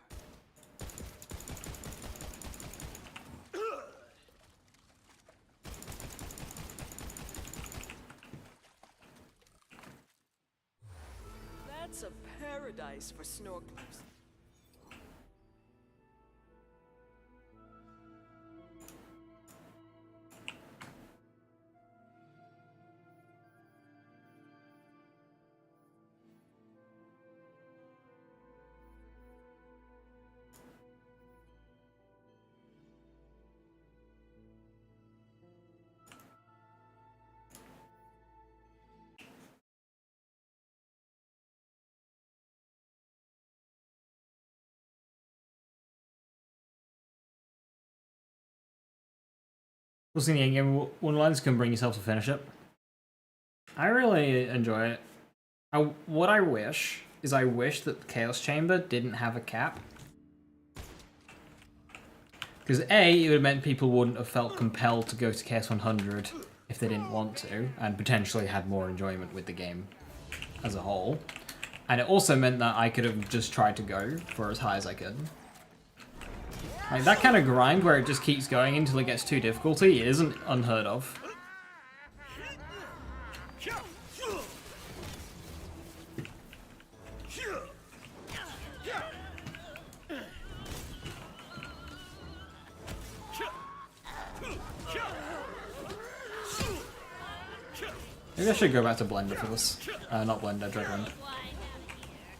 That's a paradise for snorkelers. We'll see the endgame. Wonderlands can bring yourself to finish it. I really enjoy it. What I wish is I wish that the Chaos Chamber didn't have a cap. Because A, it would have meant people wouldn't have felt compelled to go to Chaos 100 if they didn't want to, and potentially had more enjoyment with the game as a whole. And it also meant that I could have just tried to go for as high as I could. Like, that kind of grind where it just keeps going until it gets too difficulty isn't unheard of. Maybe I should go back to Blender for this. Not Blender, Dreadwind.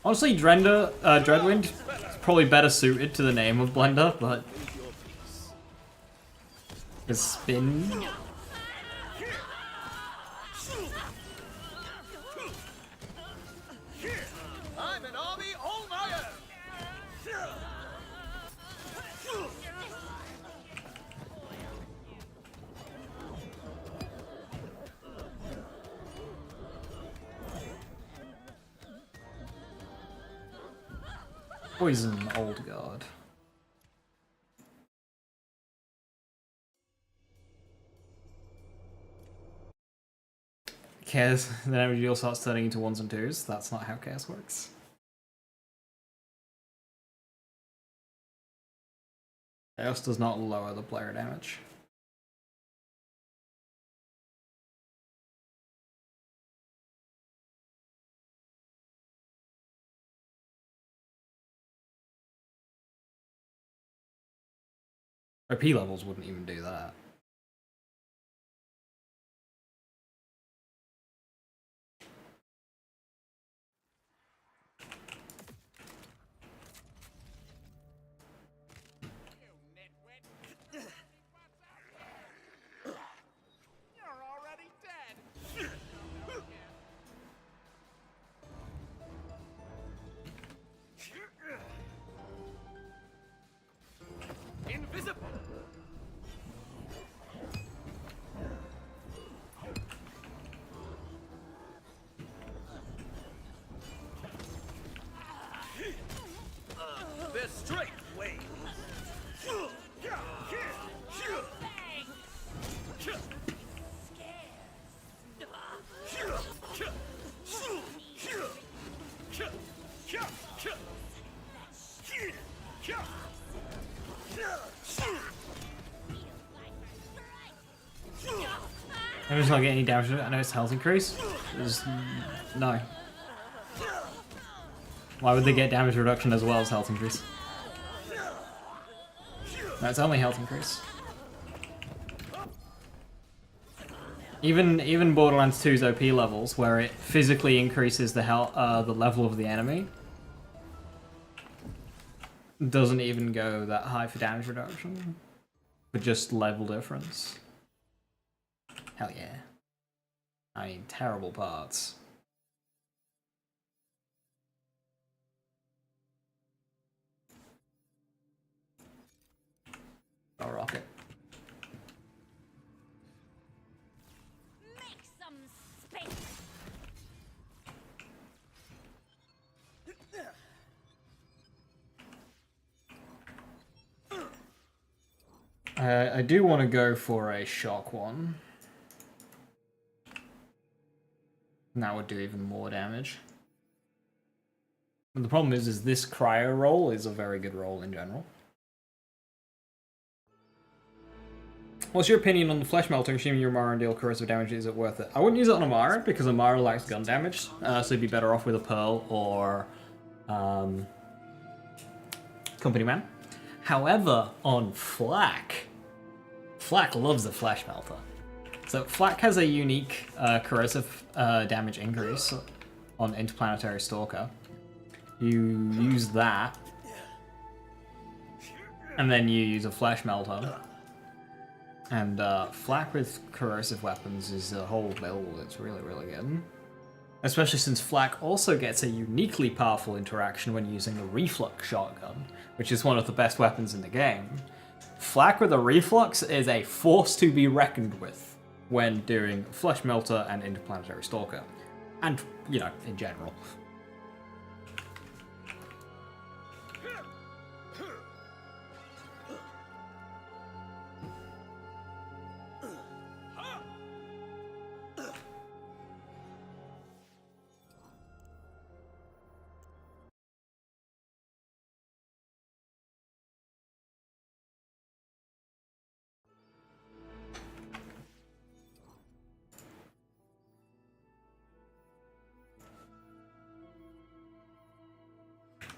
Honestly, Dreadwind is probably better suited to the name of Blender, but the spin. I'm an army all my own. Poison Old God. Chaos, then every deal starts turning into 1s and 2s. That's not how Chaos works. Chaos does not lower the player damage. OP levels wouldn't even do that. Invisible. Their strength wanes. I'm just not getting any damage. I know it's health increase. No. Why would they get damage reduction as well as health increase? No, it's only health increase. Even Borderlands 2's OP levels, where it physically increases the level of the enemy, doesn't even go that high for damage reduction, but just level difference. Hell yeah. I mean, terrible parts. A rocket. Make some space. I do want to go for a shock one. And that would do even more damage. But the problem is this cryo roll is a very good roll in general. What's your opinion on the flesh melter? Assuming your Amara and deal corrosive damage, is it worth it? I wouldn't use it on Amara because Amara lacks gun damage, so you'd be better off with a Pearl or Company Man. However, on Flak loves the flesh melter. So Flak has a unique corrosive damage increase on Interplanetary Stalker. You use that, and then you use a flesh melter. And Flak with corrosive weapons is a whole build. It's really, really good. Especially since Flak also gets a uniquely powerful interaction when using the Reflux shotgun, which is one of the best weapons in the game. Flak with a Reflux is a force to be reckoned with when doing Flesh Melter and Interplanetary Stalker. And, you know, in general.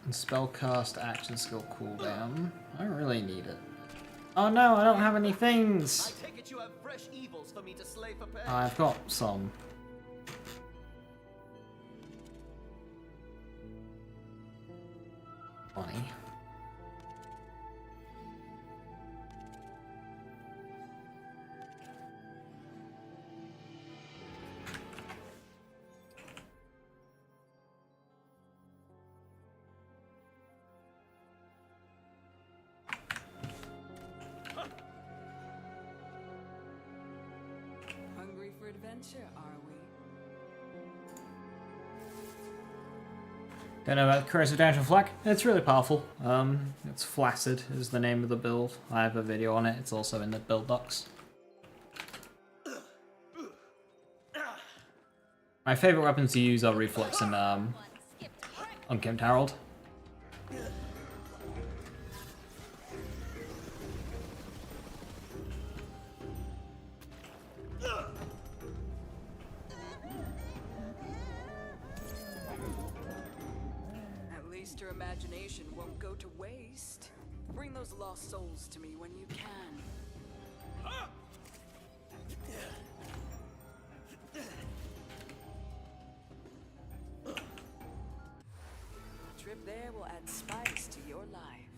And spellcast action skill cooldown. I don't really need it. Oh no, I don't have any things! I take it you have fresh evils for me to slay for pay. I've got some. Funny. Hungry for adventure, are we? Don't know about Corrosive Damage and Flak. It's really powerful. It's Flaccid is the name of the build. I have a video on it. It's also in the build docs. My favorite weapons to use are Reflux and Unkempt Herald. At least your imagination won't go to waste. Bring those lost souls to me when you can. Trip there will add spice to your life.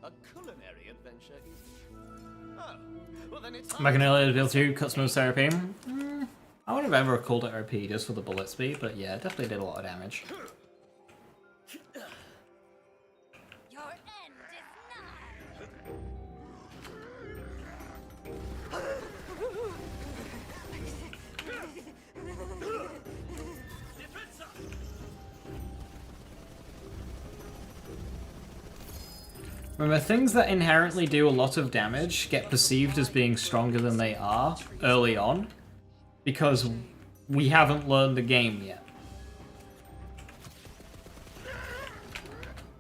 A culinary adventure is... Oh, well then it's... Back in earlier build 2, Cutsman's Therapy. I wouldn't have ever called it OP just for the bullet speed, but yeah, it definitely did a lot of damage. Your end is nigh. Remember, things that inherently do a lot of damage get perceived as being stronger than they are early on, because we haven't learned the game yet.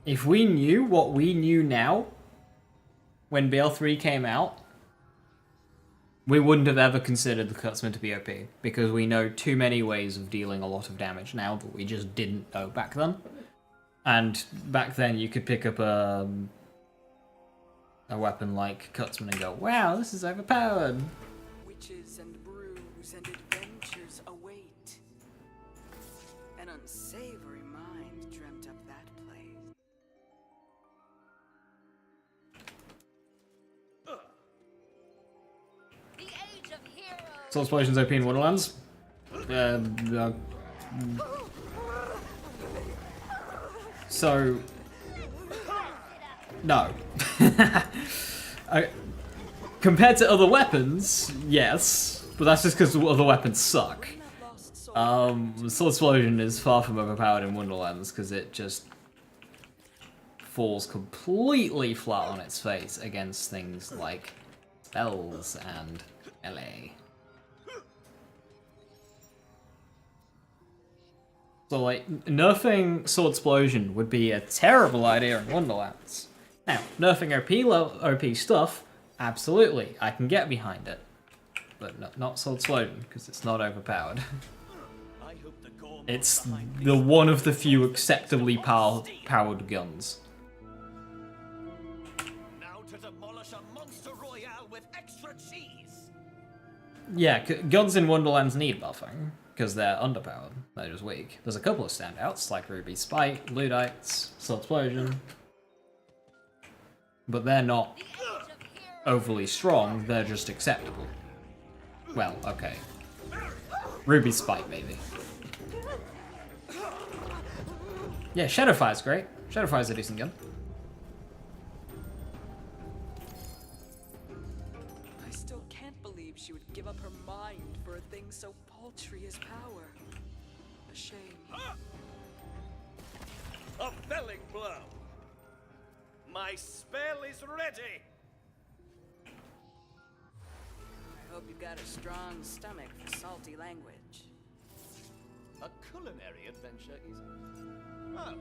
If we knew what we knew now, when BL3 came out, we wouldn't have ever considered the Cutsman to be OP, because we know too many ways of dealing a lot of damage now that we just didn't know back then. And back then you could pick up a weapon like Cutsman and go, wow, this is overpowered. Witches and brews and adventures await. An unsavory mind dreamt up that place. The age of heroes. Soul Explosion's OP in Wonderlands. So... No. Compared to other weapons, yes. But that's just because other weapons suck. Soul Explosion is far from overpowered in Wonderlands because it just falls completely flat on its face against things like spells and melee. So, like, nerfing Sword Explosion would be a terrible idea in Wonderlands. Now, nerfing OP stuff, absolutely, I can get behind it. But not Sword Explosion, because it's not overpowered. It's the one of the few acceptably powered guns. Now to demolish a monster royale with extra cheese. Yeah, guns in Wonderlands need buffing, because they're underpowered. They're just weak. There's a couple of standouts, like Ruby Spike, Luddites, Sword Explosion. But they're not overly strong, they're just acceptable. Well, okay. Ruby Spike, maybe. Yeah, Shadowfire's great. Shadowfire's a decent gun. I still can't believe she would give up her mind for a thing so paltry as power. A shame. A felling blow. My spell is ready. I hope you've got a strong stomach for salty language. A culinary adventure is... Oh.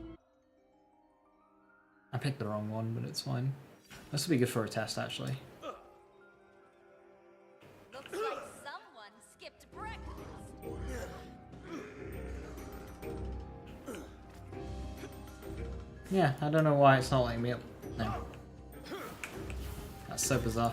I picked the wrong one, but it's fine. This would be good for a test, actually. Looks like someone skipped breakfast. Yeah, I don't know why it's not letting me up. No. That's so bizarre.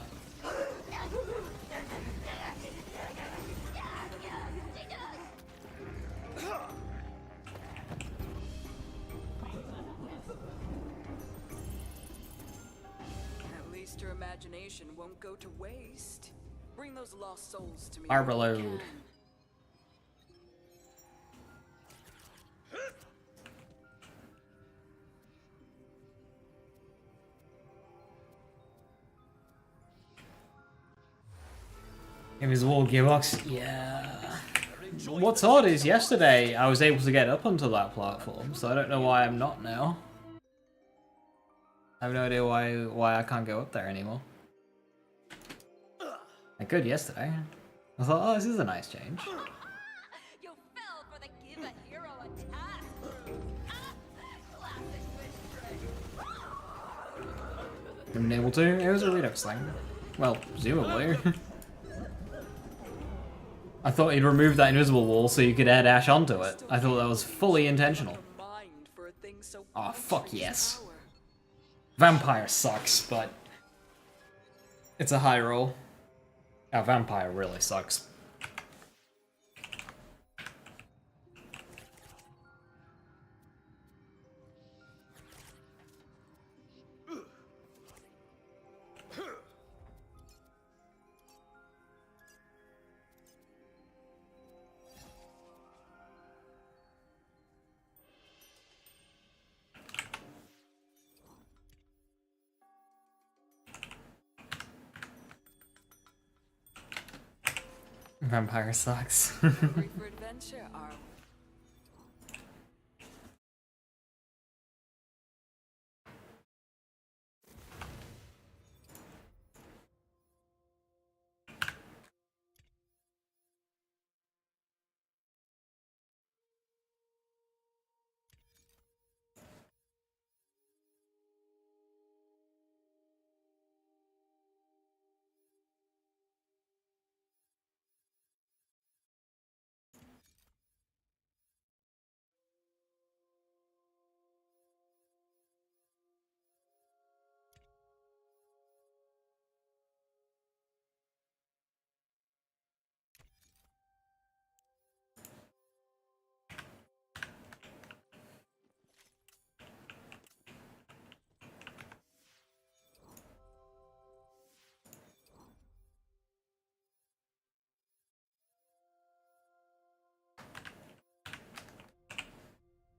At least your imagination won't go to waste. Bring those lost souls to me. Arbor when you load. can. Invisible gearbox, yeah. What's odd is yesterday I was able to get up onto that platform, so I don't know why I'm not now. I have no idea why I can't go up there anymore. I could yesterday. I thought, oh, this is a nice change. You fell for the give a hero a task. Classic wish trick. Been able to. It was a Redux thing. Well, presumably. I thought he'd remove that invisible wall so you could air dash onto it. I thought that was fully intentional. Oh, fuck yes. Vampire sucks, but it's a high roll. Oh, vampire really sucks. Vampire sucks. Hungry for adventure, are we?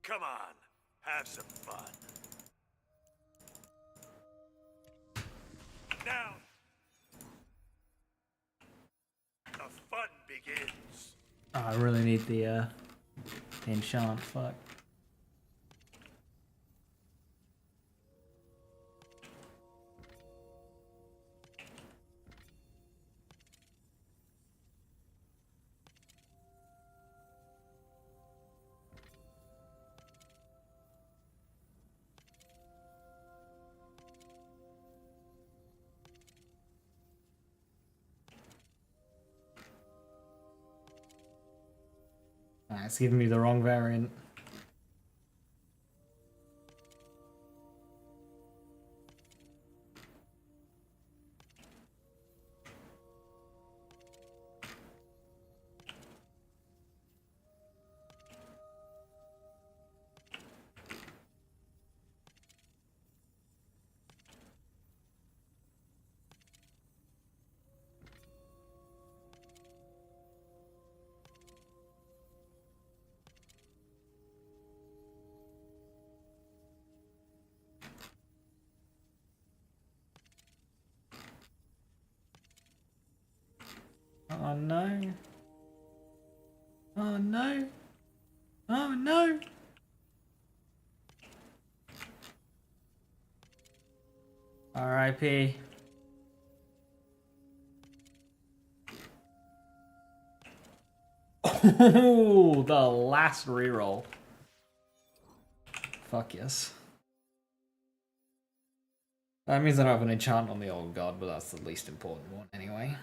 Come on, have some fun. Now, the fun begins. Oh, I really need the enchant, fuck. Ah, it's giving me the wrong variant. Oh no. Oh no. Oh no. R.I.P. Oh, the last reroll. Fuck yes. That means I don't have an enchant on the old god, but that's the least important one anyway.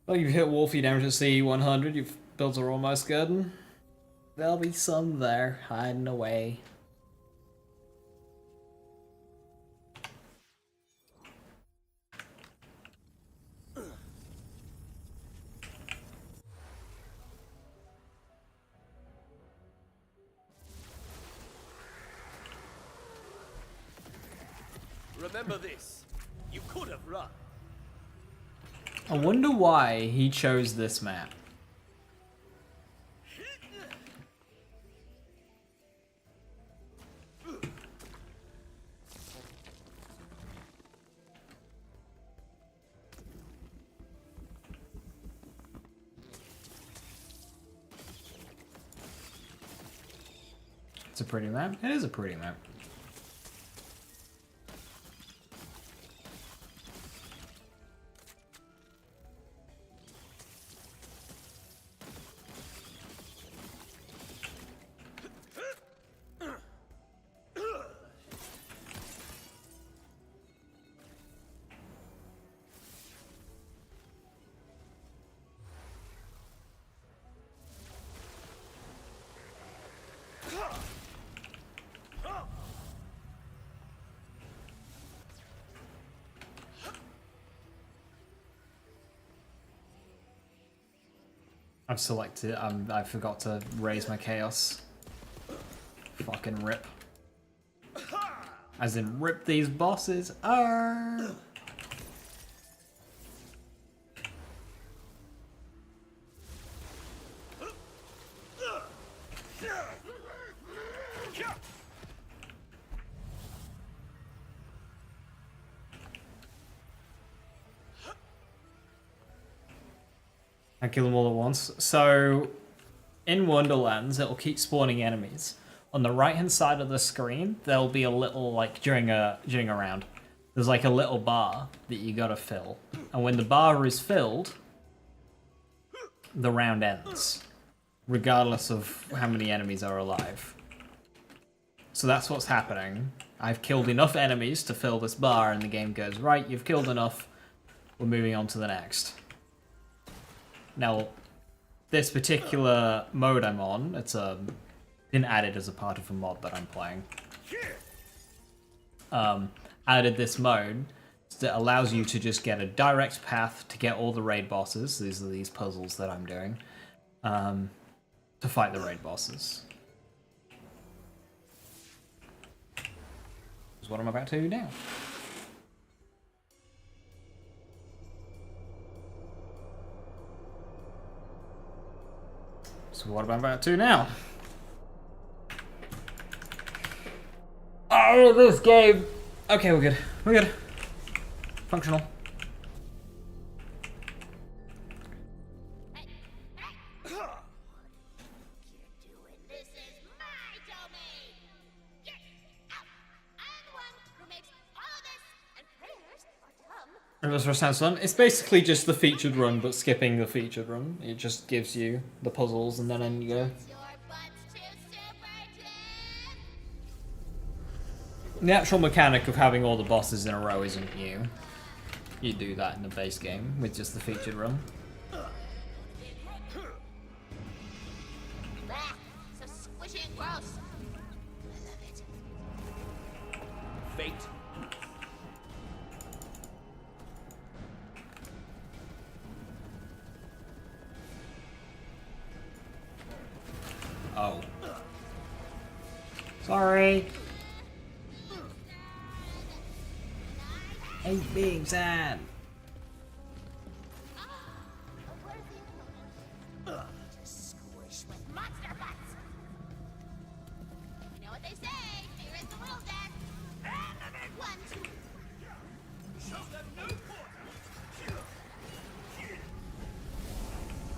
Well, you've hit Wolfie damage at CE 100, your builds are almost good. There'll be some there, hiding away. Remember this. You could have run. I wonder why he chose this map. It's a pretty map. It is a pretty map. I've selected. I forgot to raise my chaos. Fucking rip. As in, rip these bosses. Arr! I kill them all at once. So, in Wonderlands, it'll keep spawning enemies. On the right-hand side of the screen, there'll be a little, like, during a round, there's like a little bar that you gotta fill. And when the bar is filled, the round ends, regardless of how many enemies are alive. So that's what's happening. I've killed enough enemies to fill this bar, and the game goes, right, you've killed enough, we're moving on to the next. Now, this particular mode I'm on, it's been added as a part of a mod that I'm playing. Added this mode that allows you to just get a direct path to get all the raid bosses. These are these puzzles that I'm doing to fight the raid bosses. Is what I'm about to do now. So what am I about to do now? Oh, this game! Okay, we're good. We're good. Functional. Hey, hey! What are you doing? This is my domain! Get out! I'm the one who makes all of this, and prayers are dumb. And this sounds fun. It's basically just the featured run, but skipping the featured run. It just gives you the puzzles, and then you go. Your butt's too super tip! The actual mechanic of having all the bosses in a row isn't new. You do that in the base game with just the featured run. Bah! So squishy and gross. I love it. Fate. Oh. Sorry. Hey, being sad. A worthy opponent. Just squish with monster butts. You know what they say? Fear is the little death. One, two. Show them no quarter.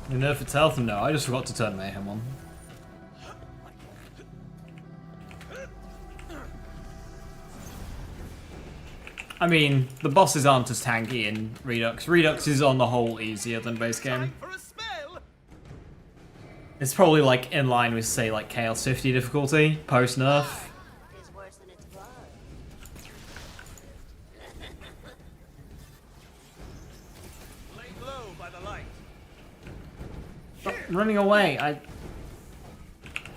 You know if it's health, no, I just forgot to turn Mayhem on. I mean, the bosses aren't as tanky in Redux. Redux is on the whole easier than base game. For a spell. It's probably like in line with, say, like Chaos 50 difficulty, post-nerf. Is worse than its blood. Laid low by the light. Stop running away,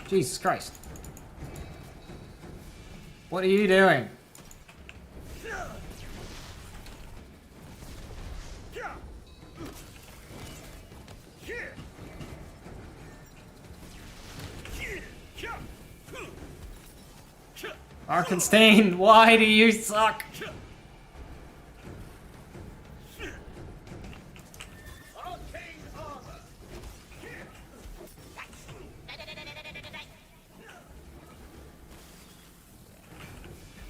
Jesus Christ. What are you doing? Arkenstein, why do you suck? Arcane armor.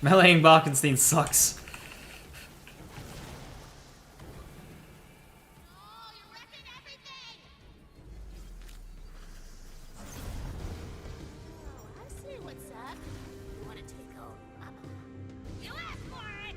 Meleeing Barkenstein sucks. Oh, you're wrecking everything! Oh, I see what's up. You want to take home? You asked for it!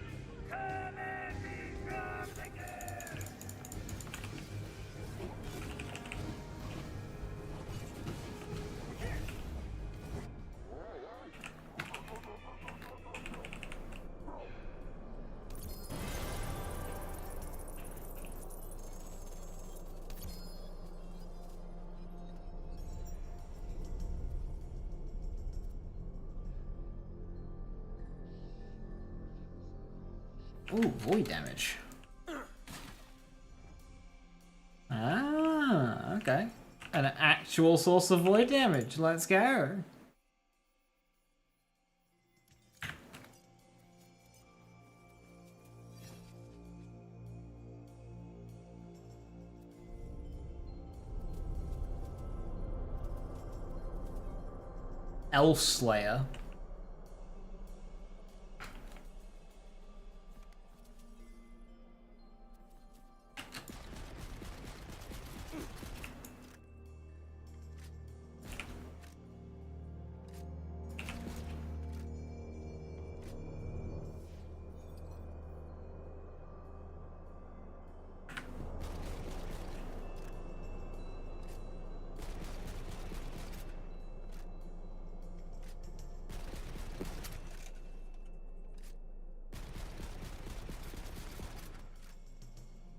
Ooh, void damage. Ah, okay. An actual source of void damage. Let's go. Elf Slayer.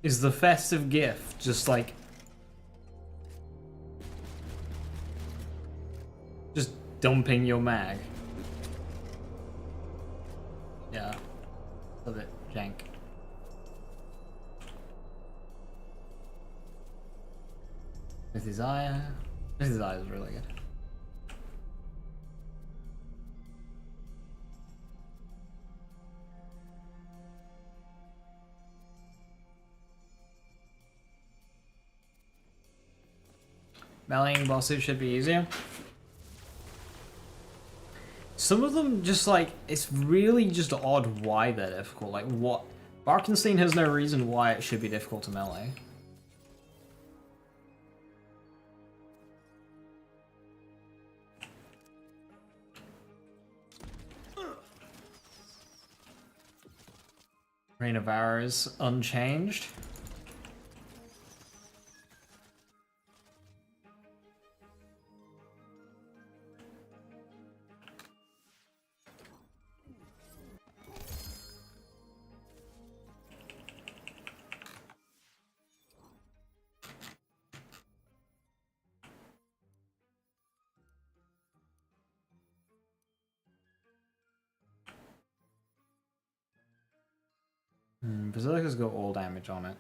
Is the festive gift just like just dumping your mag? Yeah, a bit jank. With his eye is really good. Meleeing bosses should be easier. Some of them just like, it's really just odd why they're difficult. Like what? Barkenstein has no reason why it should be difficult to melee. Reign of Hours unchanged. Basilica's got all damage on it.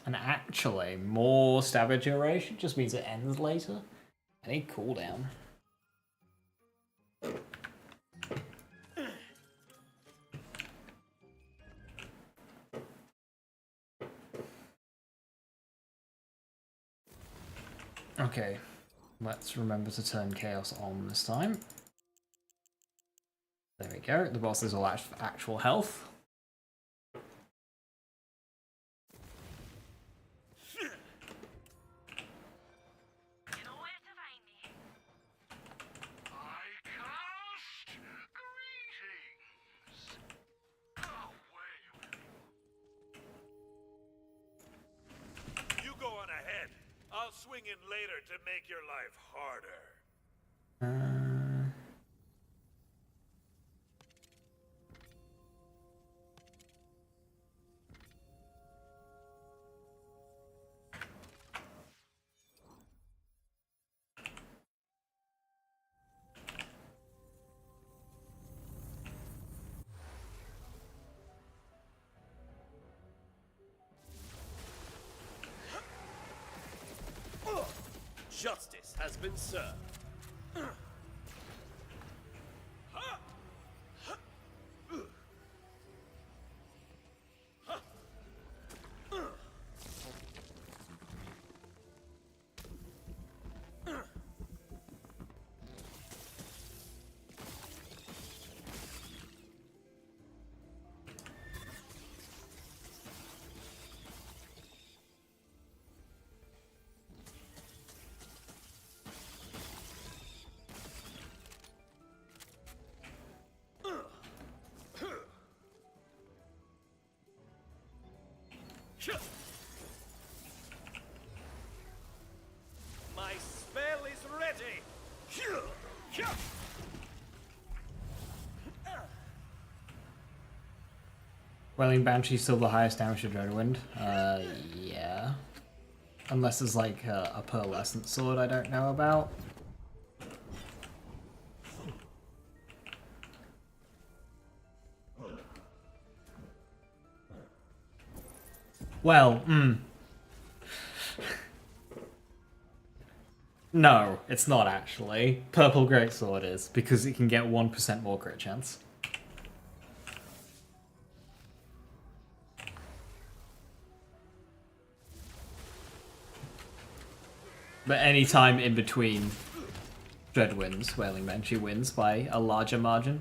And actually, more stab duration just means it ends later. I need cooldown. Okay, let's remember to turn Chaos on this time. There we go, the boss is all actual health. You go on ahead. I'll swing in later to make your life harder. Justice has been served. My spell is ready. Welling Banshee's still the highest damage to Dreadwind. Yeah. Unless there's like a pearlescent sword I don't know about. Well, No, it's not actually. Purple Greatsword is, because it can get 1% more crit chance. But any time in between, Dread wins, Wailing Banshee wins by a larger margin.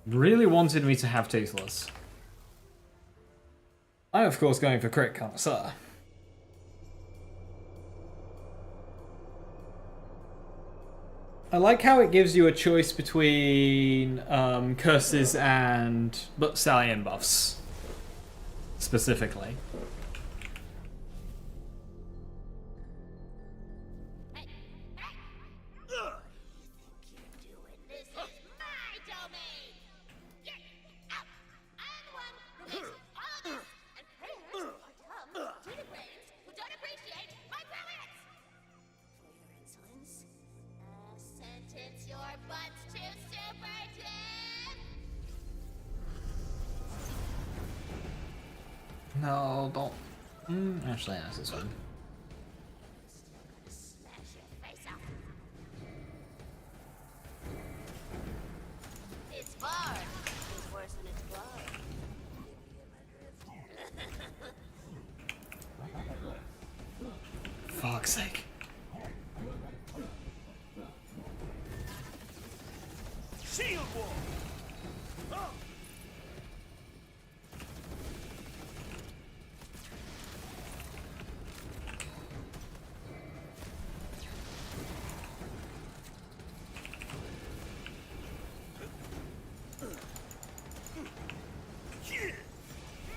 Really wanted me to have Toothless. I'm of course going for Crit Connoisseur. I like how it gives you a choice between curses and stallion buffs, specifically. Hey, hey! You think you're doing this is my domain! Get out! I'm the one who makes all this, and prayers are dumb to the brains who don't appreciate my brilliance! For your insolence, sentence your butts to super death! No, don't. Actually, that's this one. Smash your face off! It's hard. It's worse when it's blood. Fuck's sake. Shield wall!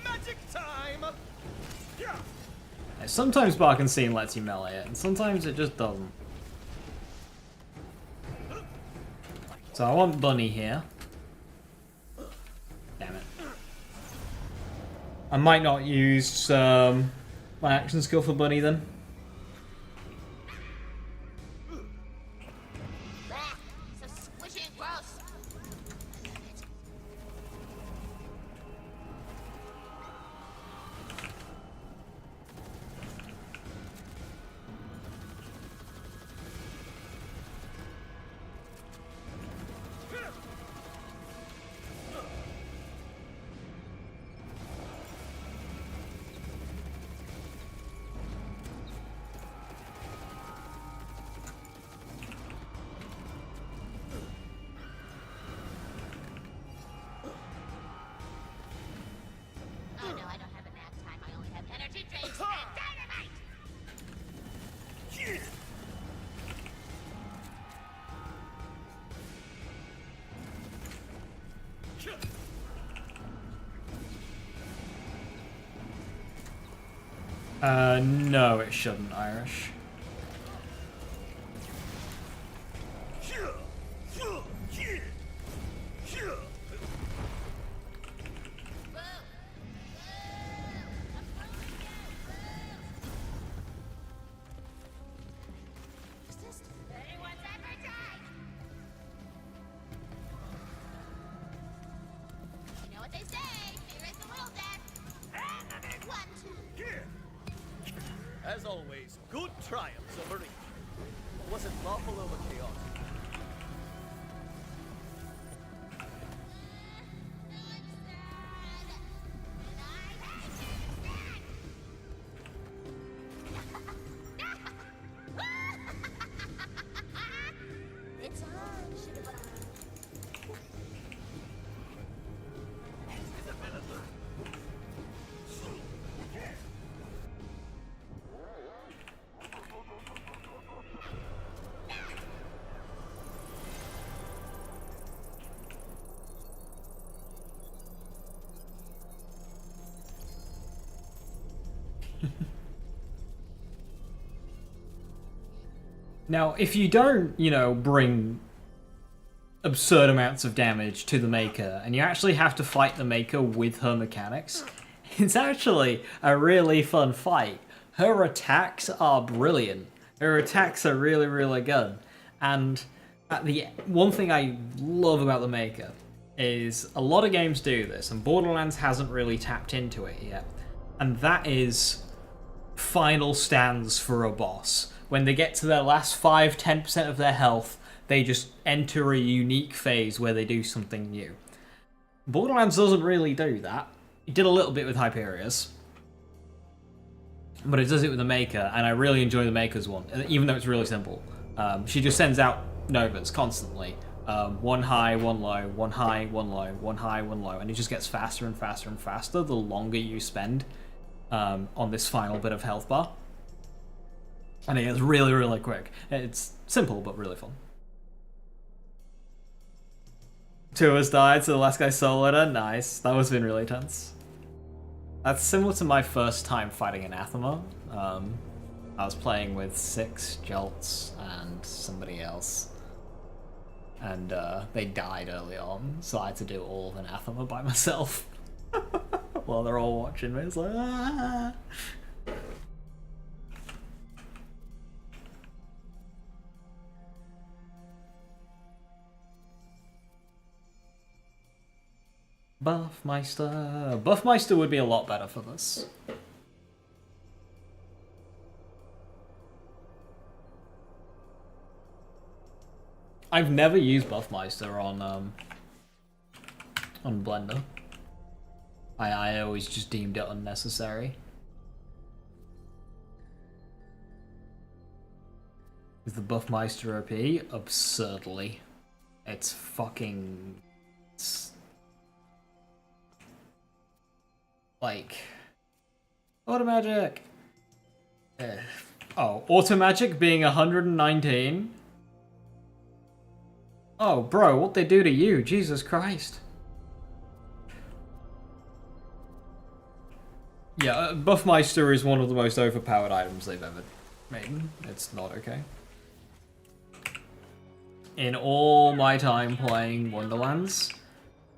Magic time! Yeah. Sometimes Bark and Scene lets you melee it, and sometimes it just doesn't. So I want Bunny here. Damn it. I might not use my action skill for Bunny then. Blech, so squishy and gross. Oh no, I don't have a nap time. I only have energy drinks and dynamite! No, it shouldn't, Irish. Boo! I'm following you! Is this anyone's ever died? You know what they say, fear is the little death. 1, 2. As always, good triumphs over evil. Or was it lawful over chaos? No, I'm sad. And I hate you instead! It's on, Shiva. Now, if you don't, you know, bring absurd amounts of damage to the Maker, and you actually have to fight the Maker with her mechanics, it's actually a really fun fight. Her attacks are brilliant. Her attacks are really, really good. And one thing I love about the Maker is a lot of games do this, and Borderlands hasn't really tapped into it yet. And that is final stands for a boss. When they get to their last 5-10% of their health, they just enter a unique phase where they do something new. Borderlands doesn't really do that. It did a little bit with Hyperia's, but it does it with the Maker, and I really enjoy the Maker's one, even though it's really simple. She just sends out Novas constantly. One high, one low, one high, one low, one high, one low, and it just gets faster and faster and faster the longer you spend on this final bit of health bar. And it gets really, really quick. It's simple, but really fun. Two of us died, so the last guy soloed her. Nice. That must have been really tense. That's similar to my first time fighting Anathema. I was playing with 6 Jolts and somebody else. And they died early on, so I had to do all of Anathema by myself. While they're all watching me. It's like, ah! Buffmeister. Buffmeister would be a lot better for this. I've never used Buffmeister on Blender. I always just deemed it unnecessary. Is the Buffmeister OP? Absurdly. It's fucking... like... Automagic! Oh, Automagic being 119? Oh, bro, what'd they do to you? Jesus Christ. Yeah, Buffmeister is one of the most overpowered items they've ever made. It's not okay. In all my time playing Wonderlands,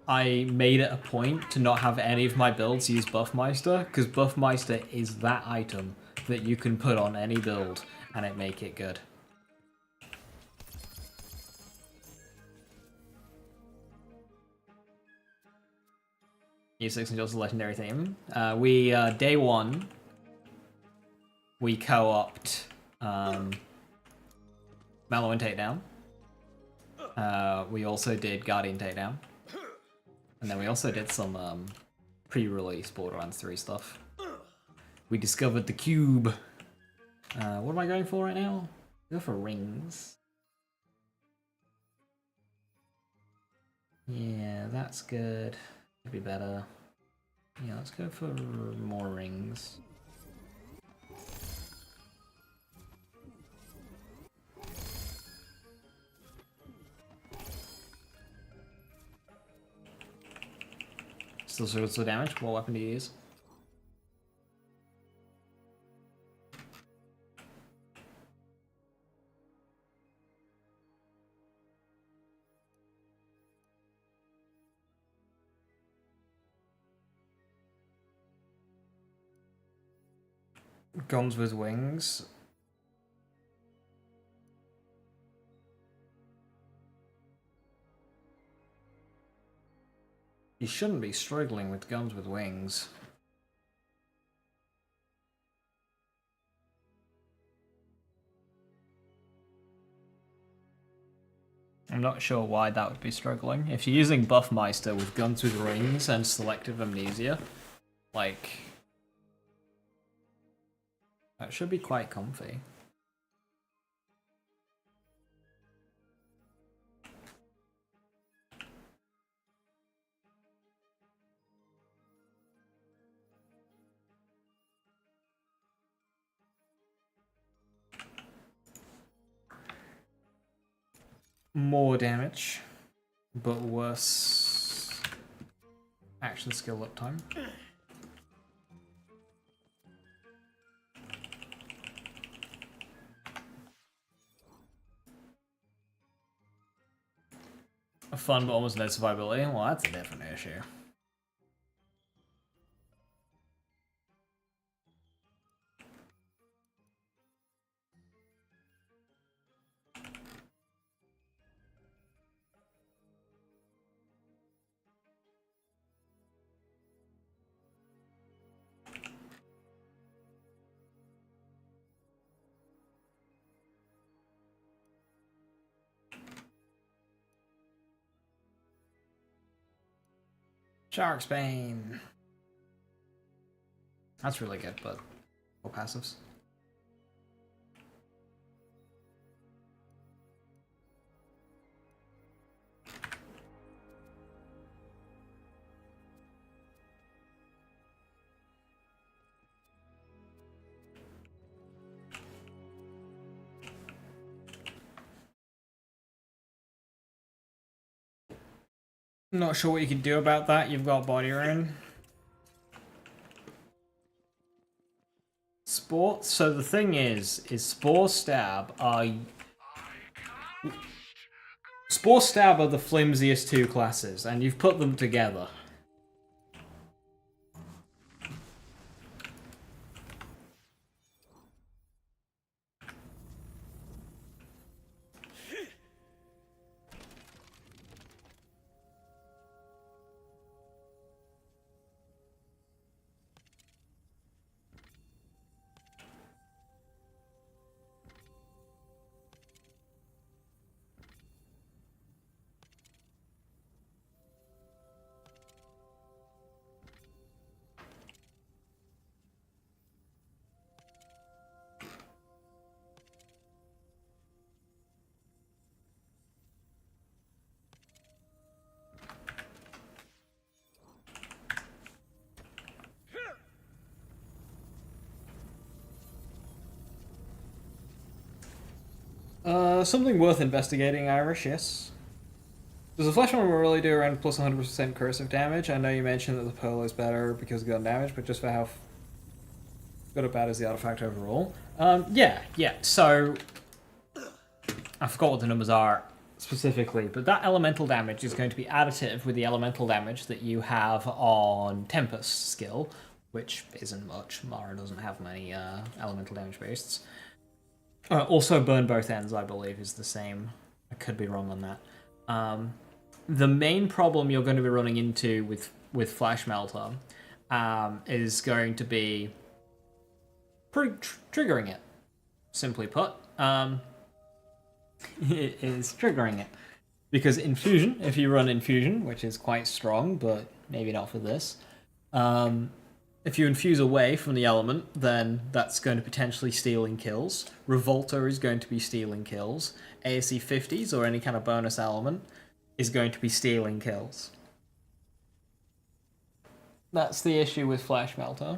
I made it a point to not have any of my builds use Buffmeister, because Buffmeister is that item that you can put on any build and it make it good. U6 and just a legendary theme. Day 1, we co-opt Mallow and Takedown. We also did Guardian Takedown. And then we also did some pre-release Borderlands 3 stuff. We discovered the cube. What am I going for right now? Go for rings. Yeah, that's good. Could be better. Yeah, let's go for more rings. Still sorts of damage. What weapon do you use? Guns with wings. You shouldn't be struggling with guns with wings. I'm not sure why that would be struggling. If you're using Buffmeister with guns with rings and selective amnesia, like... that should be quite comfy. More damage, but worse action skill uptime. fun but almost no survivability. Well, that's a different issue. Shark's Bane. That's really good, but more passives. Not sure what you can do about that. You've got body rain. Sport. So the thing is Spore Stab are Spore Stab are the flimsiest two classes, and you've put them together. Something worth investigating, Irish, yes. Does the Flesh Armor really do around plus 100% corrosive damage? I know you mentioned that the Pearl is better because of gun damage, but just for how good or bad is the artifact overall? Yeah, so... I forgot what the numbers are specifically, but that elemental damage is going to be additive with the elemental damage that you have on Tempest skill, which isn't much. Mara doesn't have many elemental damage bases. Also, burn both ends, I believe, is the same. I could be wrong on that. The main problem you're going to be running into with Flash Melter is going to be triggering it. Simply put, it is triggering it. Because Infusion, if you run Infusion, which is quite strong, but maybe not for this, if you infuse away from the element, then that's going to potentially stealing kills. Revolter is going to be stealing kills. ASC 50s or any kind of bonus element is going to be stealing kills. That's the issue with Flash Melter.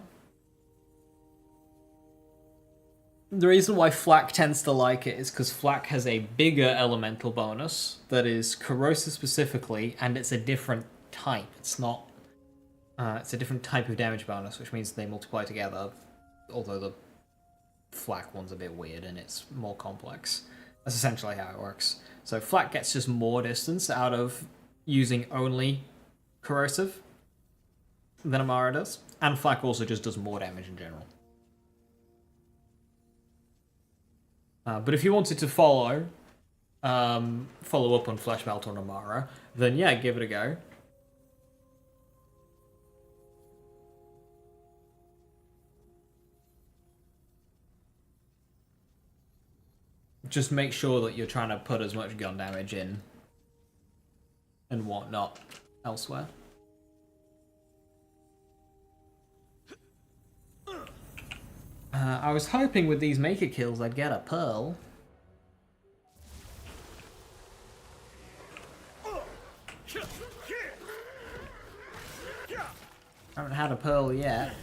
The reason why Flak tends to like it is because Flak has a bigger elemental bonus that is corrosive specifically, and it's a different type. It's not... it's a different type of damage bonus, which means they multiply together, although the Flak one's a bit weird and it's more complex. That's essentially how it works. So Flak gets just more distance out of using only corrosive than Amara does, and Flak also just does more damage in general. But if you wanted to follow up on Flesh Melter and Amara, then yeah, give it a go. Just make sure that you're trying to put as much gun damage in and whatnot elsewhere. I was hoping with these Maker kills I'd get a Pearl. Haven't had a Pearl yet.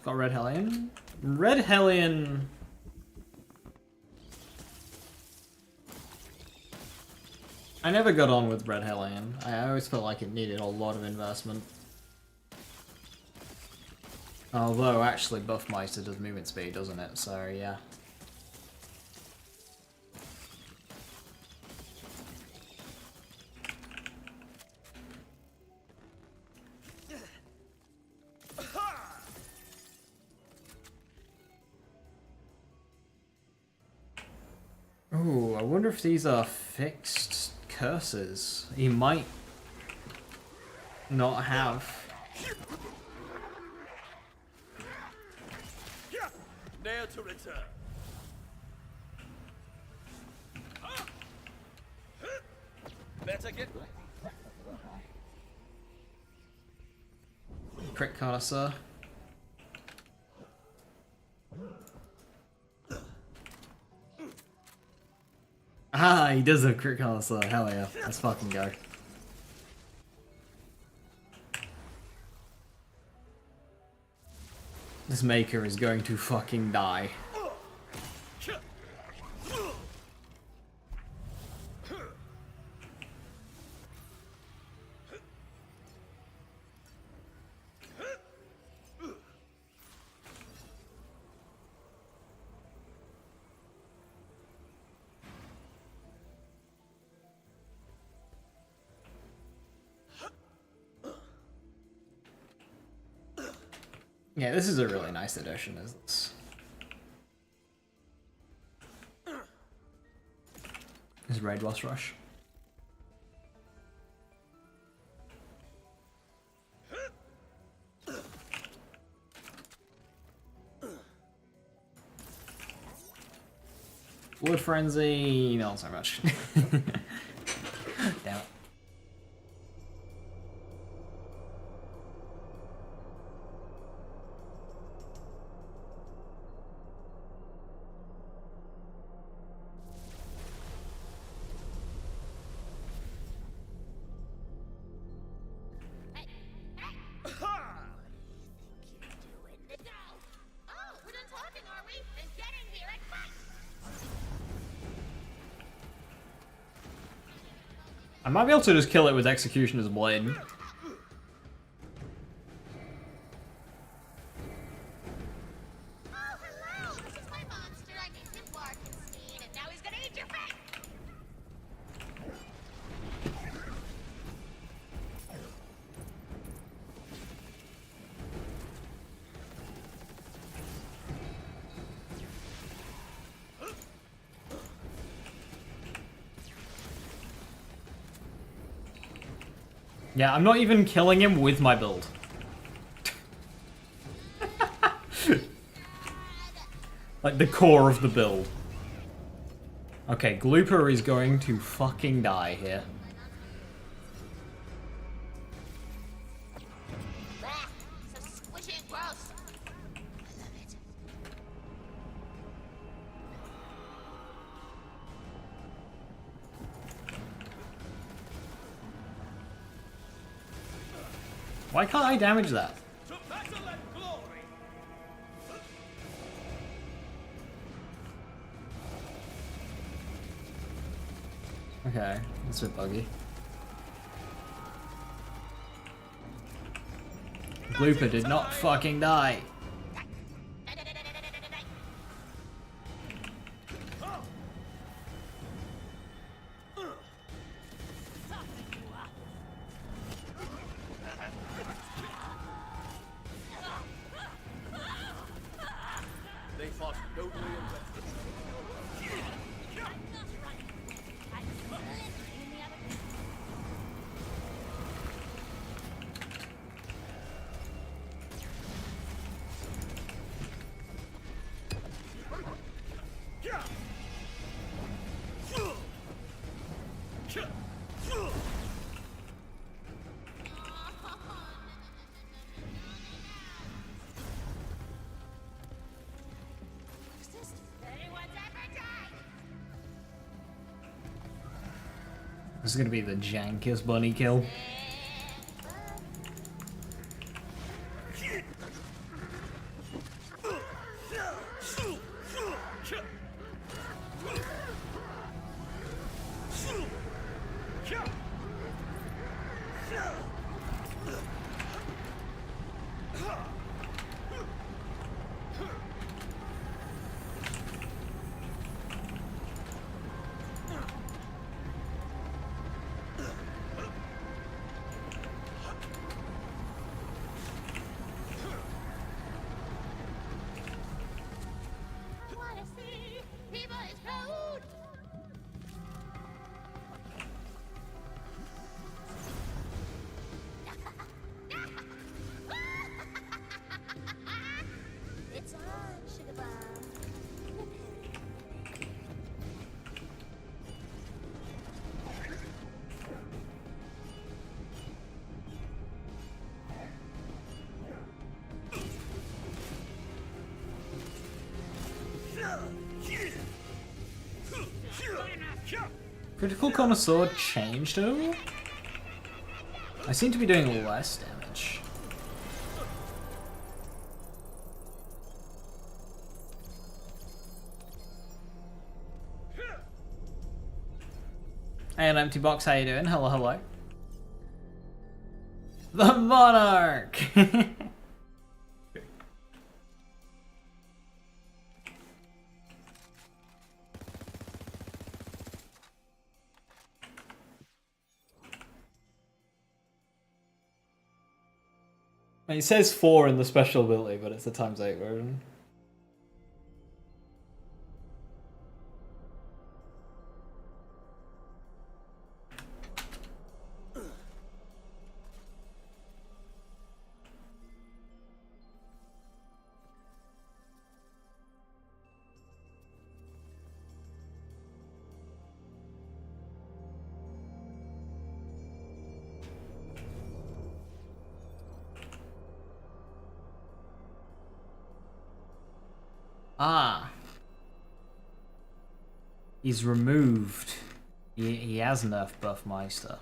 Got Red Hellion. Red Hellion. I never got on with Red Hellion. I always felt like it needed a lot of investment. Although, actually, Buffmeister does movement speed, doesn't it? So, yeah. Ooh, I wonder if these are fixed curses. He might not have. Nail to return. Better get Crit connoisseur. Ah, he does have crit connoisseur. Hell yeah. Let's fucking go. This maker is going to fucking die. Yeah, this is a really nice addition, isn't this? Is Raid Boss Rush. Blood Frenzy, not so much. Damn it. I might be able to just kill it with Executioner's Blade. Oh, hello! This is my monster. I named him Barkenstein, and now he's gonna eat your face! Yeah, I'm not even killing him with my build. Like the core of the build. Okay, Glooper is going to fucking die here. Blech, so squishy and gross. I love it. Why can't I damage that? to battle and glory. Okay, that's a bit buggy. Glooper did not fucking die. They fought nobly and Anyone's ever died? This is gonna be the jankiest bunny kill. Critical Connoisseur changed at all? I seem to be doing less damage. Hey, an empty box, how you doing? Hello, hello. The Monarch! It says 4 in the special ability, but it's a ×8 version. Ah. He's removed. He has nerf buff Meister.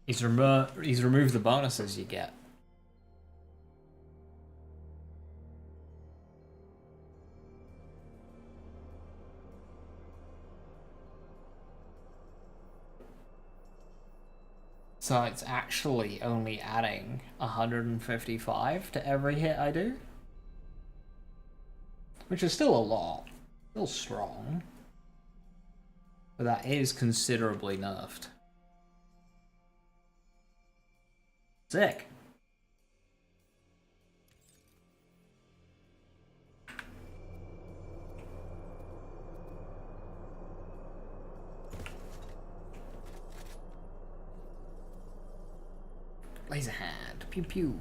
He's removed the bonuses you get. So it's actually only adding 155 to every hit I do. Which is still a lot. Still strong. But that is considerably nerfed. Sick. Laser hand. Pew pew.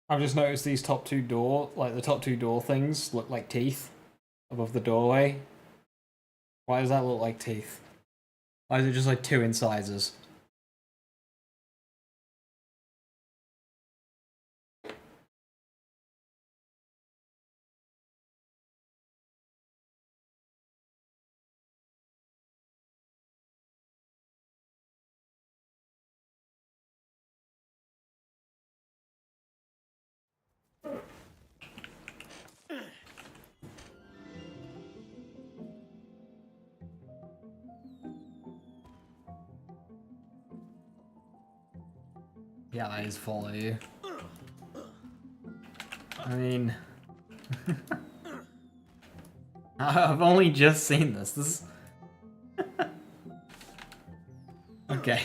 I've just noticed these top two door things look like teeth above the doorway. Why does that look like teeth? Why is it just like two incisors? Yeah, that is follow you. I mean... I've only just seen this. This is... Okay.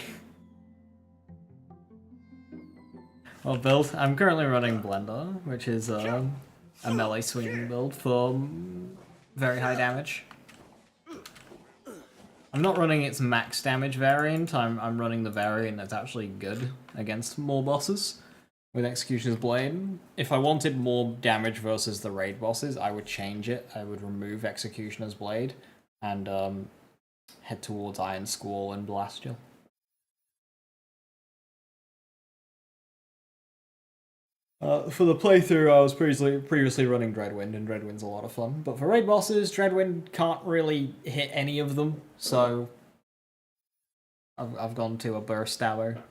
Well, build. I'm currently running Blender, which is a melee swinging build for very high damage. I'm not running its max damage variant, I'm running the variant that's actually good against more bosses with Executioner's Blade. If I wanted more damage versus the raid bosses, I would change it. I would remove Executioner's Blade and head towards Iron Squall and Blastia. For the playthrough, I was previously running Dreadwind, and Dreadwind's a lot of fun. But for raid bosses, Dreadwind can't really hit any of them, so I've gone to a Burst Stabber.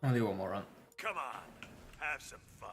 I'll do one more run. Come on, have some fun.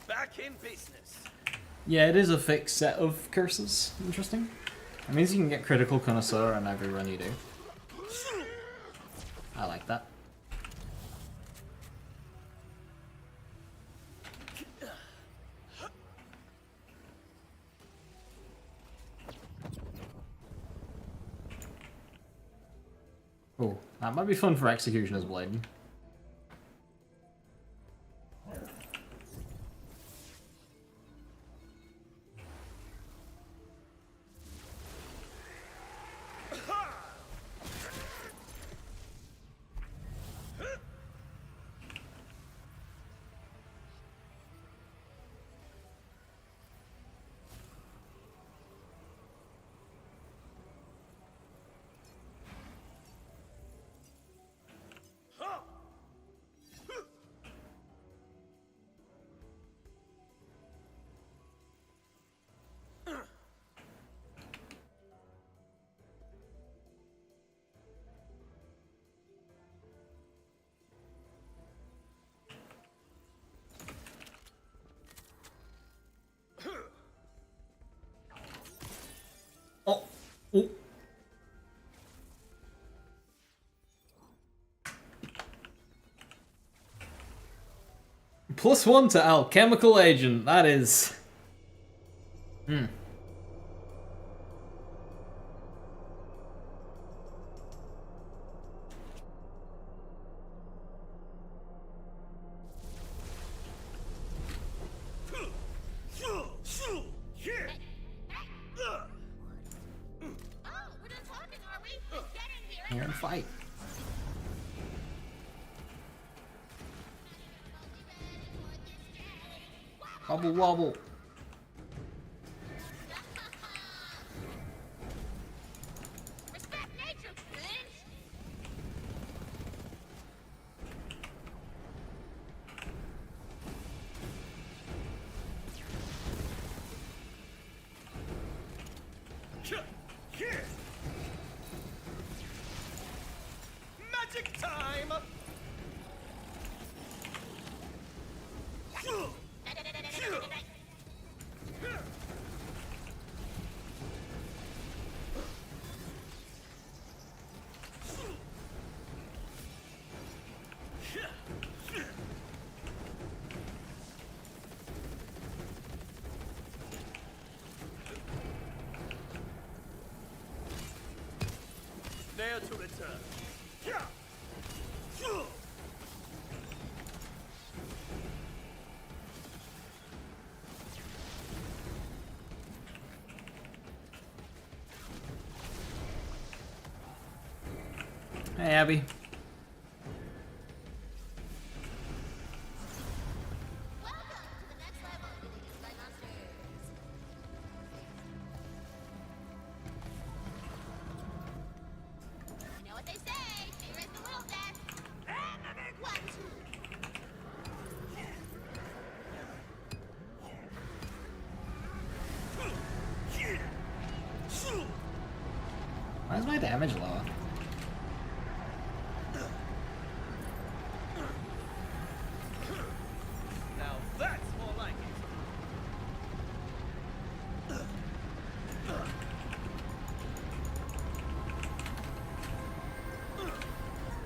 Back in business. Yeah, it is a fixed set of curses. Interesting. It means you can get Critical Connoisseur on every run you do. I like that. Oh, that might be fun for Executioner's Blade. Oh. Ooh. +1 to Alchemical Agent, that is... Oh, we're done talking, are we? Let's get in here and Here and fight. Wobble wobble. respect nature, bitch! ne'er to return. Hey, Abby. Welcome to the next level of the Like Monsters. You know what they say, fear is the little death. And the big what? Why is my damage lower? Now that's more like it.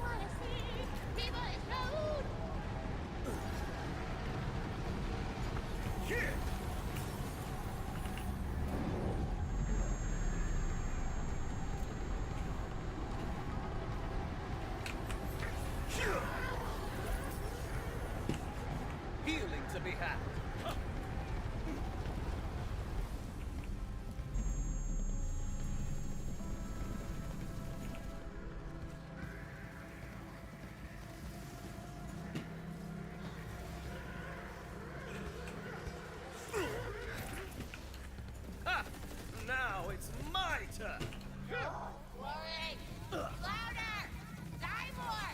Wanna see people explode? Healing to be had. Ha! Now it's my turn. Worry. Louder. Die more.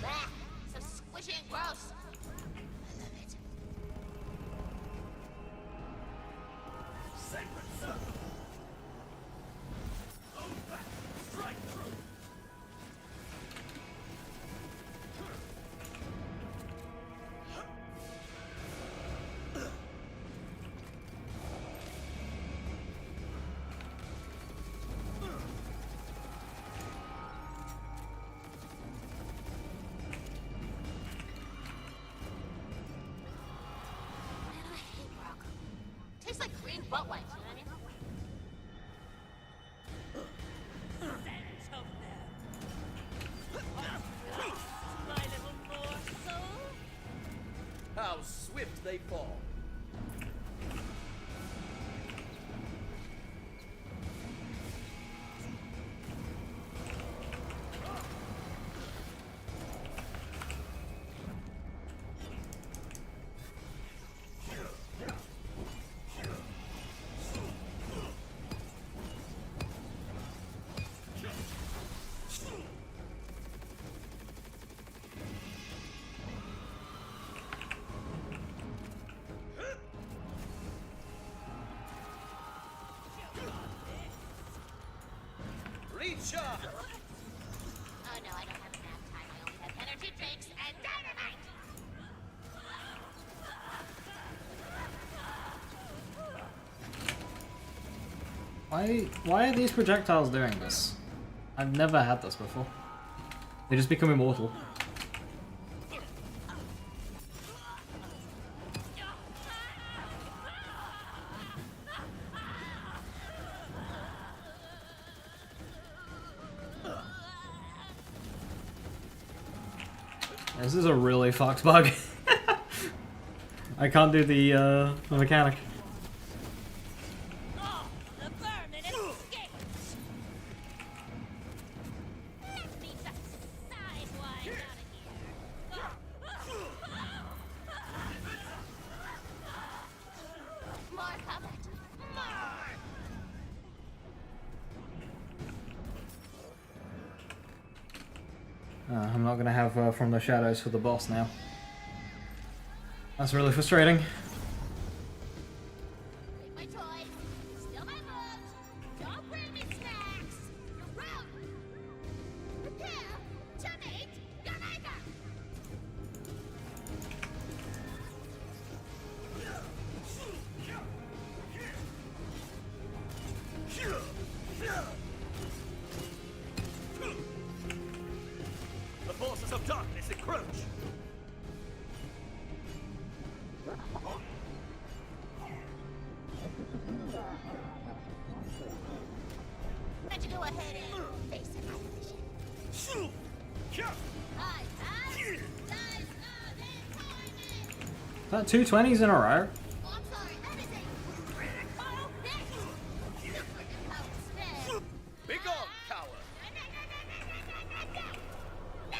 Blah. So squishy and gross. I love it. Sacred circle. Over. Strike through. Man, I hate rock. Tastes like green butt wipes, you know what I mean? My little morsel. How swift they fall. Recharge! Oh no, I don't have enough time. I only have energy drinks and dynamite! Why are these projectiles doing this? I've never had this before. They just become immortal. This is a really fucked bug. I can't do the mechanic. Oh, the vermin escaped. Let me just sidewise out of here. More coming. I'm not gonna have From the Shadows for the boss now. That's really frustrating. Take my toys, steal my books, don't bring me snacks. You're rude. Prepare to meet your maker. The forces of darkness ahead and face an opposition. I have dice of employment. Is that 220s in a row? Oh, I'm sorry, that is a critical hit. Look what the power spell. Begone, coward! No!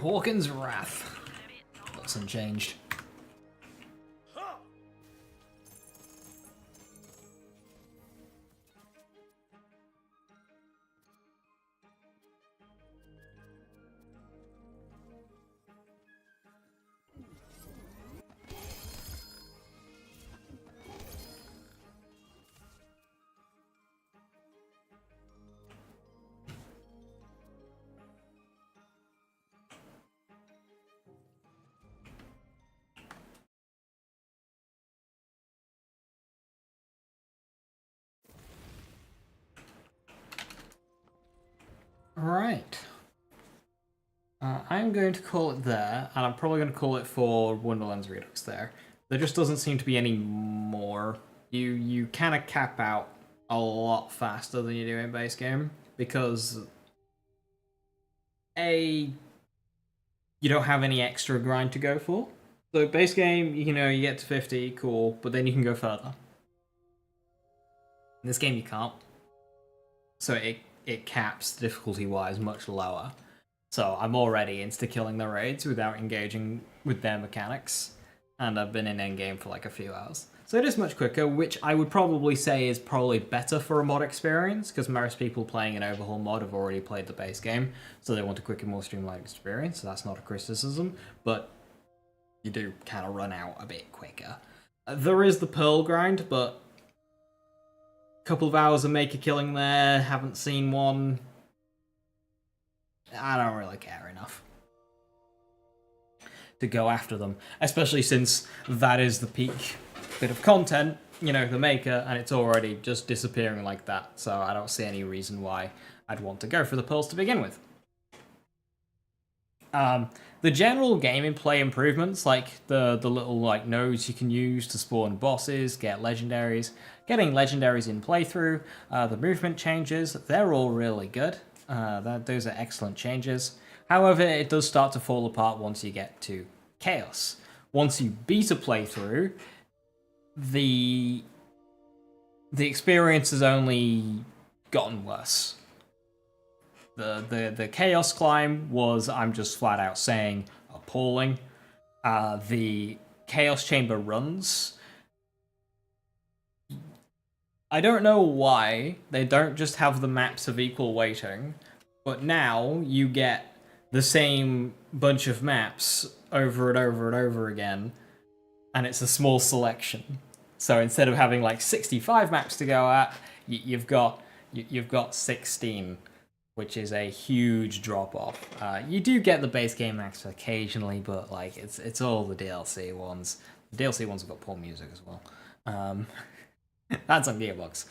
Hawkins' Wrath. Looks unchanged. Right. I'm going to call it there, and I'm probably going to call it for Wonderlands Redux there. There just doesn't seem to be any more. You kind of cap out a lot faster than you do in base game, because you don't have any extra grind to go for. So base game, you know, you get to 50, cool, but then you can go further. In this game you can't. So it caps difficulty-wise much lower. So I'm already insta-killing the raids without engaging with their mechanics. And I've been in endgame for like a few hours. So it is much quicker, which I would probably say is probably better for a mod experience, because most people playing an overhaul mod have already played the base game, so they want a quicker, more streamlined experience, so that's not a criticism, but you do kind of run out a bit quicker. There is the Pearl grind, but a couple of hours of Maker killing there, haven't seen one. I don't really care enough to go after them, especially since that is the peak bit of content, you know, the Maker, and it's already just disappearing like that, so I don't see any reason why I'd want to go for the Pearls to begin with. The general gameplay improvements, like the little like nodes you can use to spawn bosses, get legendaries, getting legendaries in playthrough, the movement changes, they're all really good. Those are excellent changes. However, it does start to fall apart once you get to Chaos. Once you beat a playthrough, the experience has only gotten worse. The Chaos climb was, I'm just flat out saying, appalling. The Chaos Chamber runs, I don't know why they don't just have the maps of equal weighting, but now you get the same bunch of maps over and over and over again, and it's a small selection. So instead of having like 65 maps to go at, you've got 16, which is a huge drop off. You do get the base game maps occasionally, but like it's all the DLC ones. The DLC ones have got poor music as well. That's on Gearbox.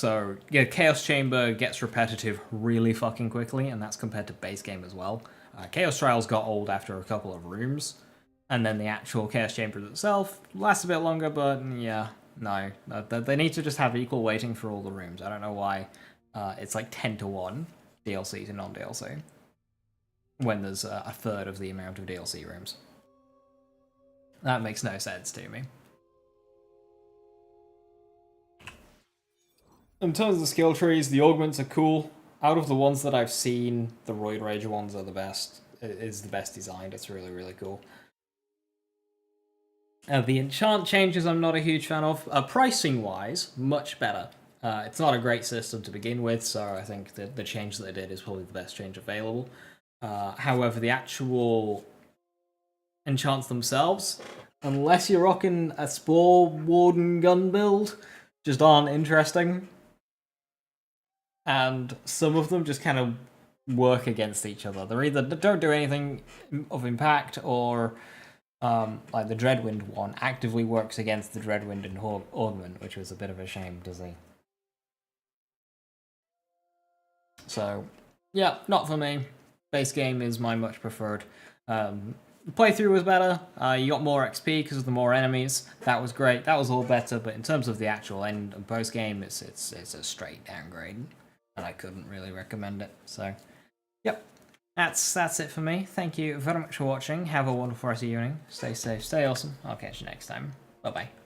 So, yeah, Chaos Chamber gets repetitive really fucking quickly, and that's compared to base game as well. Chaos Trials got old after a couple of rooms, and then the actual Chaos Chamber itself lasts a bit longer, but yeah, no. They need to just have equal weighting for all the rooms. I don't know why it's like 10 to 1 DLC to non-DLC, when there's a third of the amount of DLC rooms. That makes no sense to me. In terms of the skill trees, the augments are cool. Out of the ones that I've seen, the Roid Rage ones are the best. It is the best designed. It's really, really cool. The enchant changes I'm not a huge fan of. Pricing-wise, much better. It's not a great system to begin with, so I think that the change that they did is probably the best change available. However, the actual enchants themselves, unless you're rocking a Spore Warden gun build, just aren't interesting. And some of them just kind of work against each other. They're either don't do anything of impact, or like the Dreadwind one actively works against the Dreadwind and Ornament, which was a bit of a shame to see. So, yeah, not for me. Base game is my much preferred. Playthrough was better. You got more XP because of the more enemies. That was great. That was all better. But in terms of the actual end and post game, it's a straight downgrade, and I couldn't really recommend it. So, yep, that's it for me. Thank you very much for watching. Have a wonderful rest of your evening. Stay safe. Stay awesome. I'll catch you next time. Bye bye.